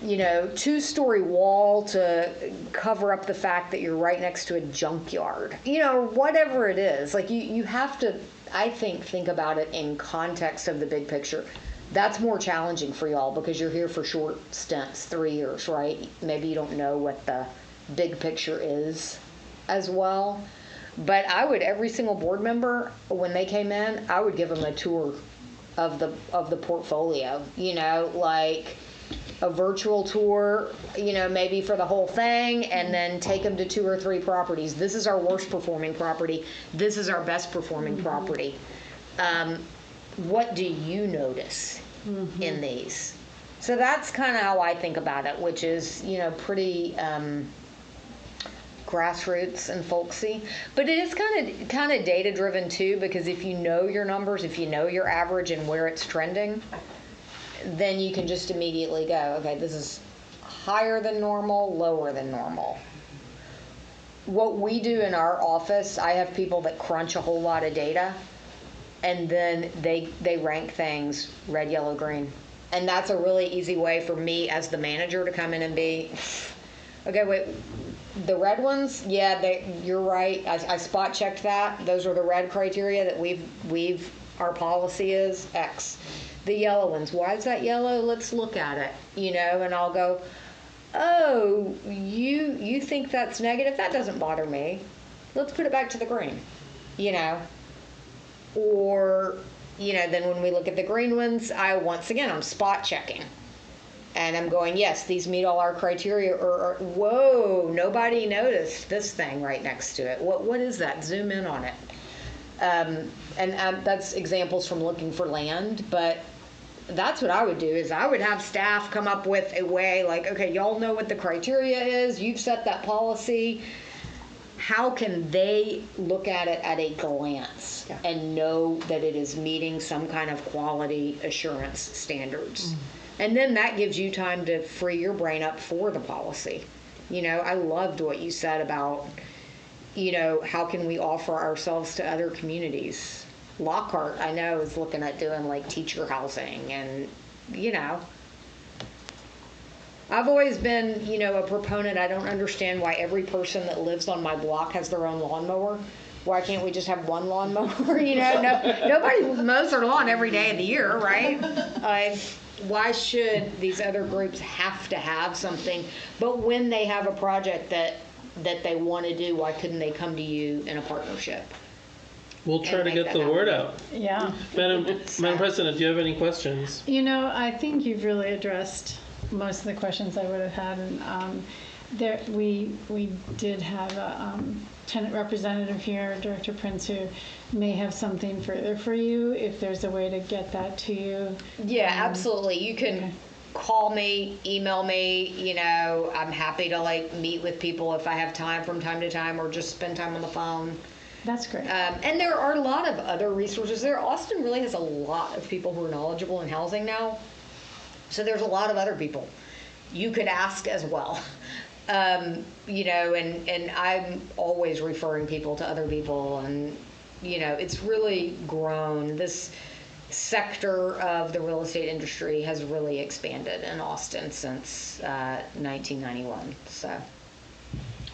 2-story wall to cover up the fact that you're right next to a junkyard. Whatever it is, like you have to, I think about it in context of the big picture. That's more challenging for y'all because you're here for short stints, 3 years, right? Maybe you don't know what the big picture is as well. But I would, every single board member, when they came in, I would give them a tour of the portfolio, like a virtual tour, maybe for the whole thing, and then take them to 2 or 3 properties. This is our worst performing property. This is our best performing property. What do you notice in these? So that's kind of how I think about it, which is, pretty grassroots and folksy. But it is kind of data driven too, because if you know your numbers, if you know your average and where it's trending, then you can just immediately go, okay, this is higher than normal, lower than normal. What we do in our office, I have people that crunch a whole lot of data, and then they rank things red, yellow, green. And that's a really easy way for me as the manager to come in and be, okay, wait, the red ones, yeah, you're right. I spot checked that. Those are the red criteria that our policy is X. The yellow ones, why is that yellow? Let's look at it, and I'll go, oh, you think that's negative? That doesn't bother me. Let's put it back to the green, Or, then when we look at the green ones, I'm spot checking. And I'm going, yes, these meet all our criteria, or whoa, nobody noticed this thing right next to it. What is that? Zoom in on it. And that's examples from looking for land, but that's what I would do, is I would have staff come up with a way, like, okay, y'all know what the criteria is, you've set that policy. How can they look at it at a glance and know that it is meeting some kind of quality assurance standards? And then that gives you time to free your brain up for the policy. I loved what you said about, how can we offer ourselves to other communities? Lockhart, I know, is looking at doing like teacher housing, and, I've always been, a proponent. I don't understand why every person that lives on my block has their own lawnmower. Why can't we just have one lawnmower? Nobody mows their lawn every day of the year, right? Why should these other groups have to have something? But when they have a project that they want to do, why couldn't they come to you in a partnership? We'll try to get the word out. Yeah. Madam President, do you have any questions? I think you've really addressed most of the questions I would have had, and we did have a tenant representative here, Director Prince, who may have something further for you if there's a way to get that to you. Yeah, absolutely. You can call me, email me. I'm happy to meet with people if I have time from time to time, or just spend time on the phone. That's great. And there are a lot of other resources there. Austin really has a lot of people who are knowledgeable in housing now. So there's a lot of other people you could ask as well. And I'm always referring people to other people, and, it's really grown. This sector of the real estate industry has really expanded in Austin since 1991. So.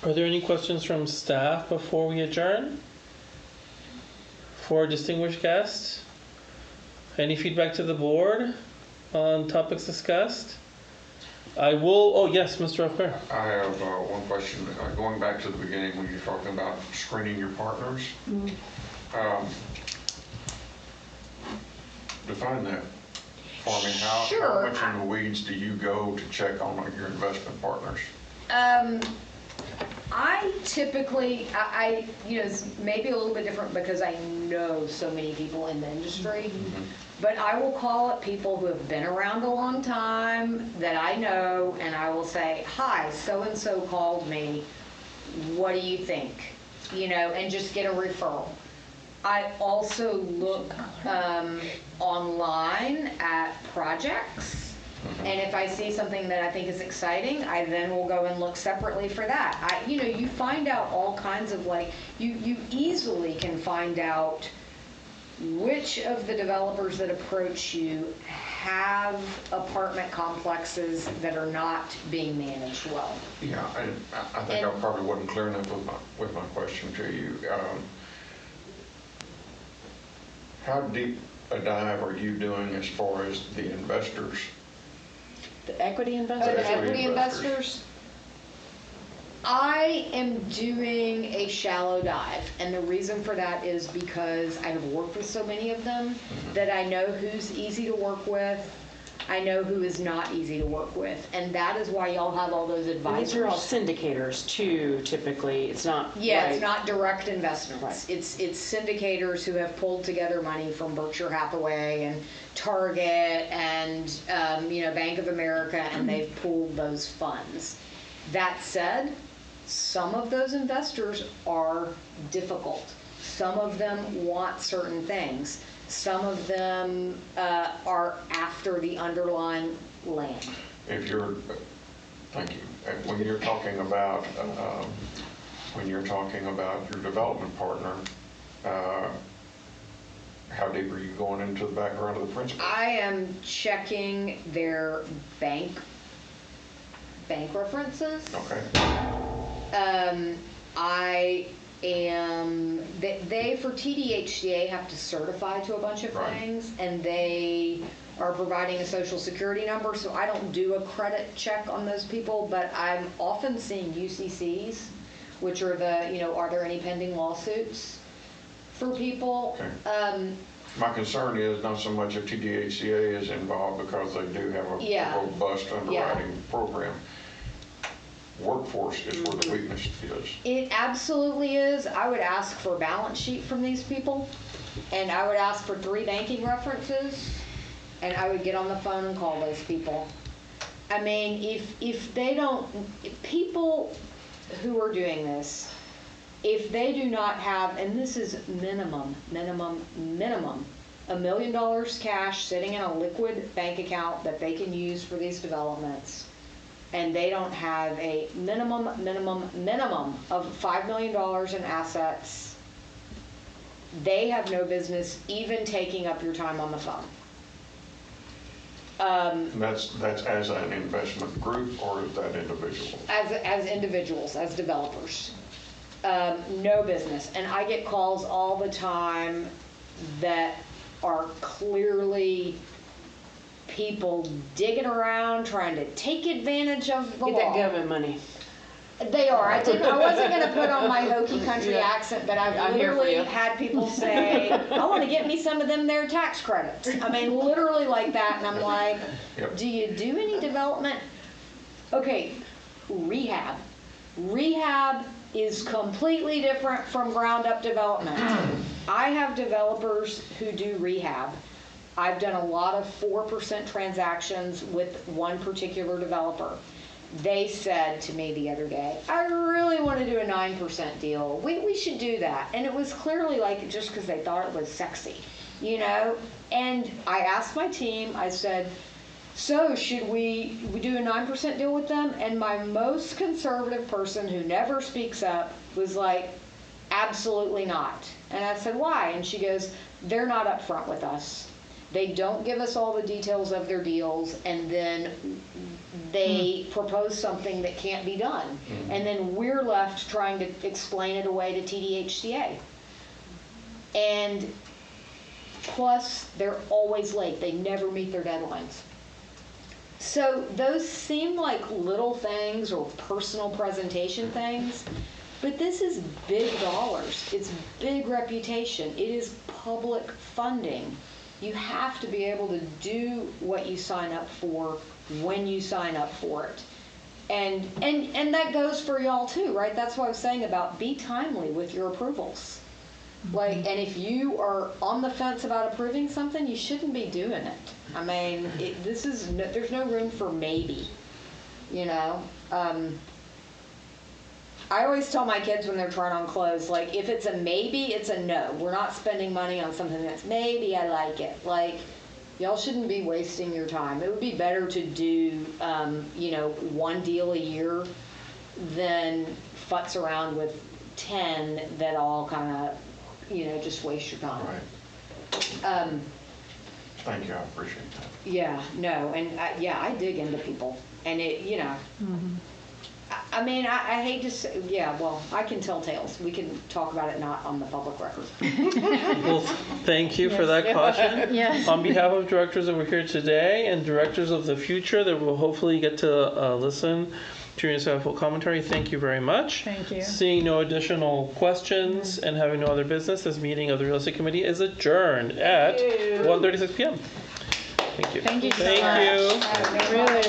Are there any questions from staff before we adjourn? For our distinguished guests? Any feedback to the board on topics discussed? Yes, Mr. O'Clair. I have one question. Going back to the beginning when you're talking about screening your partners. Define that for me. Sure. How much in the weeds do you go to check on your investment partners? I typically, you know, it's maybe a little bit different because I know so many people in the industry, but I will call up people who have been around a long time that I know, and I will say, hi, so-and-so called me, what do you think? You know, and just get a referral. I also look online at projects. And if I see something that I think is exciting, I then will go and look separately for that. You know, you find out all kinds of like, you easily can find out which of the developers that approach you have apartment complexes that are not being managed well. Yeah, I think I probably wasn't clear enough with my question to you. How deep a dive are you doing as far as the investors? The equity Oh, investors? the Equity equity investors? I am doing a shallow dive, and the reason for that is because I have worked with so many of them that I know who's easy to work with, I know who is not easy to work with, and that is why y'all have all those And these are all advisors. syndicators too, typically. It's not. Yeah, right. it's not direct investments. Right. It's syndicators who have pulled together money from Berkshire Hathaway and Target and you know, Bank of America, and they've pooled those funds. That said, some of those investors are difficult. Some of them want certain things. Some of them are after the underlying land. If you're, thank you. When you're talking about your development partner, how deep are you going into the background of the principal? I am checking their bank references. Okay. I am, they for TDHCA have to certify to a bunch of Right. things, and they are providing a social security number, so I don't do a credit check on those people, but I'm often seeing UCCs, which are the, you know, are there any pending lawsuits for people? Okay. My concern is not so much if TDHCA is involved, because they do have a Yeah. robust underwriting program. Workforce is where the weakness is. It absolutely is. I would ask for a balance sheet from these people, and I would ask for 3 banking references, and I would get on the phone and call those people. I mean, if they don't, if people who are doing this, if they do not have, and this is minimum, $1 million cash sitting in a liquid bank account that they can use for these developments, and they don't have a minimum of $5 million in assets, they have no business even taking up your time on the phone. That's as an investment group, or is that individual? As individuals, as developers. No business. And I get calls all the time that are clearly people digging around trying to take advantage of the Get law. that government money. They are. I wasn't going to put on my hokey country accent, but I've I'm here for literally you. had people say, I want to get me some of them there tax credits. I mean, literally like that. And I'm like, Yep. do you do any development? Okay, rehab. Rehab is completely different from ground up development. I have developers who do rehab. I've done a lot of 4% transactions with one particular developer. They said to me the other day, I really want to do a 9% deal. We should do that. And it was clearly like just because they thought it was sexy, you know? And I asked my team, I said, so should we do a 9% deal with them? And my most conservative person who never speaks up was like, absolutely not. And I said, why? And she goes, they're not upfront with us. They don't give us all the details of their deals, and then they propose something that can't be done. And then we're left trying to explain it away to TDHCA. And plus, they're always late. They never meet their deadlines. So those seem like little things or personal presentation things, but this is big dollars. It's big reputation. It is public funding. You have to be able to do what you sign up for when you sign up for it. And that goes for y'all too, right? That's what I was saying about be timely with your approvals. Like, and if you are on the fence about approving something, you shouldn't be doing it. I mean, there's no room for maybe, you know? I always tell my kids when they're trying on clothes, like, if it's a maybe, it's a no. We're not spending money on something that's maybe I like it. Like, y'all shouldn't be wasting your time. It would be better to do, you know, one deal a year than futz around with 10 that all kind of, you know, just waste your time. Right. Thank you, I appreciate that. Yeah, no, and I dig into people, and it, you know, I mean, I hate to say, yeah, well, I can tell tales. We can talk about it not on the public record. Well, thank you for that caution. Yes. On behalf of directors that were here today and directors of the future that will hopefully get to listen to your insightful commentary, thank you very much. Thank you. Seeing no additional questions and having no other business, this meeting of the Real Estate Committee is adjourned at 1:36 p.m. Thank you. Thank you so Thank much. you. Really,